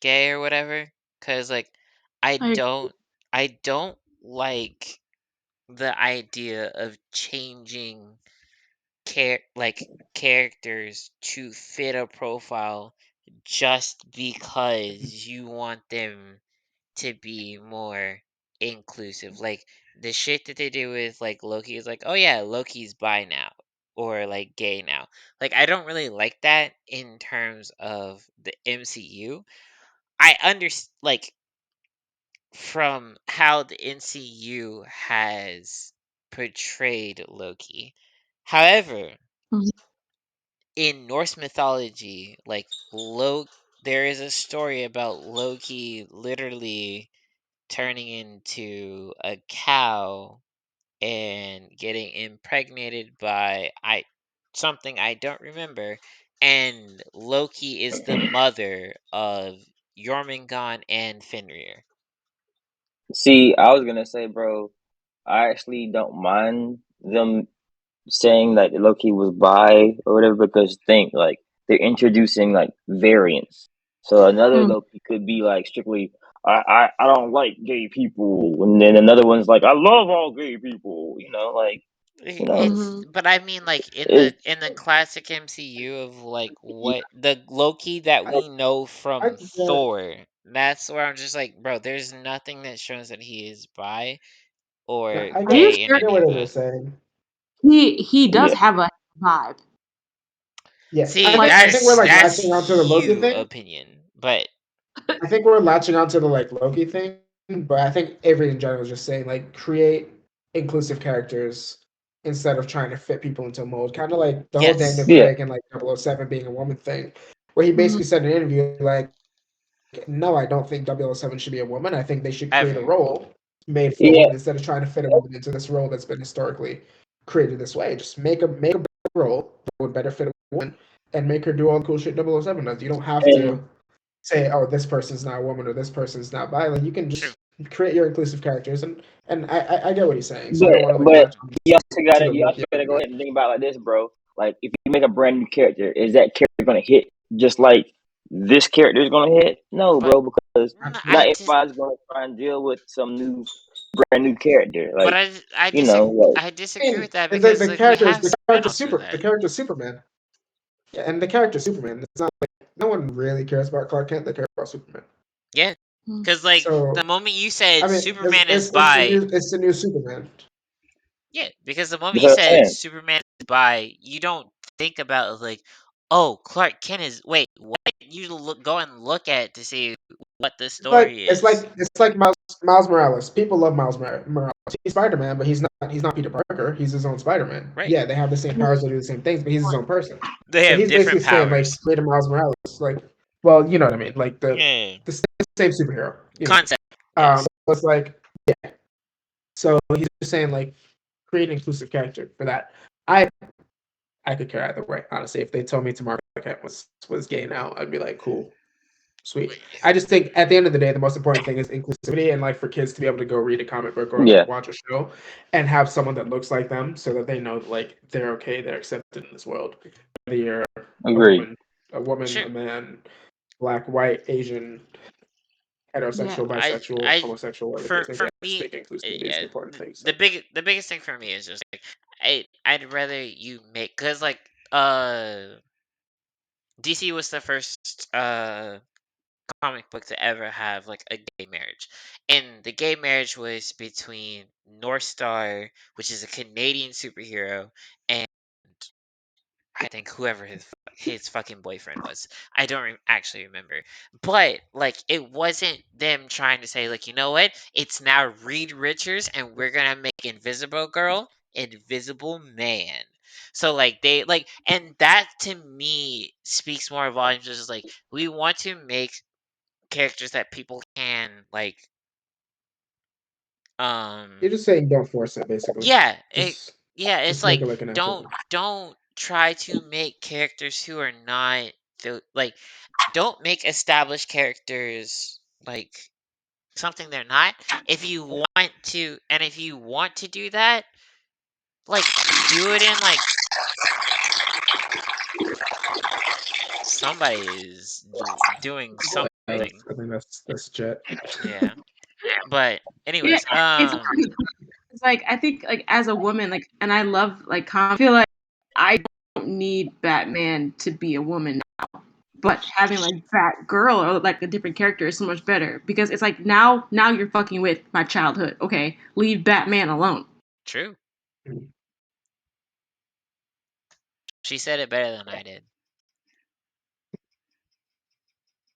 gay or whatever, cuz like I
I
don't I don't like the idea of changing characters to fit a profile just because you want them to be more inclusive. Like the shit that they do with like Loki is like, oh yeah, Loki's bi now or like gay now. Like I don't really like that in terms of the MCU. I understand like from how the MCU has portrayed Loki. However,
Mhm.
in Norse mythology, like there is a story about Loki literally turning into a cow and getting impregnated by something I don't remember, and Loki is the mother of Jormungand and Fenrir.
See, I was gonna say, bro, I actually don't mind them saying that Loki was bi or whatever, because think like they're introducing like variants. So another Loki could be like strictly, I don't like gay people, and then another one's like, I love all gay people.
But I mean, like in
It,
the classic MCU of like what the Loki that we know
I
from
get,
Thor. That's where I'm just like, bro, there's nothing that shows that he is bi or
I
Are you
get,
gay in
I get
any
what
of
it
that.
is saying.
He does
yeah,
have a vibe.
Yes,
See,
I think we're like
that's
latching onto the Loki
you
thing.
opinion, but
I think we're latching onto the like Loki thing, but I think Avery in general is just saying like create inclusive characters instead of trying to fit people into a mold. Kind of like the whole Daniel
yes,
yeah,
Craig and like 007 being a woman thing, where he
Mhm.
basically said in an interview like, no, I don't think 007 should be a woman. I think they should create a
ever.
role made for a
yeah,
woman instead of trying to fit a woman into this role that's been historically created this way. Just make a role that would better fit a woman and make her do all the cool shit 007 does. You don't have to
and
say, oh, this person's not a woman or this person's not violent. You can
True.
just create your inclusive characters, and I get what he's saying. So I
but
don't want to like
but
latch on to the
you also
Loki
gotta go
argument.
ahead and think about it like this, bro. Like if you make a brand new character, is that character gonna hit just like this character is gonna hit? No,
But
bro, because not
I
Absolutely.
just,
everybody's gonna try and deal with some new brand new character.
but
Like you know, like
I
I
disagree
mean,
with that
and the,
because
the
like we
characters
have
the character
spin-offs for
super the
that.
character Superman. Yeah, and the character Superman. It's not like no one really cares about Clark Kent. They care about Superman.
Yeah,
Mm.
because like the
So
moment you
I
said
mean,
Superman is bi,
it's the new Superman.
yeah, because the moment
that's
you
what I'm
said
saying.
Superman is bi, you don't think about like, oh, Clark Kent is. Wait, what? You go and look at to see what the
It's like
story
it's
is.
like it's like Miles Morales. People love Morales. He's Spider Man, but he's not Peter Parker. He's his own Spider Man.
Right.
Yeah, they have the same powers, they do the same things, but he's his own person.
They
So
have
he's basically
different
saying like
powers.
create a Miles Morales. Like, well, you know what I mean. Like
Yeah.
the same superhero. You know.
Concept. Yes.
So it's like yeah. So he's just saying like create an inclusive character for that. I I could care either way. Honestly, if they told me tomorrow Kent was gay now, I'd be like cool. Sweet. I just think at the end of the day, the most important thing is inclusivity and like for kids to be able to go read a comic book or
Yeah,
watch a show and have someone that looks like them so that they know like they're okay, they're accepted in this world. Whether you're a
agreed.
woman, a woman,
Sure.
a man, black, white, Asian,
Yeah.
heterosexual, bisexual,
I
homosexual, whatever the case may be.
for
I just
me,
think inclusivity is
yeah,
the important thing. So
the biggest thing for me is just like I'd rather you make because like DC was the first comic book to ever have like a gay marriage, and the gay marriage was between North Star, which is a Canadian superhero, and I think whoever his fucking boyfriend was. I don't actually remember. But like it wasn't them trying to say like, you know what? It's now Reed Richards and we're going to make Invisible Girl Invisible Man. So like they like and that to me speaks more volumes just like we want to make characters that people can like
you're just saying don't force it, basically.
yeah,
Just
it's
just make
like
it like a natural thing.
don't try to make characters who are not like don't make established characters like something they're not. If you want to do that, like do it in like somebody is doing something.
I think that's Jet.
Yeah. But
Yeah,
anyways,
it's it's like I think like as a woman, like and I love like I feel like I don't need Batman to be a woman now. But having like Batgirl or like a different character is so much better because it's like now you're fucking with my childhood. Okay, leave Batman alone.
true. She said it better than I did.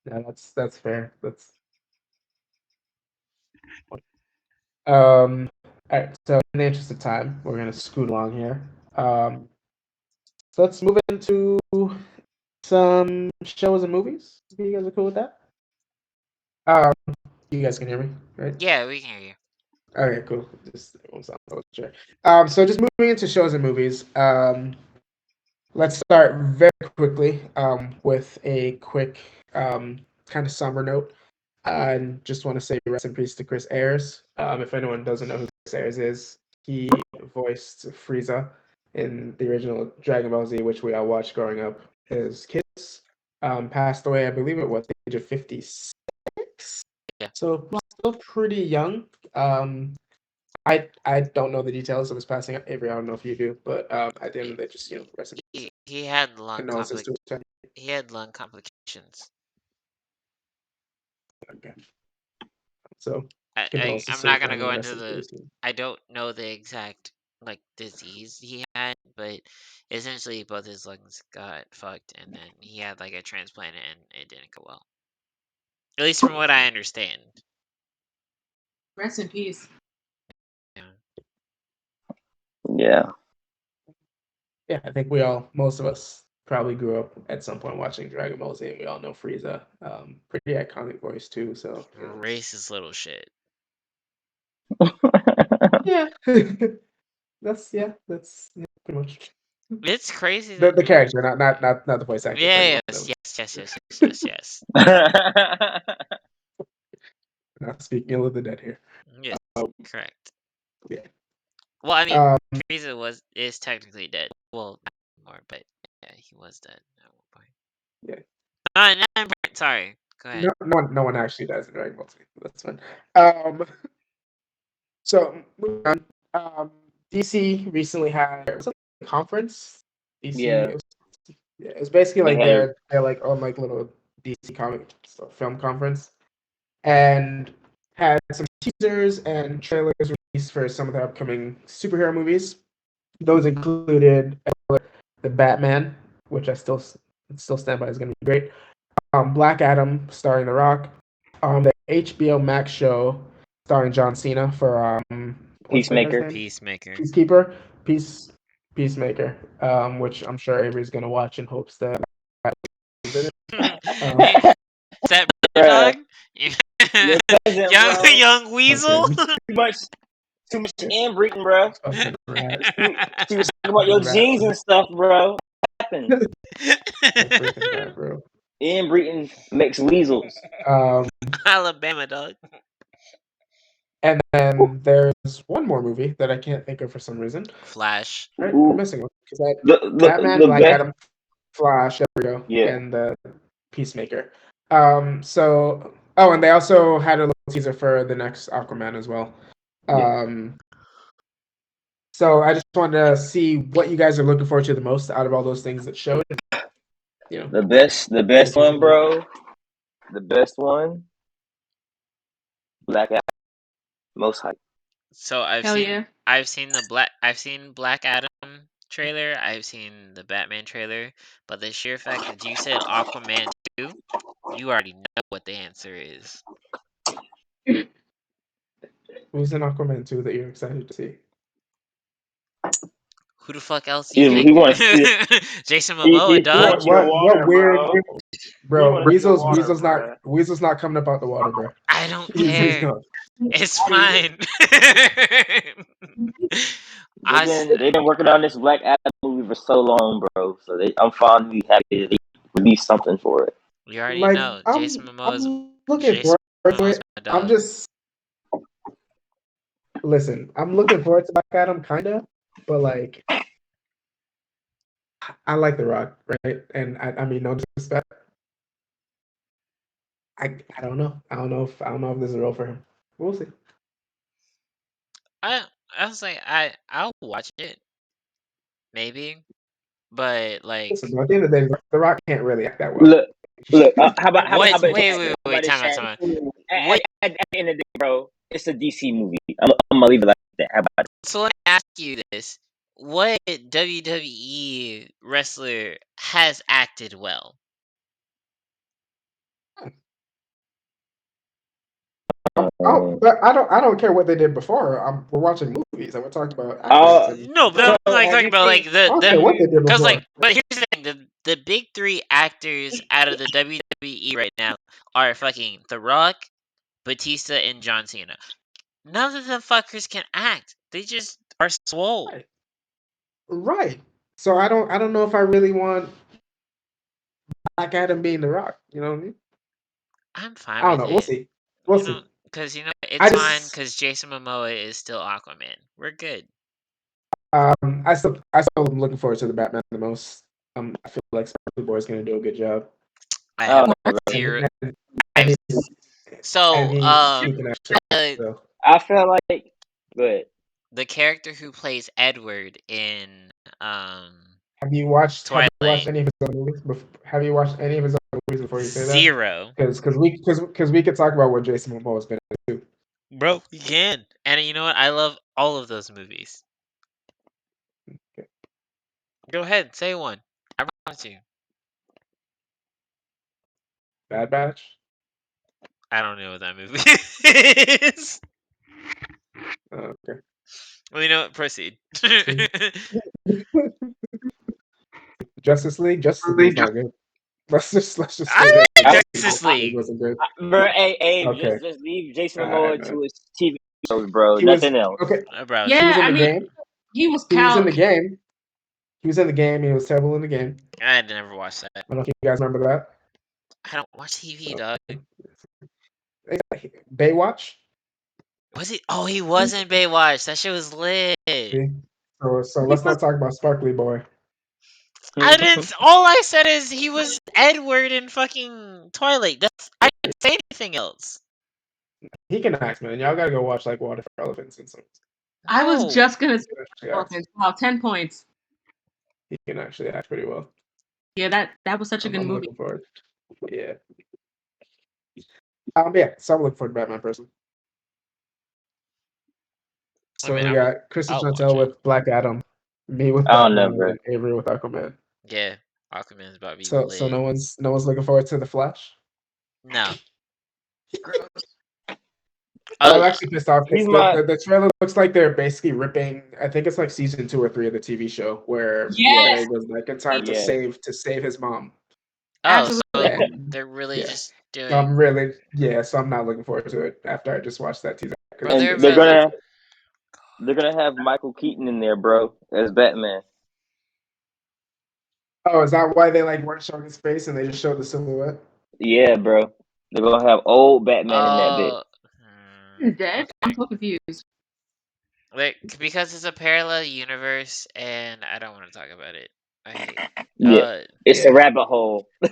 Yeah, that's fair. That's all right. So in the interest of time, we're gonna scoot along here. So let's move into some shows and movies. If you guys are cool with that. Um, You guys can hear me, right?
Yeah, we can hear you.
Okay, cool. Just sure. So just moving into shows and movies. Let's start very quickly with a quick kind of somber note. And just want to say rest in peace to Chris Ayers. If anyone doesn't know who Chris Ayers is, he voiced Frieza in the original Dragon Ball Z, which we all watched growing up. His kids passed away, I believe it was the age of 56.
Yeah.
So still pretty young. I don't know the details of his passing. Avery, I don't know if you do, but at the end of the day, just rest in peace.
He had lung
Condolences to his family.
he had lung complications.
Okay. So
I'm
condolences to
not
his
gonna
family.
go
Rest
into
in
the.
peace.
I don't know the exact like disease he had, but essentially both his lungs got fucked, and then he had like a transplant, and it didn't go well. At least from what I understand.
Rest in peace.
Yeah.
Yeah.
Yeah, I think most of us probably grew up at some point watching Dragon Ball Z, and we all know Frieza. Pretty iconic voice too. So
Racist little shit.
yeah, that's pretty much
It's crazy
the
that.
character, not the voice actor.
Yeah. Yes.
Not speaking ill of the dead here.
Yes. Correct.
Yeah.
Well, I mean,
Um,
Frieza is technically dead. Well, not anymore, but yeah, he was dead at one point.
Yeah.
Not important. Sorry. Go ahead.
No one actually dies in Dragon Ball Z. That's fine. So moving on. DC recently had a conference. DC.
Yeah.
It was basically like
They had
they're like on like little DC comic film conference, and had some teasers and trailers released for some of the upcoming superhero movies. Those included the Batman, which I still stand by is going to be great. Black Adam starring The Rock. The HBO Max show starring John Cena for what's the guy's
Peacemaker.
name?
Peacemaker.
Peacekeeper, Peacemaker, which I'm sure Avery's gonna watch in hopes that.
Is that dog?
Your cousin, bro.
young weasel.
Too much inbreeding, bro.
Fucking rat.
She was talking about your
Rat.
genes and stuff, bro. What happened?
Freaking rat, bro.
Inbreeding makes weasels.
Alabama dog.
And then there's one more movie that I can't think of for some reason.
Flash.
Right, we're missing one. Batman,
the
Black
best.
Adam, Flash, there we go,
Yeah.
and the Peacemaker. So and they also had a little teaser for the next Aquaman as well. So I just wanted to see what you guys are looking forward to the most out of all those things that showed.
The best one, bro. The best one. Black Adam. Most hype.
So I've seen Black Adam trailer. I've seen the Batman trailer. But the sheer fact that you said Aquaman 2, you already know what the answer is.
Who's in Aquaman 2 that you're excited to see?
Who the fuck else do you
He
think?
wants
Jason Momoa, dog.
What weird, bro?
Weasel's
Weasel's not coming up out the water, bro.
I don't
He's
care.
not.
It's fine.
They've been working on this Black Adam movie for so long, bro. So I'm finally happy they released something for it.
You already know Jason Momoa's.
I'm looking forward to it. I'm just listen. I'm looking forward to Black Adam, kinda, but like, I like The Rock, right? And I mean, no disrespect. I don't know. I don't know if this is a role for him. We'll see.
I was like, I'll watch it, maybe, but like.
Listen, at the end of the day, The Rock can't really act that well.
Look. How about
wait, time out.
At the end of the day, bro, it's a DC movie. I'm gonna leave it like that. How about it?
So let me ask you this: what WWE wrestler has acted well?
But I don't care what they did before. We're watching movies and we're talking about actors.
No, but I'm like talking about like
what they did
because
before.
but here's the thing: the big three actors out of the WWE right now are fucking The Rock, Batista and John Cena. None of them fuckers can act. They just are swole.
Right. So I don't know if I really want Black Adam being The Rock. You know what I mean?
I'm fine
I don't
with
know. We'll
it.
see. We'll
You
see.
know, because
I
it's fine.
just
Because Jason Momoa is still Aquaman. We're good.
I still am looking forward to the Batman the most. I feel like Sparkly Boy is gonna do a good job.
I
I
have
don't know, bro.
zero.
And
I've
he's
so
he can actually
uh,
so.
I feel like, good.
the character who plays Edward in
Have you watched
Twilight,
any of his other movies? Have you watched any of his other movies before you say that?
zero.
Because we could talk about what Jason Momoa has been in too.
Bro, you can. And you know what? I love all of those movies.
Okay.
Go ahead, say one. I promise you.
Bad Batch.
I don't know what that movie is.
Okay.
Well, you know what? Proceed.
Justice League. Justice League's not good. Let's just
I
say that
like
Justice
Justice
League
League.
wasn't good.
Bro, hey,
Okay.
just leave Jason
All right,
Momoa
man.
to his TV shows, bro.
He was
Nothing else.
okay.
Bro,
He was
Yeah,
in
I
the
mean,
game.
he was
He was in
Cal.
the game. He was in the game. He was terrible in the game.
I never watched that.
I don't know if you guys remember that.
I don't watch TV, dog.
Baywatch.
Was he? Oh, he was in Baywatch. That shit was lit.
See? So let's not talk about Sparkly Boy.
I didn't. All I said is he was Edward in fucking Twilight. I didn't say anything else.
He can act, man. Y'all gotta go watch like Water for Elephants and some.
I was
No.
just gonna say
He can actually act.
Elephants. Wow, 10 points.
He can actually act pretty well.
Yeah, that was such a good
I'm
movie.
looking forward. Yeah. Yeah. So I'm looking forward to Batman person. So
mean,
we got Kristen
I'll watch
Chantel
it.
with Black Adam, me with
I don't know,
Batman,
bro.
and Avery with Aquaman.
Yeah, Aquaman's about to be
So
lit.
no one's looking forward to the Flash.
No.
I'm actually pissed off
He's
because
my-
the trailer looks like they're basically ripping. I think it's like season 2 or 3 of the TV show where
Yes!
it was like in time
Yeah.
to save his mom.
Oh, so
Absolutely.
they're really
Yeah.
just doing.
So I'm really so I'm not looking forward to it after I just watched that teaser.
Bro,
And
they're
they're gonna have Michael Keaton in there, bro, as Batman.
Oh, is that why they like weren't showing his face and they just showed the silhouette?
Yeah, bro. They're gonna have old Batman in that bit.
He's dead? I'm so confused.
Like, because it's a parallel universe, and I don't want to talk about it.
Yeah. It's a rabbit hole.
He's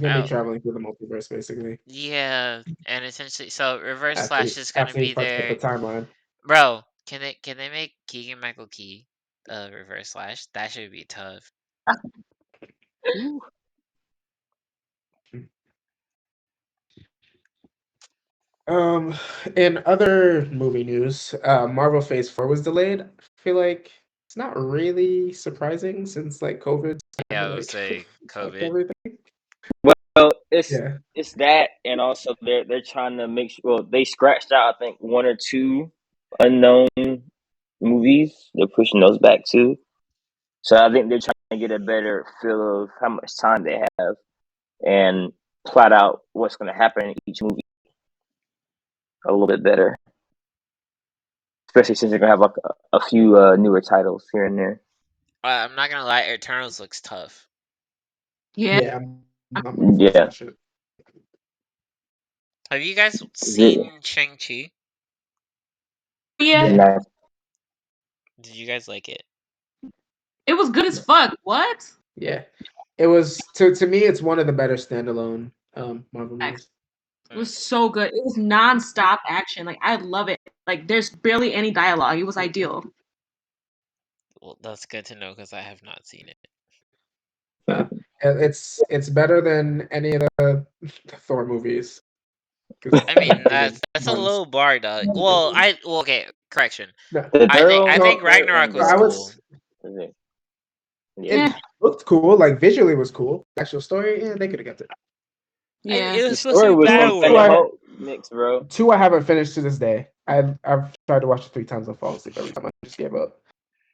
gonna be traveling through the multiverse, basically.
Yeah, and essentially, so Reverse
After
Slash is gonna
after he
be
fucks up
there.
the timeline.
Bro, can they make Keegan Michael Key Reverse Slash? That should be tough.
In other movie news, Marvel Phase 4 was delayed. I feel like it's not really surprising since like COVID.
Yeah, I would say COVID.
Everything.
Well, it's that, and also they're trying to make sure. Well, they scratched out I think 1 or 2 unknown movies. They're pushing those back too. So I think they're trying to get a better feel of how much time they have and plot out what's going to happen in each movie a little bit better. Especially since they're going to have like a few newer titles here and there.
I'm not gonna lie, Eternals looks tough.
Yeah.
Yeah.
Have you guys seen Shang-Chi?
Yeah.
Did you guys like it?
It was good as fuck. What?
Yeah. It was to me it's one of the better standalone Marvel movies.
It was so good. It was non-stop action. Like I love it. Like there's barely any dialogue. It was ideal.
Well, that's good to know because I have not seen it.
It's better than any of the Thor movies.
I mean, that's a low bar, dog. Well, okay, correction. I think Ragnarok was cool.
It looked cool. Like visually, was cool. Actual story, they could have kept it.
Yeah,
it was supposed to be battle
mix, bro.
2 I haven't finished to this day. I've tried to watch it 3 times and fall asleep every time. I just gave up.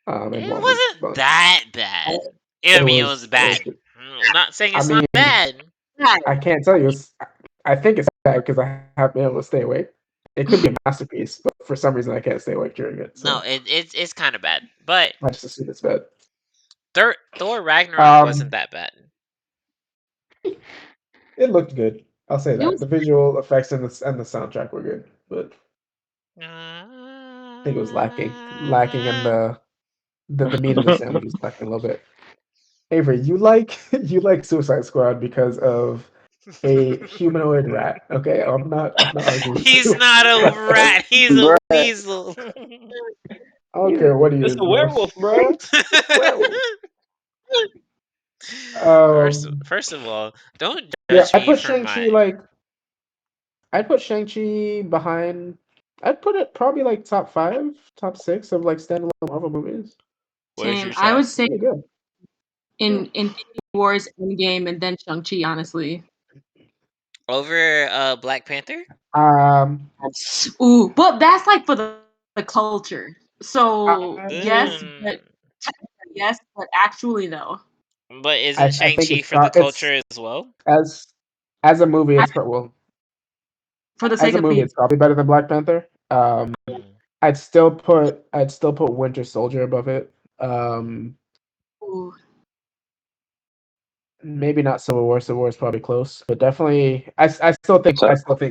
It wasn't that bad. It was bad. I'm not saying it's not bad.
I can't tell you. I think it's bad because I haven't been able to stay awake. It could be a masterpiece, but for some reason I can't stay awake during it. So
No, it's kind of bad, but
I just assume it's bad.
Thor Ragnarok wasn't
Um,
that bad.
it looked good. I'll say
It
that
was
the visual effects and the soundtrack were good, but I think it was lacking in the meat of the sandwich was lacking a little bit. Avery, you like you like Suicide Squad because of a humanoid rat. Okay, I'm not arguing with
He's
you.
not a rat. He's a
Bruh,
weasel.
I don't care what he
it's
is,
a
bro.
werewolf, bro.
Werewolf.
first,
Um,
first of all, don't
yeah,
judge me for my.
I'd put Shang-Chi behind. I'd put it probably like top 5, top 6 of like standalone Marvel movies.
Where's
same.
your
I
top?
would say
Pretty good.
in Infinity Wars, Endgame, and then Shang-Chi, honestly.
Over Black Panther?
Um,
Ooh, but that's like for the culture. So
I,
Mm,
yes, but actually though.
but
I
isn't
think
Shang-Chi
it's
for the
it's
culture as well?
as as a movie,
I,
well,
for the
as
sake
a
of
movie,
being
it's probably better than Black Panther.
Mm.
I'd still put Winter Soldier above it.
ooh,
Maybe not Civil War. Civil War is probably close, but definitely, I still think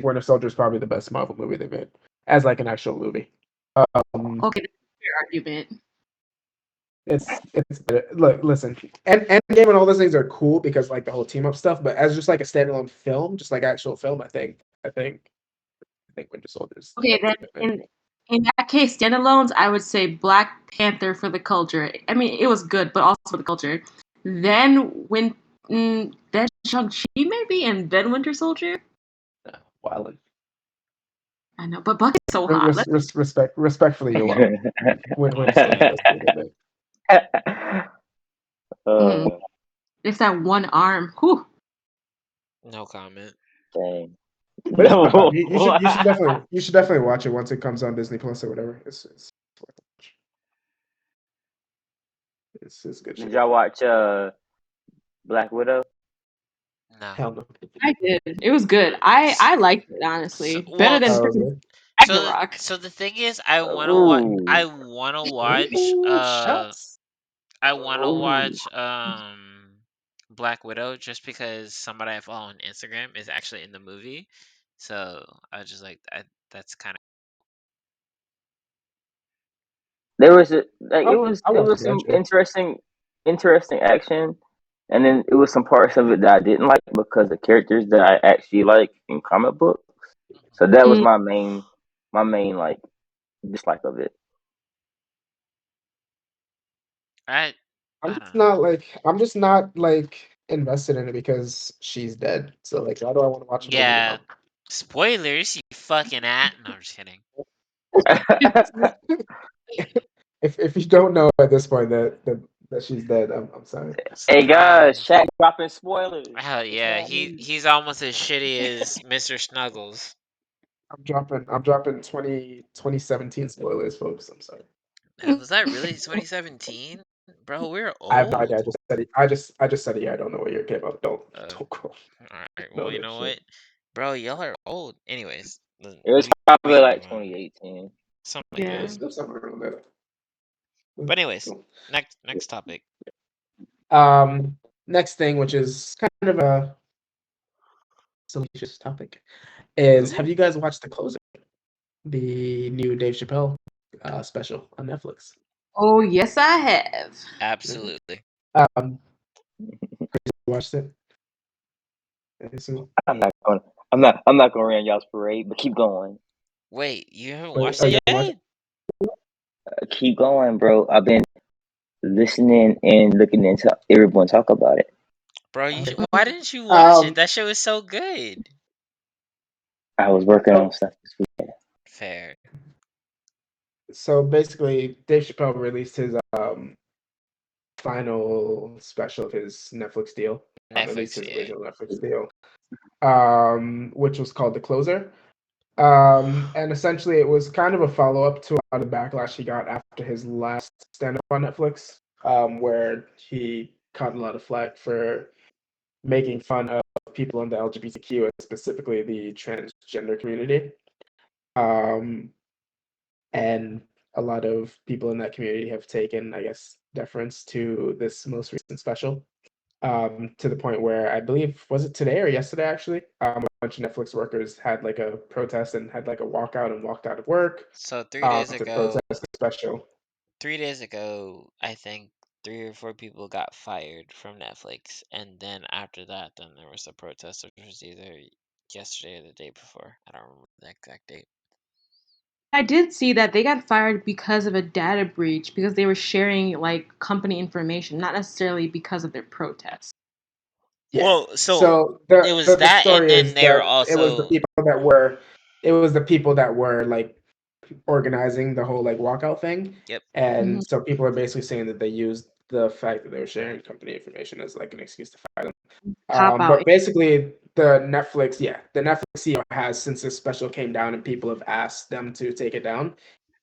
Winter Soldier is probably the best Marvel movie they made as like an actual movie.
okay, that's a fair argument.
It's better. Look, listen, and Endgame and all those things are cool because like the whole team up stuff, but as just like a standalone film, just like actual film, I think Winter Soldier is
Okay, then
definitely better.
in that case, standalones, I would say Black Panther for the culture. I mean, it was good, but also for the culture. Then Shang-Chi maybe, and then Winter Soldier.
Wildin'.
I know, but Buck is so hot.
Respectfully, you're wild. Winter Soldier does pretty good.
uh,
It's that one arm. Whew.
No comment.
dang.
But it's not bad. You should definitely watch it once it comes on Disney Plus or whatever. Worth a watch. It's good
Did
shit.
y'all watch Black Widow?
No.
Hell no.
I did. It was good. I liked it honestly. Better than
Oh,
freaking
really?
Ragnarok.
So the thing is, I wanna watch.
Ooh.
I wanna watch.
Ooh, shots.
I wanna
Ooh.
watch. Black Widow just because somebody I follow on Instagram is actually in the movie. So I was just like, that's kind of.
There was it was
I'll
it
watch it
was some
eventually.
interesting action, and then it was some parts of it that I didn't like because the characters that I actually like in comic books. So that was
Mm,
my main like dislike of it.
I
I'm
I don't
just
know.
not like I'm just not like invested in it because she's dead. So like, why do I want to watch a movie
Yeah,
now?
spoilers, you fucking at. No, I'm just kidding.
If you don't know at this point that she's dead, I'm sorry.
Hey guys,
Surprise.
Shaq dropping spoilers.
Hell
What's
yeah,
happening?
he's almost as shitty as Mr. Snuggles.
I'm dropping 2017 spoilers, folks. I'm sorry.
Was that really 2017? Bro, we're
I have no idea.
old.
I just said it. Yeah, I don't know what you're talking about. Don't
Oh,
don't go.
alright.
No
Well, you
that
know
shit.
what? Bro, y'all are old. Anyways,
It was
we
probably
can
like
move on.
2018.
Something like
Yeah,
that.
yeah.
it's still somewhere around there.
But anyways,
Cool.
next topic.
Um, next thing, which is kind of a salacious topic, is have
Ooh,
you guys watched The Closer, the new Dave Chappelle special on Netflix?
Oh yes, I have.
absolutely.
Um, watched it. So,
I'm not going. I'm not going to run y'all's parade, but keep going.
Wait, you haven't
wait,
watched
oh,
it
you haven't watched
yet?
it?
Keep going, bro. I've been listening and looking into everyone talk about it.
Bro,
Okay.
why didn't you watch it?
Um,
That show is so good.
I was working on
so
stuff this week.
Fair.
so basically, Dave Chappelle released his final special of his Netflix deal, at least
Netflix,
his
yeah.
original Netflix deal, which was called The Closer. And essentially, it was kind of a follow up to a lot of backlash he got after his last stand up on Netflix, where he caught a lot of flack for making fun of people in the LGBTQ, and specifically the transgender community. And a lot of people in that community have taken, I guess, deference to this most recent special, to the point where I believe, was it today or yesterday actually? A bunch of Netflix workers had like a protest and had like a walkout and walked out of work
So 3 days
to
ago,
protest the special.
3 days ago, I think 3 or 4 people got fired from Netflix, and then after that, then there was a protest, which was either yesterday or the day before. I don't remember the exact date.
I did see that they got fired because of a data breach because they were sharing like company information, not necessarily because of their protests.
Yeah.
Well, so
So
it
the
was
the, the
that, and
story
then
is
they were
that
also
it was the people that were like organizing the whole like walkout thing.
yep.
And
Mhm.
so people are basically saying that they used the fact that they were sharing company information as like an excuse to fire them.
Cop out.
But basically, the Netflix CEO has, since this special came down and people have asked them to take it down,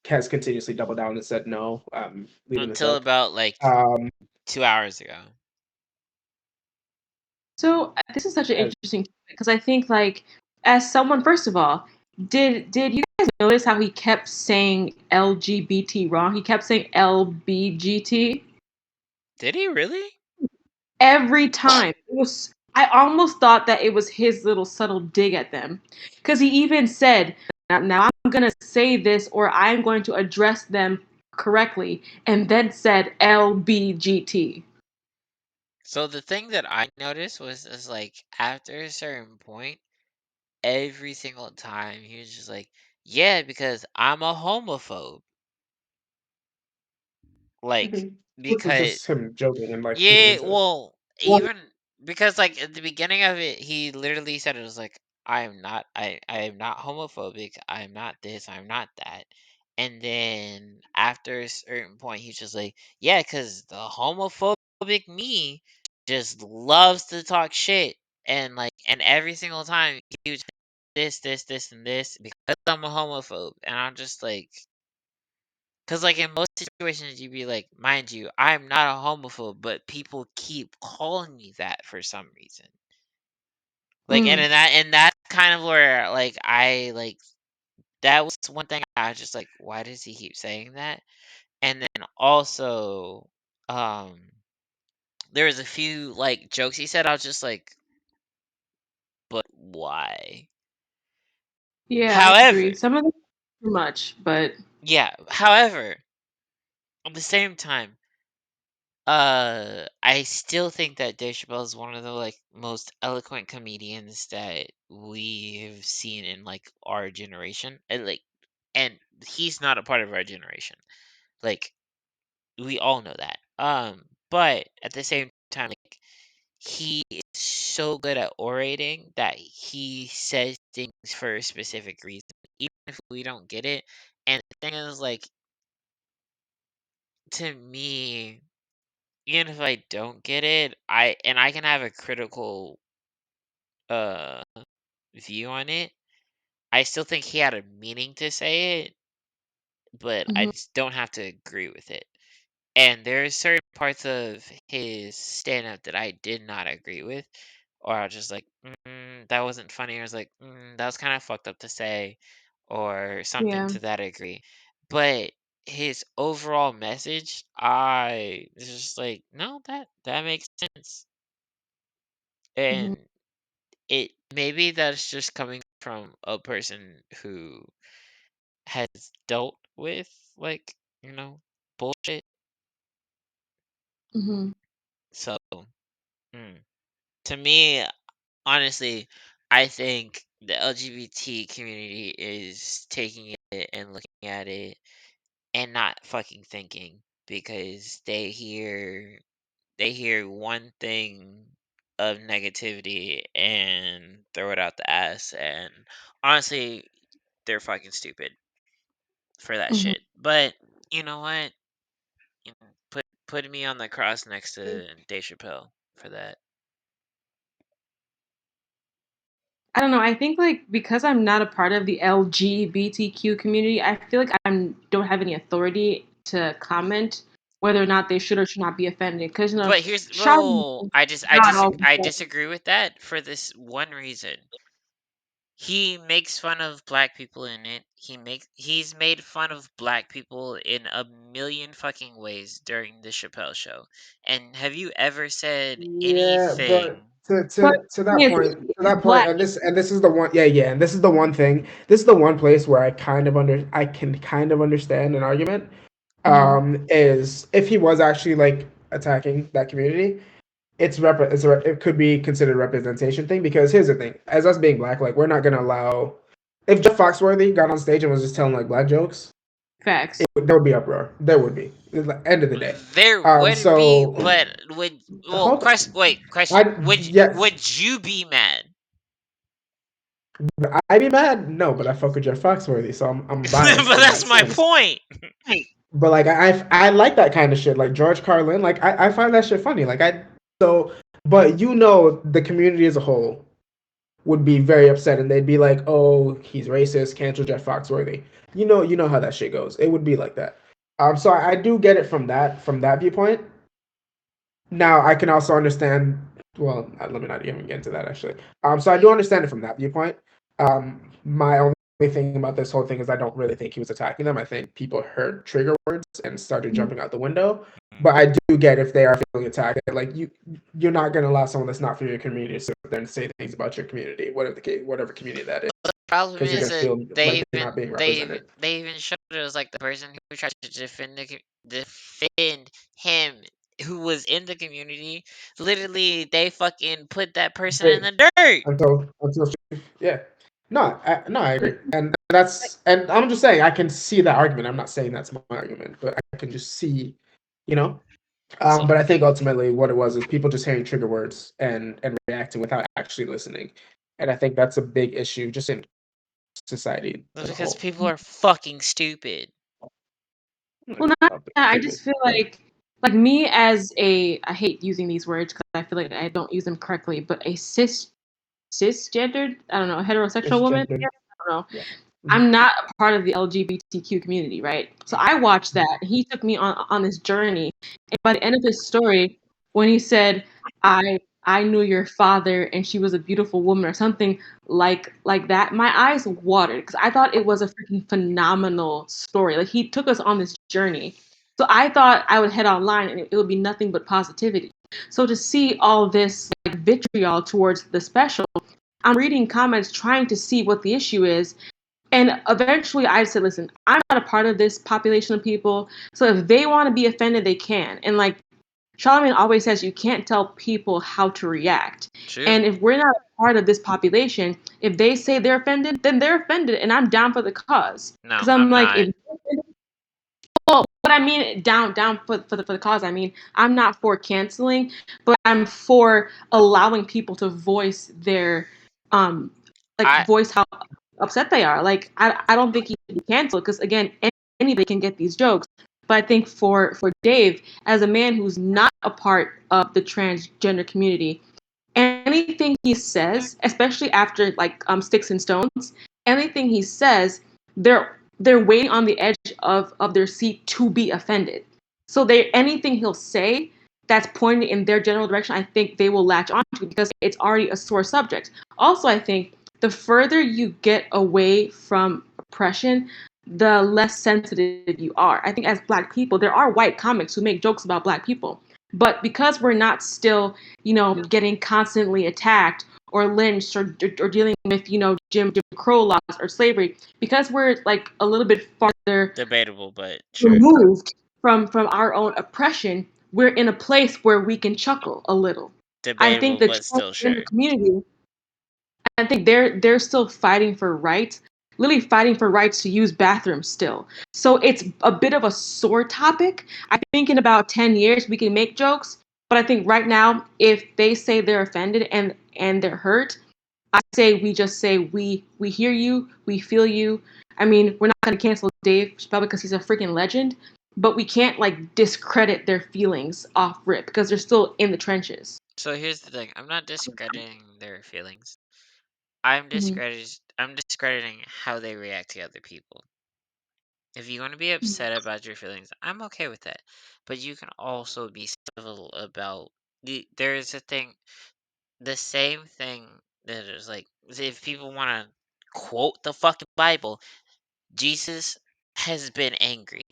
has continuously doubled down and said no, leaving this
Until
up.
about like
Um,
2 hours ago.
So this is such an
as
interesting because I think like as someone, first of all, did you guys notice how he kept saying LGBT wrong? He kept saying LBGT
Did he really?
every time. It was I almost thought that it was his little subtle dig at them because he even said, "Now I'm gonna say this, or I'm going to address them correctly," and then said LBGT.
So the thing that I noticed is like after a certain point, every single time he was just like, "Yeah, because I'm a homophobe." Like
which was
because
just him joking and like feeding
yeah,
into it.
well, even because like at the beginning of it, he literally said it was like, I am not homophobic. I'm not this. I'm not that." And then after a certain point, he's just like, "Yeah, because the homophobic me just loves to talk shit." And like, and every single time he was this, and this because I'm a homophobe. And I'm just like, because, like, in most situations, you'd be like, mind you, I'm not a homophobe, but people keep calling me that for some reason. Like, and
Mm,
in that's kind of where, like, that was one thing I was just like, why does he keep saying that? And then also, um, there was a few, like, jokes he said, I was just like, but why?
yeah, I
However,
agree. Some of them too much, but
however, at the same time, I still think that Dave Chappelle is one of the like most eloquent comedians that we've seen in like our generation, and he's not a part of our generation. Like we all know that. But at the same time, like he is so good at orating that he says things for a specific reason, even if we don't get it. And the thing is, like to me, even if I don't get it, I can have a critical uh view on it. I still think he had a meaning to say it, but I
mhm,
just don't have to agree with it. And there are certain parts of his stand up that I did not agree with, or I was just like, that wasn't funny. Or I was like, that was kind of fucked up to say, or something
yeah,
to that degree. But his overall message, I was just like, no, that makes sense.
mhm,
And it maybe that's just coming from a person who has dealt with like, bullshit.
mhm,
So, mm, to me, honestly, I think the LGBT community is taking it and looking at it and not fucking thinking because they hear one thing of negativity and throw it out the ass, and honestly, they're fucking stupid for that
mhm.
shit. But you know what? Put me on the cross next to Dave Chappelle for that.
I don't know. I think like because I'm not a part of the LGBTQ community, I feel like I don't have any authority to comment whether or not they should or should not be offended. Because
But here's
Charlamagne,
I
not all
I
people.
disagree with that for this one reason. He makes fun of black people in it. He's made fun of black people in a million fucking ways during the Chapelle show. And have you ever said
Yeah, but
anything?
But
to
the thing
that
is,
point,
he's black.
and this is the one, yeah, and this is the one thing. This is the one place where I can kind of understand an argument. Is if he was actually like attacking that community, it could be considered a representation thing because here's the thing: as us being black, like we're not gonna allow. If Jeff Foxworthy got on stage and was just telling like black jokes,
Facts.
there would be uproar. There would be. At the end of the day.
There would be,
So
but
hold
question.
I yes,
Would you be mad?
would I be mad? No, but I fuck with Jeff Foxworthy, so I'm biased
But
in that
that's my
sense.
point.
But like I like that kind of shit, like George Carlin. Like I find that shit funny. But the community as a whole would be very upset, and they'd be like, "Oh, he's racist. Cancel Jeff Foxworthy." You know how that shit goes. It would be like that. So I do get it from that viewpoint. Now I can also understand. Well, let me not even get into that actually. So I do understand it from that viewpoint. My only thing about this whole thing is I don't really think he was attacking them. I think people heard trigger words and started jumping out the window. But I do get if they are feeling attacked. Like you're not gonna allow someone that's not from your community to sit there and say things about your community, whatever community that is,
Problem
because you're
is
gonna
that
feel like you're not being represented.
they even showed us like the person who tried to defend him who was in the community. Literally, they fucking put that person in
They,
the dirt.
until yeah. No, I agree, and I'm just saying I can see that argument. I'm not saying that's my argument, but I can just see, you know.
So
But I think ultimately what it was is people just hearing trigger words and reacting without actually listening, and I think that's a big issue just in society
that's
as a
because
whole.
people are fucking stupid.
Well, not that. I
Stupid.
just feel like me as I hate using these words because I feel like I don't use them correctly, but a cisgendered, I don't know, heterosexual
It's
woman,
gendered.
I don't know.
Yeah.
I'm not a part of the LGBTQ community, right? So I watched that. He took me on this journey, and by the end of his story, when he said, "I knew your father, and she was a beautiful woman," or something like that, my eyes watered because I thought it was a freaking phenomenal story. Like he took us on this journey. So I thought I would head online and it would be nothing but positivity. So to see all this like vitriol towards the special, I'm reading comments trying to see what the issue is. And eventually I said, listen, I'm not a part of this population of people. So if they want to be offended, they can. And like Charlamagne always says, you can't tell people how to react.
True.
And if we're not a part of this population, if they say they're offended, then they're offended. And I'm down for the cause.
No,
Because I'm like,
not.
well, what I mean down for the cause, I mean, I'm not for canceling, but I'm for allowing people to voice their
I
voice how upset they are. Like I don't think he should be canceled because again, anybody can get these jokes. But I think for Dave, as a man who's not a part of the transgender community, anything he says, especially after like Sticks and Stones, anything he says, they're waiting on the edge of their seat to be offended. So they anything he'll say that's pointing in their general direction, I think they will latch onto because it's already a sore subject. Also, I think the further you get away from oppression, the less sensitive you are. I think as black people, there are white comics who make jokes about black people. But because we're not still, getting constantly attacked or lynched or dealing with, Jim Crow laws or slavery, because we're like a little bit farther
debatable, but sure.
removed from our own oppression, we're in a place where we can chuckle a little. I think
Debatable,
the
but still
transgender
sure.
community, I think they're still fighting for rights, literally fighting for rights to use bathrooms still. So it's a bit of a sore topic. I think in about 10 years we can make jokes, but I think right now if they say they're offended and they're hurt, I say we just say we hear you, we feel you. I mean, we're not going to cancel Dave Chappelle because he's a freaking legend, but we can't like discredit their feelings off rip because they're still in the trenches.
So here's the thing. I'm not discrediting their feelings.
Mhm.
I'm discrediting how they react to other people. If you want to be upset about your feelings, I'm okay with that. But you can also be civil about there's a thing, the same thing that is like, if people want to quote the fucking Bible, Jesus has been angry,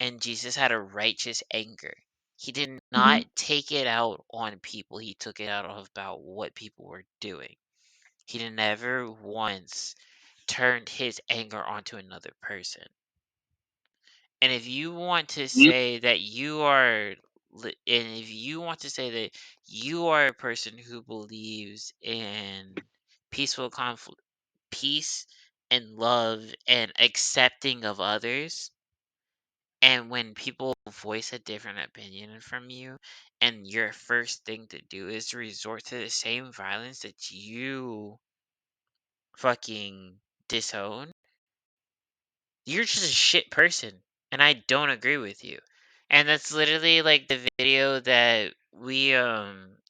and Jesus had a righteous anger. He did not take it out on people. He took it out about what people were doing. He never once turned his anger onto another person. And if you want to say that you are, and if you want to say that you are a person who believes in peaceful conflict, peace and love and accepting of others, and when people voice a different opinion from you, and your first thing to do is resort to the same violence that you fucking disown, you're just a shit person, and I don't agree with you. And that's literally like the video that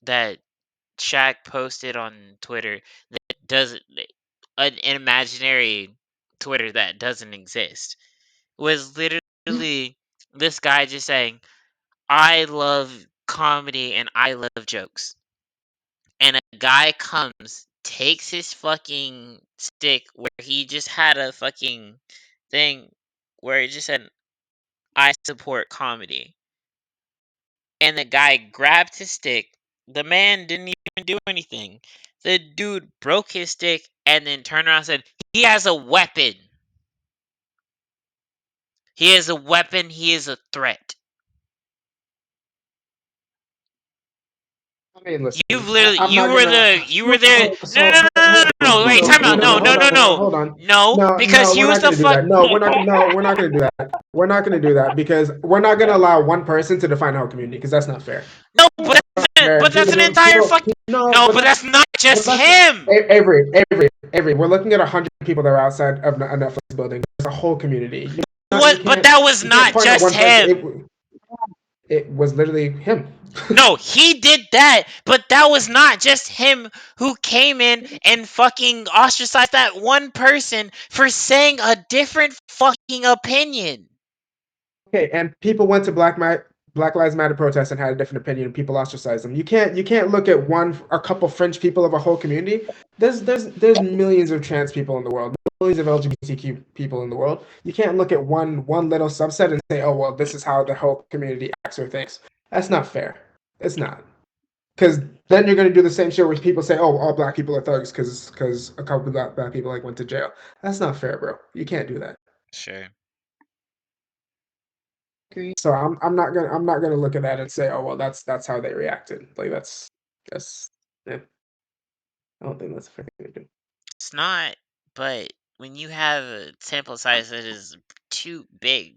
that Shaq posted on Twitter that doesn't, an imaginary Twitter that doesn't exist, was literally this guy just saying, I love comedy and I love jokes. And a guy comes, takes his fucking stick where he just had a fucking thing where it just said, I support comedy. And the guy grabbed his stick. The man didn't even do anything. The dude broke his stick and then turned around and said, he has a weapon. He has a weapon. He is a threat.
I mean, listen,
You've literally,
I'm not gonna.
you were there. No, no, no, no, no, no, wait, time out. No, no, no, no.
Hold on.
No, because
No,
he
we're
was
not
the
gonna do
fuck.
that. No, we're not. No, we're not gonna do that. We're not gonna do that because we're not gonna allow one person to define the whole community because that's not fair.
No, but that's an entire fucking. No, but that's not just him.
Avery, we're looking at 100 people that are outside of a Netflix building. There's a whole community.
What? But that was not
point at
just
one person.
him.
It was literally him.
No, he did that, but that was not just him who came in and fucking ostracized that one person for saying a different fucking opinion.
Okay, and people went to Black Lives Matter protests and had a different opinion, and people ostracized them. You can't look at a couple fringe people of a whole community. There's millions of trans people in the world, millions of LGBTQ people in the world. You can't look at one little subset and say, oh well, this is how the whole community acts or thinks. That's not fair. It's not. Because then you're gonna do the same shit where people say, "Oh, all black people are thugs," because a couple of black people like went to jail. That's not fair, bro. You can't do that.
Sure.
So I'm not gonna look at that and say, "Oh, well, that's how they reacted." Like that's yeah. I don't think that's a fair thing to do.
It's not, but when you have a sample size that is too big,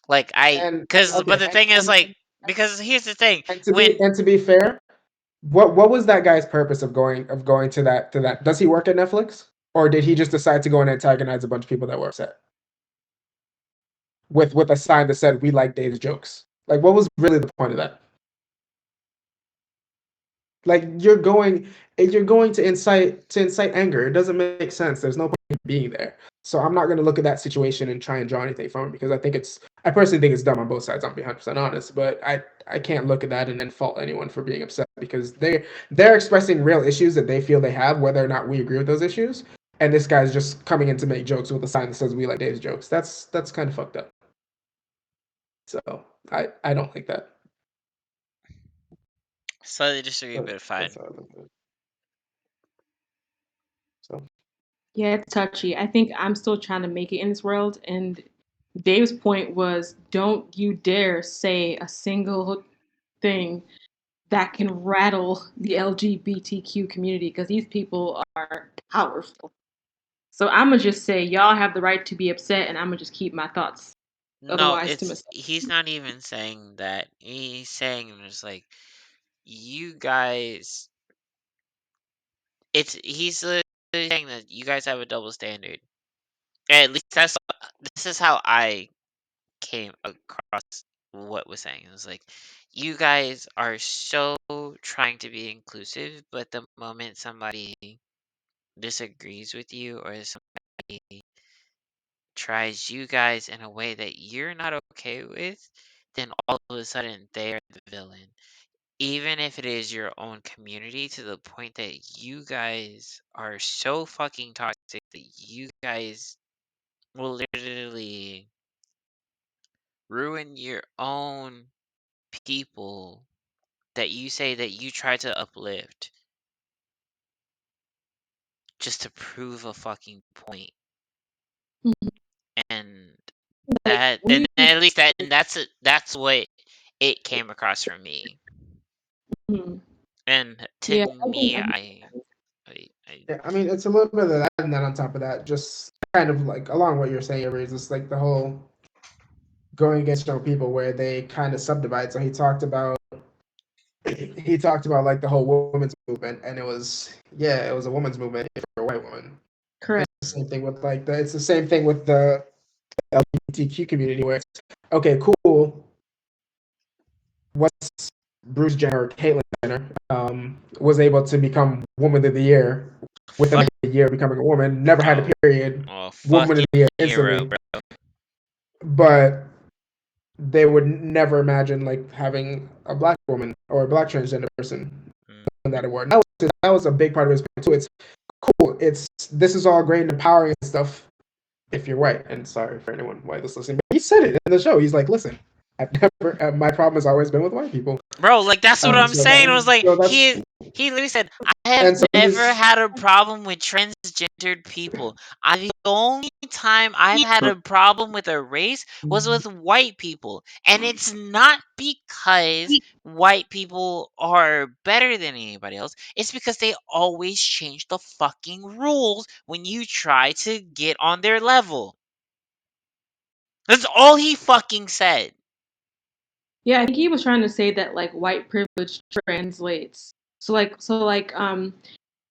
like
And
but
okay,
the thing is, like, because here's the thing,
and
when
to be fair, what was that guy's purpose of going to that? Does he work at Netflix, or did he just decide to go and antagonize a bunch of people that were upset with a sign that said, "We like Dave's jokes"? Like, what was really the point of that? Like you're going to incite anger. It doesn't make sense. There's no point in being there. So I'm not going to look at that situation and try and draw anything from it because I personally think it's dumb on both sides. I'm being 100% honest, but I can't look at that and then fault anyone for being upset because they're expressing real issues that they feel they have, whether or not we agree with those issues. And this guy's just coming in to make jokes with a sign that says "We like Dave's jokes." That's kind of fucked up. So I don't like that.
slightly disagree, but fine.
That's how I look at it. So
Yeah, it's touchy. I think I'm still trying to make it in this world. And Dave's point was, don't you dare say a single thing that can rattle the LGBTQ community because these people are powerful. So I'm going to just say, y'all have the right to be upset, and I'm going to just keep my thoughts
No,
otherwise to myself.
he's not even saying that. He's saying it's like, you guys, he's literally saying that you guys have a double standard. At least this is how I came across what was saying. It was like, you guys are so trying to be inclusive, but the moment somebody disagrees with you or somebody tries you guys in a way that you're not okay with, then all of a sudden they're the villain. Even if it is your own community, to the point that you guys are so fucking toxic that you guys will literally ruin your own people that you say that you try to uplift just to prove a fucking point.
Mhm.
And
Like
that,
we,
and at least that's what it came across from me.
Mhm.
And to
Yeah,
me, I
Yeah, I mean, it's a little bit of that, and then on top of that, just kind of like along what you're saying, Aries, it's like the whole going against your own people where they kind of subdivide. So he talked about like the whole women's movement, and it was a women's movement for a white woman.
correct.
It's the same thing with it's the same thing with the LGBTQ community where it's okay, cool. What's Bruce Jenner or Caitlyn Jenner was able to become Woman of the Year within like a year becoming a woman, never had a period, Woman of
fucking
the Year
hero,
instantly,
bro.
but they would never imagine like having a black woman or a black transgender person win that award. That was a big part of his point too. It's cool. This is all great and empowering and stuff if you're white. And sorry for anyone white that's listening, but he said it in the show. He's like, listen, my problem has always been with white people.
Bro, like that's what I'm saying. It was like
so
he literally said, I have
and so
never had a problem with transgendered people. The only time I've had a problem with a race was with white people. And it's not because white people are better than anybody else. It's because they always change the fucking rules when you try to get on their level. That's all he fucking said.
Yeah, I think he was trying to say that like white privilege translates.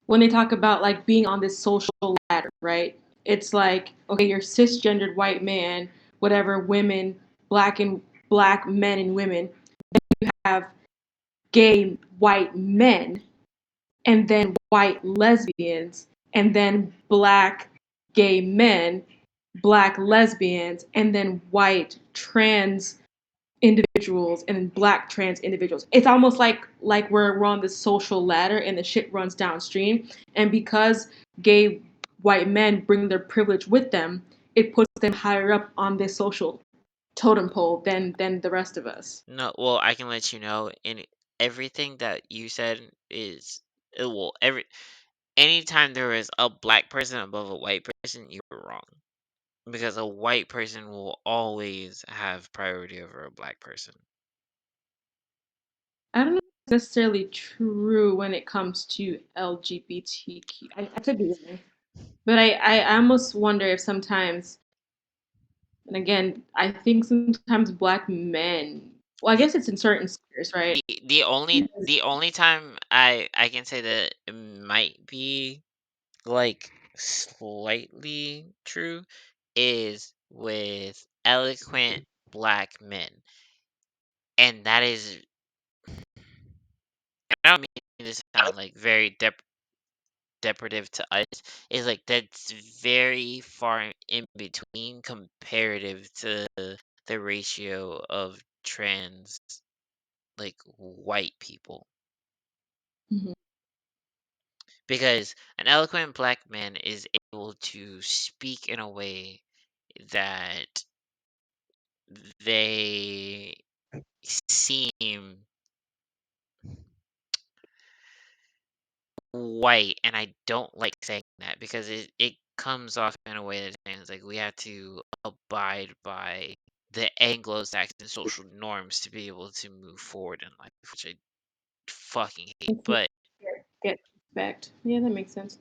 When they talk about like being on this social ladder, right? It's like, okay, you're cisgendered white man, whatever, women, black men and women. Then you have gay white men, and then white lesbians, and then black gay men, black lesbians, and then white trans individuals and black trans individuals. It's almost like we're on this social ladder and the shit runs downstream. And because gay white men bring their privilege with them, it puts them higher up on this social totem pole than the rest of us.
No, well, I can let you know, in everything that you said is anytime there is a black person above a white person, you're wrong. Because a white person will always have priority over a black person.
I don't know if it's necessarily true when it comes to LGBTQ. I could be wrong. But I almost wonder if sometimes, and again, I think sometimes black men, well, I
The
guess it's in certain spheres, right?
the only time I can say that it might be like slightly true is with eloquent black men. And that is, I don't mean to sound like very deprivative to us, is like that's very far in between comparative to the ratio of trans like white people.
Mhm.
Because an eloquent black man is able to speak in a way that they seem white, and I don't like saying that because it comes off in a way that sounds like we have to abide by the Anglo-Saxon social norms to be able to move forward in life, which I fucking hate. But
Get respect. Yeah, that makes sense.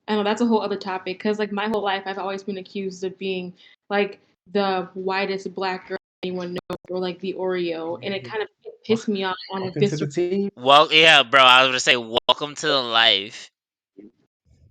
I know that's a whole other topic because, like, my whole life, I've always been accused of being like the whitest black girl anyone knows, or like the Oreo, and it kind of pissed me off on a
welcome to the
visceral.
team.
well, yeah, bro, I was gonna say welcome to the life.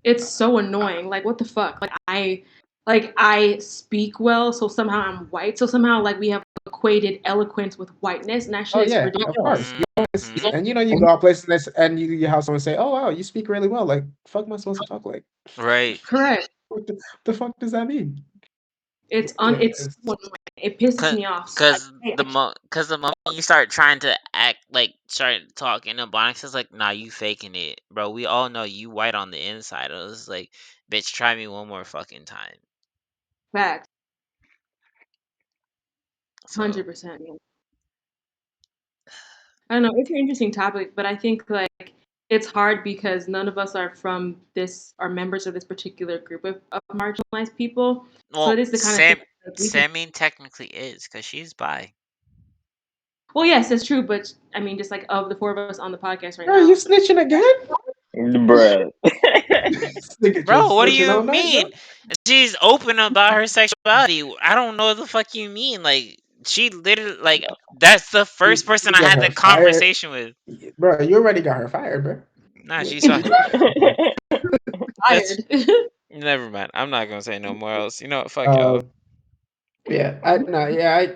It's so annoying. Like, what the fuck? I speak well, so somehow I'm white. So somehow, like, we have equated eloquence with whiteness, and that
Oh
shit is
yeah, of
ridiculous.
course.
Mhm.
And you go out places and you have someone say, "Oh wow, you speak really well." Like, fuck, am I supposed to talk like?
Right.
Correct.
What the fuck does that mean?
It's
Yeah,
it's so annoying. It pisses me off. So
Cause the moment you start trying to act like start talking to Bonix is like, nah, you faking it, bro. We all know you white on the inside. It was like, bitch, try me one more fucking time.
fact,
So
100%. I don't know. It's an interesting topic, but I think like it's hard because none of us are from this, are members of this particular group of marginalized people. So
well,
it is the kind of thing that we can.
Sammy technically is, cause she's bi.
Well, yes, it's true, but I mean, just like of the four of us on the podcast right
Bro, you
now,
snitching again?
Bruh.
This nigga
Bro,
just
what do
snitching
you
all night, bro.
mean? She's open about her sexuality. I don't know what the fuck you mean. Like, she literally, like, that's the first person
You
I
got
had
her
that
fired,
conversation with.
bro. You already got her fired, bro.
Nah, she's
What-
fine. That's
tired.
never mind. I'm not gonna say no more else. You know what? Fuck y'all.
Um, yeah,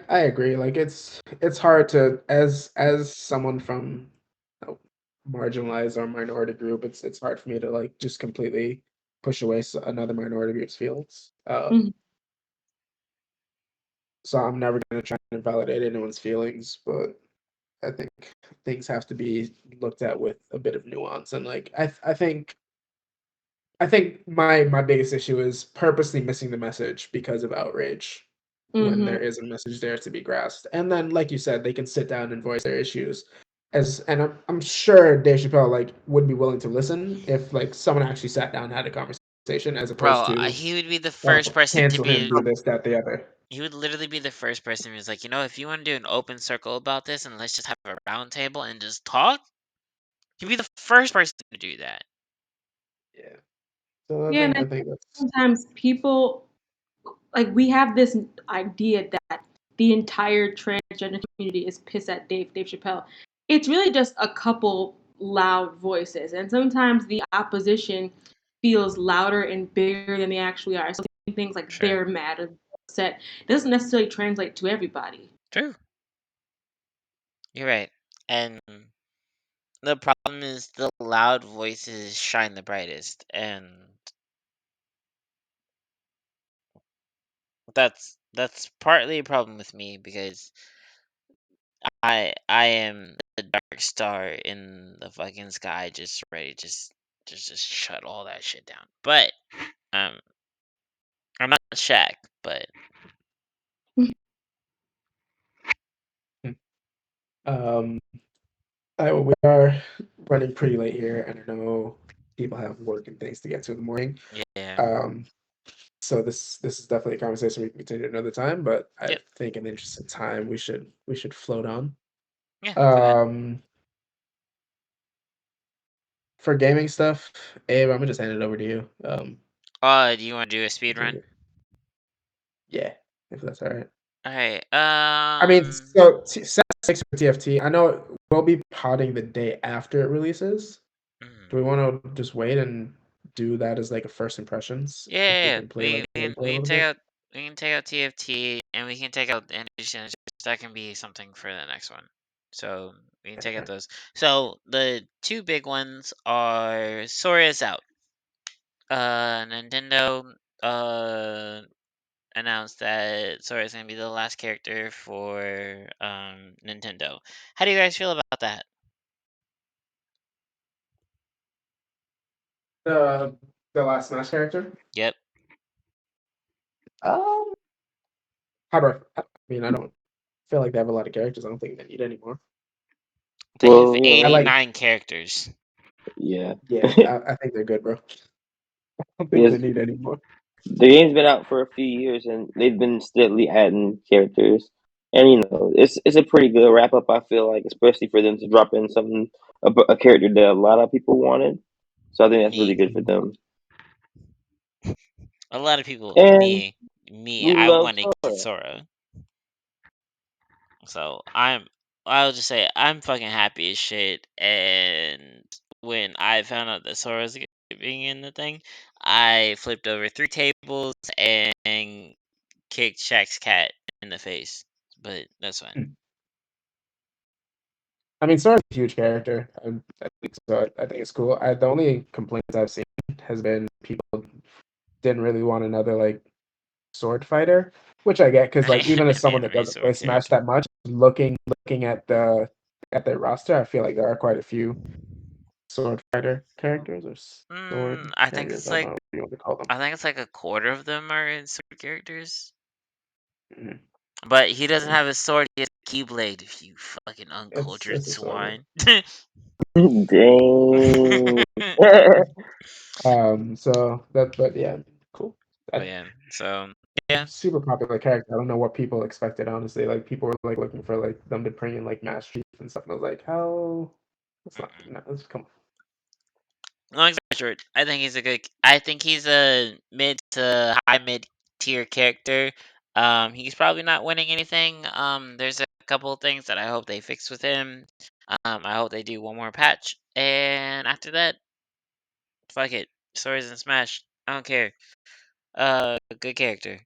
I agree. Like it's hard to as someone from a marginalized or minority group, it's hard for me to like just completely push away another minority group's feelings.
Mhm.
So I'm never gonna try and validate anyone's feelings, but I think things have to be looked at with a bit of nuance. And like I think my biggest issue is purposely missing the message because of outrage when there is a message there to be grasped. And then, like you said, they can sit down and voice their issues. And I'm sure Dave Chappelle like would be willing to listen if like someone actually sat down and had a conversation as opposed
Bro,
to
he would be the first person to
cancel him,
be.
do this, that, the other.
He would literally be the first person who's like, you know, if you want to do an open circle about this and let's just have a round table and just talk, he'd be the first person to do that.
Yeah. So
Yeah, and
I
I
think
think
that's
sometimes people like we have this idea that the entire transgender community is pissed at Dave Chappelle. It's really just a couple loud voices, and sometimes the opposition feels louder and bigger than they actually are. So things like
Sure.
they're mad or upset doesn't necessarily translate to everybody.
True. You're right. And the problem is the loud voices shine the brightest, and that's partly a problem with me because I am the dark star in the fucking sky, just ready, just shut all that shit down. But um, I'm not Shaq, but
um we are running pretty late here, and I know people have work and things to get to in the morning.
yeah,
Um, so this is definitely a conversation we can continue another time, but I
yep,
think in the interest of time, we should float on.
yeah. Go ahead.
Um, for gaming stuff, Abe, I'm gonna just hand it over to you.
Do you want to do a speed run?
Yeah, if that's all right.
All right.
I mean, so set 6 for TFT. I know we'll be potting the day after it releases. Do we
mm,
want to just wait and do that as like a first impressions if we
yeah,
can play like gameplay a
we can
little
take
bit?
out TFT and we can take out Anderson. That can be something for the next one. So we can take out
Okay.
those. So the two big ones are Sora is out. Nintendo announced that Sora is gonna be the last character for Nintendo. How do you guys feel about that?
The the last Smash character.
Yep.
Um, how do I mean, I don't feel like they have a lot of characters. I don't think they need any more.
They have
Well,
I like,
89 characters.
yeah.
yeah, I think they're good, bro. I don't think
Yes,
they need any more.
the game's been out for a few years, and they've been steadily adding characters. And it's a pretty good wrap up. I feel like, especially for them to drop in something a character that a lot of people wanted. So I think that's really
Me,
good for them.
a lot of people,
And we
I
love
want to get
Sora.
Sora. So I'll just say I'm fucking happy as shit. And when I found out that Sora was being in the thing, I flipped over 3 tables and kicked Shaq's cat in the face. But that's fine.
I mean, Sora's a huge character. I think so. I think it's cool. The only complaints I've seen has been people didn't really want another like sword fighter, which I get because like even as someone that
Anime
doesn't play
sword
Smash
character.
that much, looking at the roster, I feel like there are quite a few sword fighter characters or sword
I think
carriers.
it's
I don't
like
know what you want to call them.
I think it's like a quarter of them are in sword characters.
Mhm.
But he doesn't
Yeah.
have a sword, he has a keyblade, you fucking
It's
uncultured
a sword.
swine.
Dang.
So that, but yeah, cool.
But yeah, so yeah.
Super popular character. I don't know what people expected, honestly. Like people were like looking for like them to bring in like Master Chief and stuff. And I was like, how? Let's not.
Mm-mm.
No, let's come.
Long story short, I think he's a mid to high mid tier character. He's probably not winning anything. There's a couple of things that I hope they fix with him. I hope they do one more patch, and after that, fuck it. Swords and Smash. I don't care. Good character.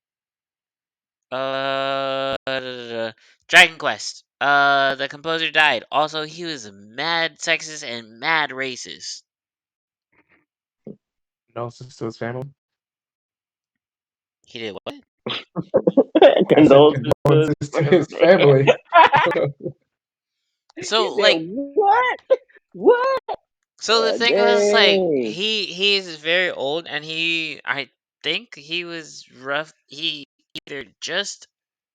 Dragon Quest. The composer died. Also, he was mad sexist and mad racist.
Condolences to his family.
He did what?
I said
Condolences to his
condolences to his family.
So,
He said,
like,
"What? What?
so the thing was, like,
Dang."
he is very old, and I think he was rough. He either just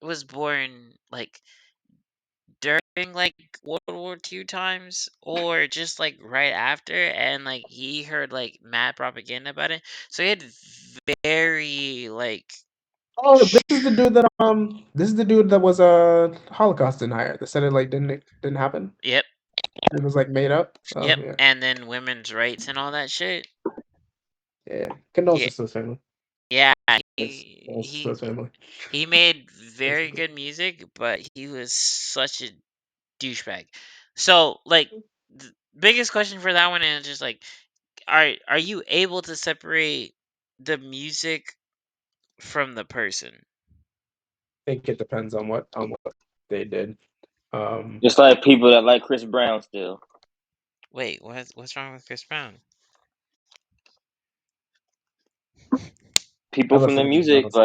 was born like during like World War II times, or just like right after, and like he heard like mad propaganda about it. So he had very like
Oh, this is the dude that this is the dude that was a Holocaust denier. That said it like didn't happen.
yep,
It was like made up. Oh
yep,
yeah,
and then women's rights and all that shit.
yeah.
Yeah,
Condolences to his family.
yeah.
Yes, condolences to his family.
He made very
Basically.
good music, but he was such a douchebag. So, like, the biggest question for that one is just like, are you able to separate the music from the person?
I think it depends on what they did.
Just like people that like Chris Brown still.
Wait, what's wrong with Chris Brown?
I
People from the
listen to Chris
music,
Brown stuff.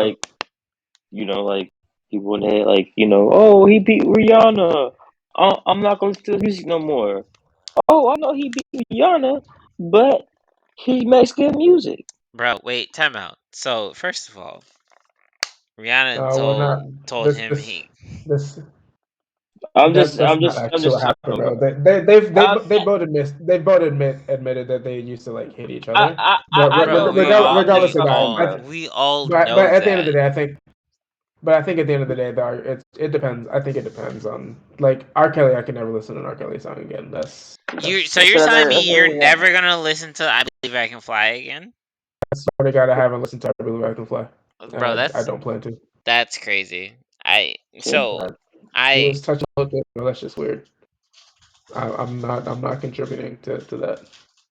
like, like people that like, oh, he beat Rihanna. I'm not gonna steal music no more. Oh, I know he beat Rihanna, but he makes good music.
Bro, wait, time out. So, first of all, Rihanna
We're not
told
this
him
this
he
this
I'm
that
just,
that's
I'm
not
just, I'm
actually what
just
happened,
talking
bro.
about.
They
I,
they both admitted that they used to like hit each other.
I,
But
I know
bro,
they are. I'm just
regardless of
talking
that,
about.
we all
but
know
at the end of the
that.
day, I think at the end of the day, it depends. I think it depends on like R. Kelly. I can never listen to an R. Kelly song again.
So
That's
you're telling
another. That's
me you're
another
never
one.
gonna listen to I Believe I Can Fly again?
I swear to God, I haven't listened to I Believe I Can Fly,
Bro,
and I don't plan to.
that's crazy.
See,
So
It
I
was touching a little bit, but that's just weird. I'm not contributing to that.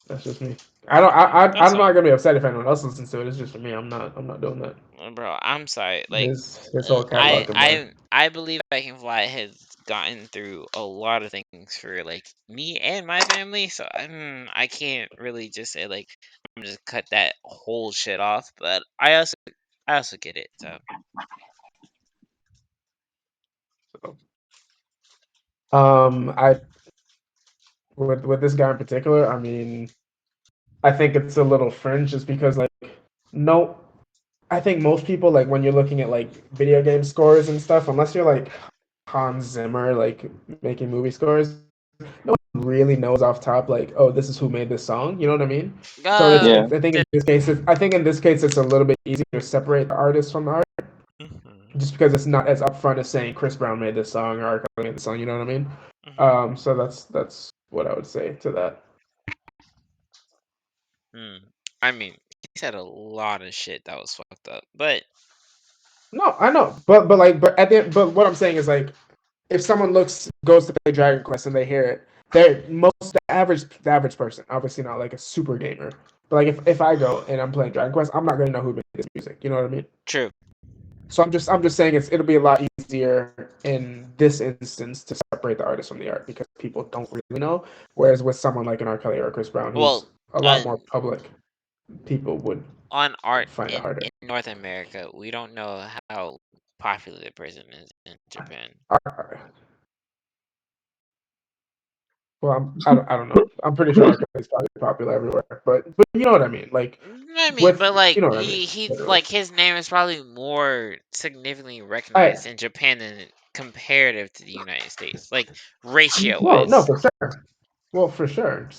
That's just me.
that's
I'm not
fine.
gonna be upset if anyone else listens to it. It's just for me. I'm not doing that.
Bro, I'm sorry. Like
His whole catalog combined.
I Believe I Can Fly has gotten through a lot of things for like me and my family, so I can't really just say like I'm just cut that whole shit off. But I also get it. So
So, I with this guy in particular, I mean, I think it's a little fringe just because like no, I think most people like when you're looking at like video game scores and stuff, unless you're like Hans Zimmer, like making movie scores, no one really knows off top like, oh, this is who made this song. You know what I mean? So
yeah.
I think in this case, it's a little bit easier to separate the artist from the art,
mhm,
just because it's not as upfront as saying Chris Brown made this song or R. Kelly made this song. You know what I mean?
mhm.
So that's what I would say to that.
I mean, he said a lot of shit that was fucked up, but
No, I know, but what I'm saying is like if someone goes to play Dragon Quest and they hear it, the average person, obviously not like a super gamer, but like if I go and I'm playing Dragon Quest, I'm not gonna know who made this music. You know what I mean?
true.
So I'm just saying it'll be a lot easier in this instance to separate the artist from the art because people don't really know. Whereas with someone like an R. Kelly or a Chris Brown, who's
Well,
a lot
uh,
more public, people would
on art
find it harder.
in North America, we don't know how popular the person is in Japan.
Well, I don't know. I'm pretty sure Arcade is probably popular everywhere, but you know what I mean. Like
I mean,
with
but like
you know what I mean.
he
Literally.
like his name is probably more significantly
I
recognized in Japan than comparative to the United States, like ratio
no
wise.
for sure. Well, for sure,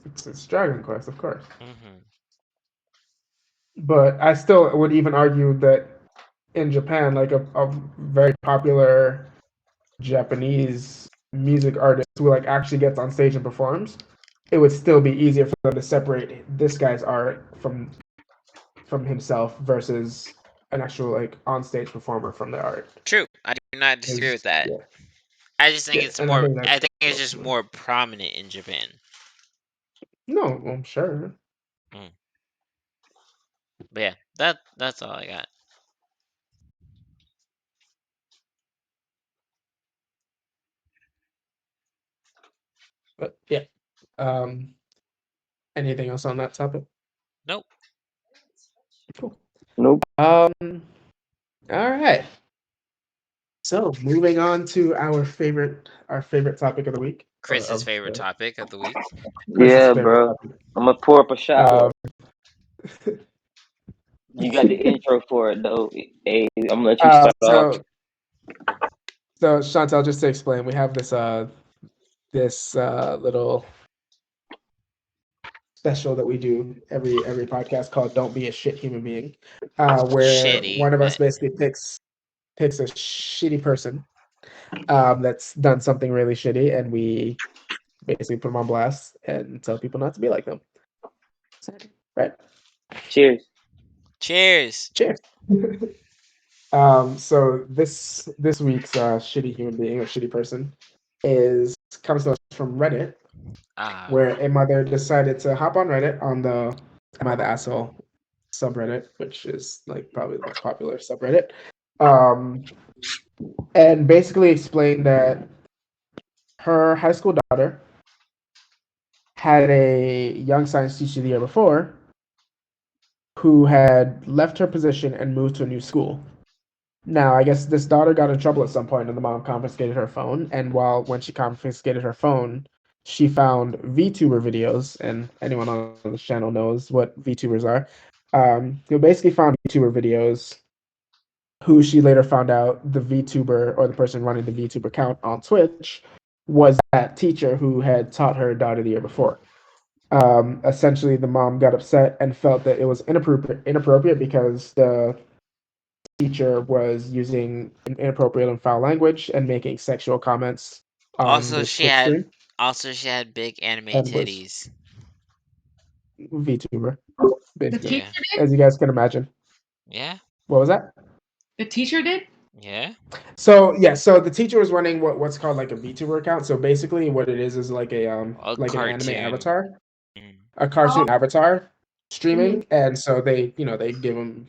it's Dragon Quest, of course.
Hmm.
But I still would even argue that in Japan, like a very popular Japanese music artist who like actually gets on stage and performs, it would still be easier for them to separate this guy's art from himself versus an actual like on stage performer from their art.
True, I do not disagree with that.
Yeah,
I just think
yeah,
it's
and I
more.
think
I
that's
think it's just more prominent in Japan.
no, I'm sure.
But yeah, that's all I got.
But yeah, um, anything else on that topic?
Nope.
Cool.
Nope.
All right. So moving on to our favorite topic of the week.
Chris's favorite topic of the week.
Chris's
Yeah,
favorite
bro.
topic.
I'm gonna pour up a shot.
Um,
You got the intro for it though. Hey, I'm gonna let you start off.
So Chantal, just to explain, we have this little special that we do every podcast called "Don't Be a Shit Human Being," where
Shitty,
one of us
but
basically picks a shitty person that's done something really shitty, and we basically put them on blast and tell people not to be like them. Right?
Cheers.
cheers.
Cheers. So this week's shitty human being or shitty person comes to us from Reddit, where a mother decided to hop on Reddit on the "Am I the Asshole" subreddit, which is like probably the most popular subreddit, and basically explained that her high school daughter had a young science teacher the year before who had left her position and moved to a new school. Now, I guess this daughter got in trouble at some point, and the mom confiscated her phone. And when she confiscated her phone, she found VTuber videos, and anyone on this channel knows what VTubers are. Who basically found VTuber videos. Who she later found out the VTuber or the person running the VTuber account on Twitch was that teacher who had taught her daughter the year before. Essentially, the mom got upset and felt that it was inappropriate because the teacher was using inappropriate and foul language and making sexual comments on
Also,
this Twitch stream.
she had big anime
And was
titties.
VTuber,
The
basically,
teacher did?
as you guys can imagine.
Yeah.
What was that?
The teacher did?
Yeah.
So yeah, so the teacher was running what's called like a VTuber account. So basically, what it is like
A
like an anime
cartoon.
avatar,
Mm.
a cartoon avatar streaming,
Mm-hmm.
and so they they give them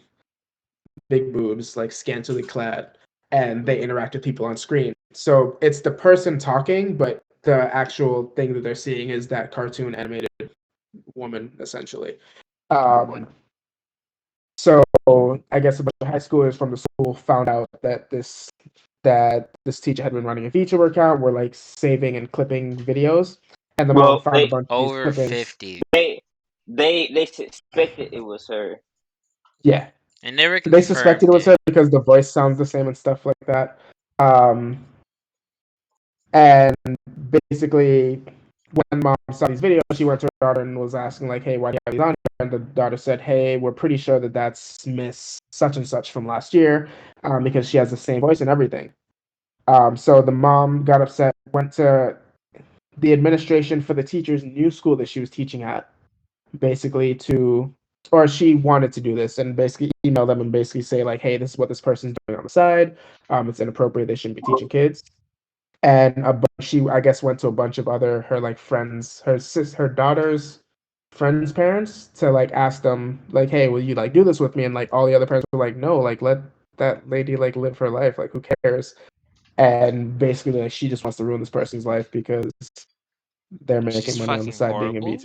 big boobs, like scantily clad, and they interact with people on screen. So it's the person talking, but the actual thing that they're seeing is that cartoon animated woman, essentially. So I guess a bunch of high schoolers from the school found out that this teacher had been running a VTuber account, were like saving and clipping videos, and the mom
Well,
found a bunch of these
Over
clippings.
50.
they suspected it was her.
Yeah,
And never
they suspected
confirmed
it was
it.
her because the voice sounds the same and stuff like that. And basically, when mom saw these videos, she went to her daughter and was asking, like, hey, why do you have these on here? And the daughter said, hey, we're pretty sure that that's Miss such and such from last year, because she has the same voice and everything. So the mom got upset, went to the administration for the teacher's new school that she was teaching at, basically or she wanted to do this and basically email them and basically say, like, hey, this is what this person's doing on the side. It's inappropriate. They shouldn't be teaching kids. And she, I guess, went to a bunch of other her like friends, her daughter's friends' parents to like ask them like, hey, will you like do this with me? And like all the other parents were like, no, like let that lady like live her life, like who cares? And basically, like she just wants to ruin this person's life because they're making
She's
money on the
fucking
side being a
horrible.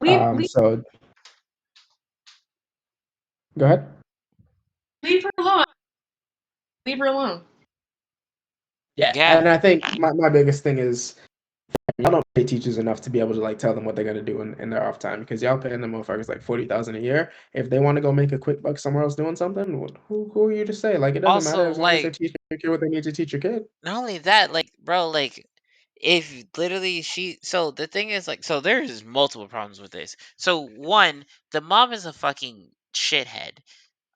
VTuber.
We
So Go ahead.
Leave her alone. Leave her alone.
Yeah,
Yeah.
and I think my biggest thing is y'all don't pay teachers enough to be able to like tell them what they're gonna do in their off time because y'all paying them motherfuckers like 40,000 a year. If they want to go make a quick buck somewhere else doing something, who are you to say? Like it doesn't matter
Also,
as long as they're
like,
teaching your kid what they need to teach your kid.
not only that, like, bro, like, if literally so the thing is, like, so there's multiple problems with this. So one, the mom is a fucking shithead.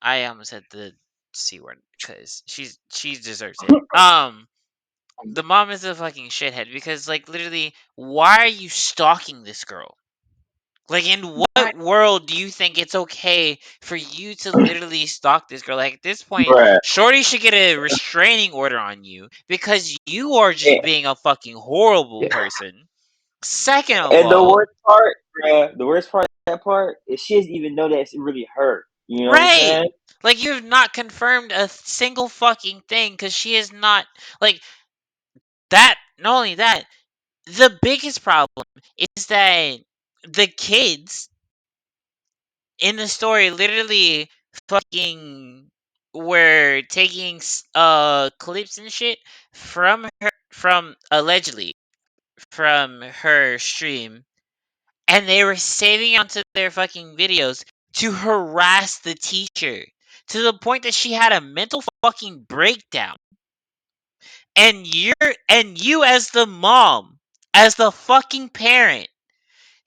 I almost said the C word because she deserves it. The mom is a fucking shithead because, like, literally, why are you stalking this girl? Like, in
Right.
what world do you think it's okay for you to literally stalk this girl? Like, at this point,
Bruh.
Shorty should get a restraining order on you because you are just
And,
being a fucking horrible
Yeah,
person. Second of
and the
all,
worst part, bruh, the worst part of that part is she doesn't even know that it's really her. You know what I'm
right.
saying?
Like, you have not confirmed a single fucking thing because she is not, like, that. Not only that, the biggest problem is that the kids in the story literally fucking were taking clips and shit from her, from allegedly from her stream, and they were saving it onto their fucking videos to harass the teacher to the point that she had a mental fucking breakdown. And you as the mom, as the fucking parent,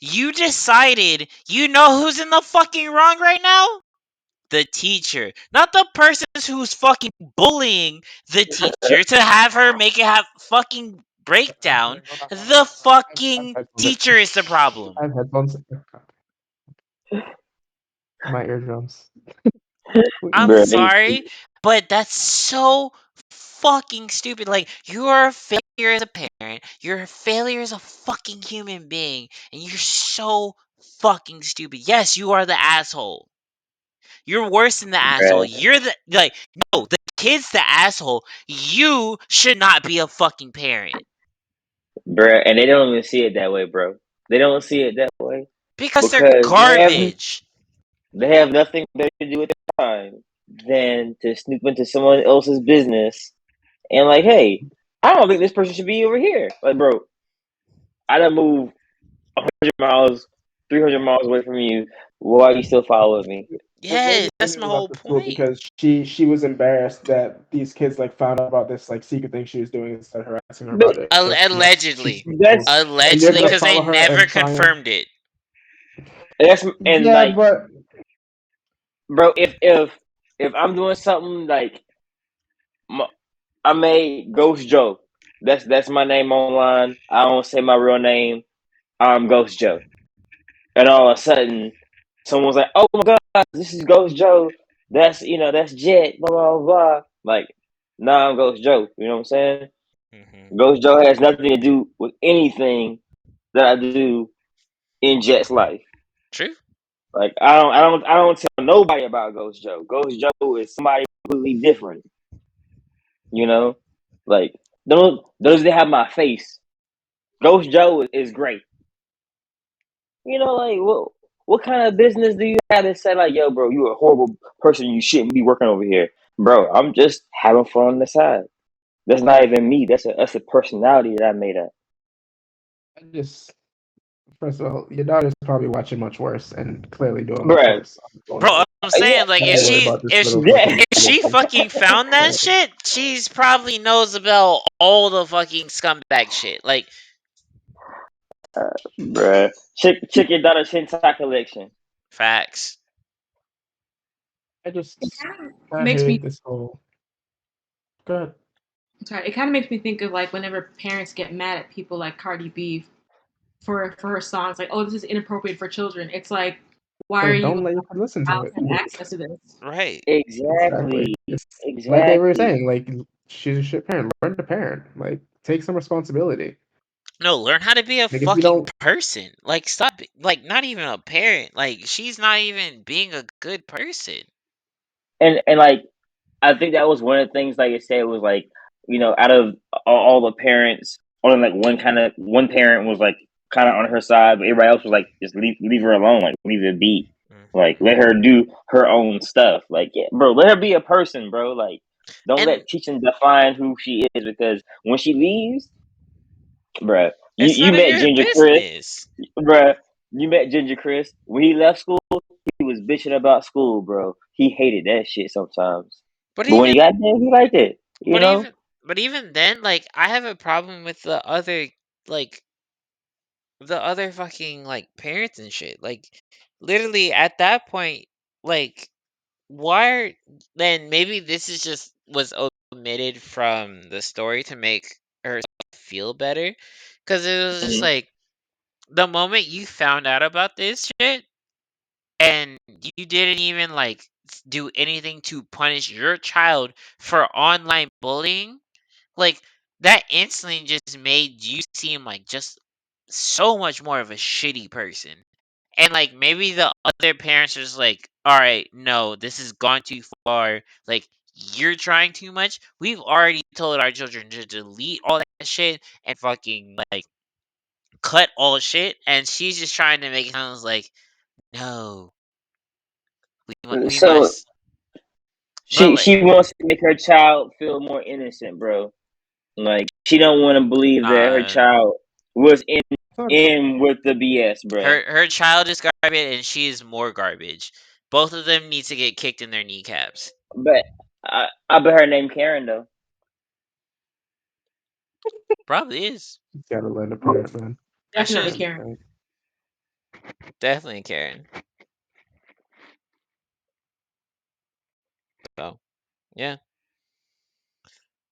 you decided, you know who's in the fucking wrong right now? The teacher, not the person who's fucking bullying the teacher to have her make it have fucking breakdown.
hold on, hold on,
The
hold on. I have
fucking
headphones.
teacher is the problem.
I have headphones. My eardrums.
I'm
Bruh, they,
sorry, but that's so fucking stupid. Like, you are a failure as a parent. You're a failure as a fucking human being, and you're so fucking stupid. Yes, you are the asshole. You're worse than the asshole.
bruh,
You're the, like, no, the kid's the asshole. You should not be a fucking parent
bruh, and they don't even see it that way, bro. They don't see it that way
because they're
because
garbage.
they have nothing better to do with their time than to snoop into someone else's business and like, hey, I don't think this person should be over here. Like, bro, I done moved 100 miles, 300 miles away from you. Why are you still following me?
The lady
Yes, that's my
left
whole
the school
point.
because she was embarrassed that these kids like found out about this like secret thing she was doing and started harassing her
But
about it. So
Allegedly,
and they're
allegedly,
gonna
because they
follow her
never
and try and
confirmed it.
and
yeah,
like,
but
bro, if I'm doing something like I made Ghost Joe. That's my name online. I don't say my real name. I'm Ghost Joe. And all of a sudden, someone's like, "Oh my God, this is Ghost Joe. That's Jet." Blah blah blah. Like, nah, I'm Ghost Joe. You know what I'm saying?
Hmm.
Ghost Joe has nothing to do with anything that I do in Jet's life.
True.
Like, I don't tell nobody about Ghost Joe. Ghost Joe is somebody completely different. You know, like those that have my face. Ghost Joe is great. Like what kind of business do you have to say like, yo, bro, you a horrible person. You shouldn't be working over here, bro. I'm just having fun on the side. That's not even me. That's a personality that I made up,
I just first of all, your daughter's probably watching much worse and clearly doing much
bro.
worse going
Bro,
on.
I'm
Yeah,
saying, like,
Don't worry about this little
yeah,
fucking
if she fucking found that shit, she's probably knows about all the fucking scumbag shit. Like,
bro. Check your daughter's hentai collection.
facts.
I
It
just
kind of
I
makes me
hate this whole good.
sorry. It kind of makes me think of like whenever parents get mad at people like Cardi B for her songs, like, oh, this is inappropriate for children. It's like, why are
Then
you
don't let your kid listen to
allowed
it.
to have access to this?
Right.
Exactly.
Exactly,
It's like they were
exactly.
saying, like she's a shit parent. Learn to parent. Like take some responsibility.
No, learn how to be a
Like if you
fucking
don't
person. Like, stop. Like, not even a parent. Like, she's not even being a good person.
And like I think that was one of the things, like I said, was like, out of all the parents, only like one parent was like kind of on her side, but everybody else was like, just leave her alone, like leave it be. Like, let her do her own stuff. Like, yeah, bro, let her be a person, bro. Like, don't
And
let teaching define who she is, because when she leaves, bruh,
it's
you
none of
met
your
Ginger Chris,
business.
bruh. You met Ginger Chris. When he left school, he was bitching about school, bro. He hated that shit sometimes.
But
But when he
even
got there, he liked it. You
but
know?
even but even then, like I have a problem with like the other fucking like parents and shit. Like literally at that point, like why are then maybe this is just was omitted from the story to make her feel better, because it was just
Mhm.
like the moment you found out about this shit and you didn't even like do anything to punish your child for online bullying, like that instantly just made you seem like just so much more of a shitty person. And like maybe the other parents are just like, all right, no, this has gone too far. Like you're trying too much. We've already told our children to delete all that shit and fucking like cut all shit. And she's just trying to make it sound like, no, we
So
must. But like,
she wants to make her child feel more innocent, bro. Like, she don't want to believe that her
nah,
child was
Thought
in with the BS, bro.
her child is garbage and she is more garbage. Both of them need to get kicked in their kneecaps.
But I bet her name Karen though.
Probably is.
you gotta learn to parent, man.
That shit
Definitely
is
Karen.
Right.
definitely Karen. So yeah.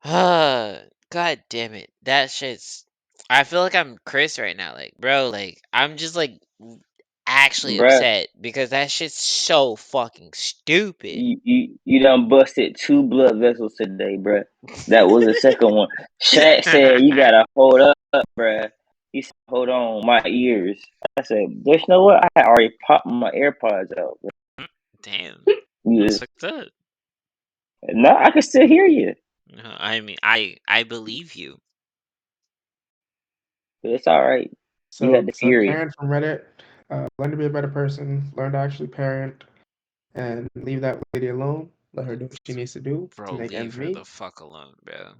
God damn it. That shit's. I feel like I'm Chris right now. Like, bro, like, I'm just like actually
Bruh,
upset because that shit's so fucking stupid.
you done busted 2 blood vessels today, bruh. That was the second one. Shaq said you gotta hold up, bruh. He said, hold on, my ears. I said, there's no what? I had already popped my AirPods out.
Damn. That's
Bruh.
fucked up.
No, I can still hear you.
I mean, I believe you.
But it's all right. You had
So
to
so
hear it.
Karen from Reddit, learn to be a better person, learn to actually parent, and leave that lady alone. Let her do what she needs to do to
Bro,
make
leave
ends
her the
meet.
fuck alone, bro.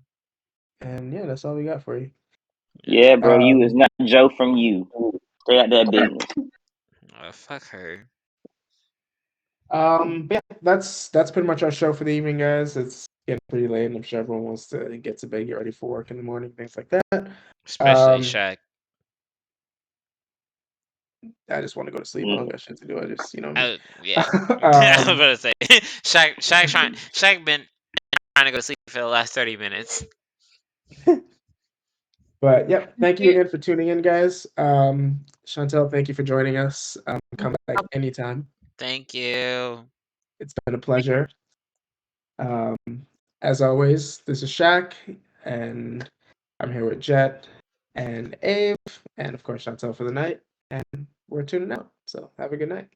And yeah, that's all we got for you.
Yeah.
Yeah, bro, you is
Um,
not Joe from you. Stay out that business.
Fuck her.
but yeah, that's pretty much our show for the evening, guys. It's getting pretty late, and I'm sure everyone wants to get to bed, get ready for work in the morning, things like that.
Especially
Um,
Shaq.
I just want to go to sleep. I don't got shit to do. I just, you know me.
Yeah. I was
um,
about to say Shaq been trying to go to sleep for the last 30 minutes.
but yep, thank you again for tuning in, guys. Chantel, thank you for joining us. Come back anytime.
Thank you.
It's been a pleasure. Um, as always, this is Shaq, and I'm here with Jet and Abe, and of course Chantel for the night. And we're tuning out. So have a good night.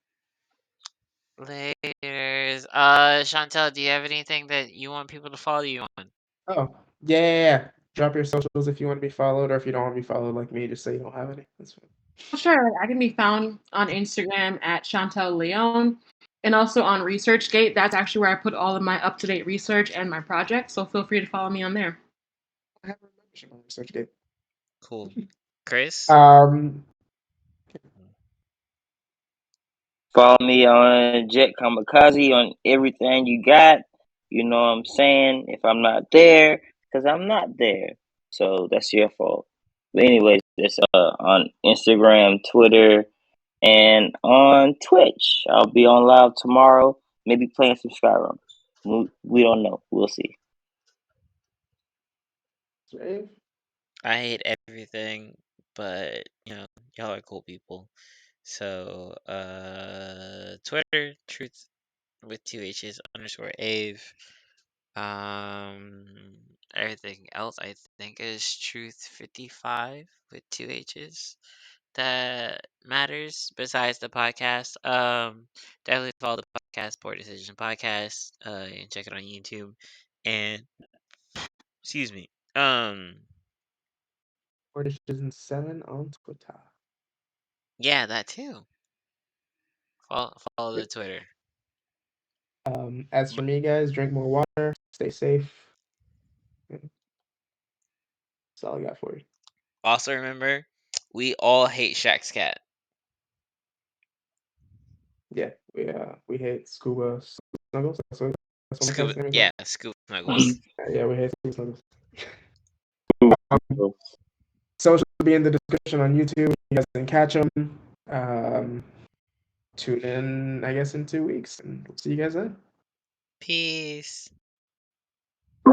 Laters. Chantel, do you have anything that you want people to follow you on?
Oh, yeah. Drop your socials if you want to be followed, or if you don't want to be followed like me, just say you don't have any. That's fine.
Sure, I can be found on Instagram at Chantel Leon and also on ResearchGate. That's actually where I put all of my up to date research and my projects. So feel free to follow me on there.
I have a membership on ResearchGate.
Cool. Chris?
Um,
Follow me on Jet Kamikaze on everything you got. You know what I'm saying? If I'm not there, because I'm not there. So that's your fault. But anyways, it's on Instagram, Twitter, and on Twitch. I'll be on live tomorrow. Maybe playing some Skyrim. We don't know. We'll see.
Abe?
I hate everything, but y'all are cool people. So Twitter, truth with 2 H's underscore Ave. Um Everything else I think is truth55 with 2 H's. That matters besides the podcast. Definitely follow the podcast, Poor Decision Podcast, and check it on YouTube. And excuse me.
Decision 7 on Twitter.
Yeah, that too. Follow the Twitter.
As for me, guys, drink more water, stay safe. That's all I got for you.
Also remember, we all hate Shaq's cat.
Yeah, we hate scuba snuggles. That's what my
Scuba,
cat's name is.
yeah, Scuba Snuggles.
Yeah, we hate scuba snuggles. Social will be in the description on YouTube. You guys can catch them. Tune in, I guess, in 2 weeks, and we'll see you guys then.
Peace.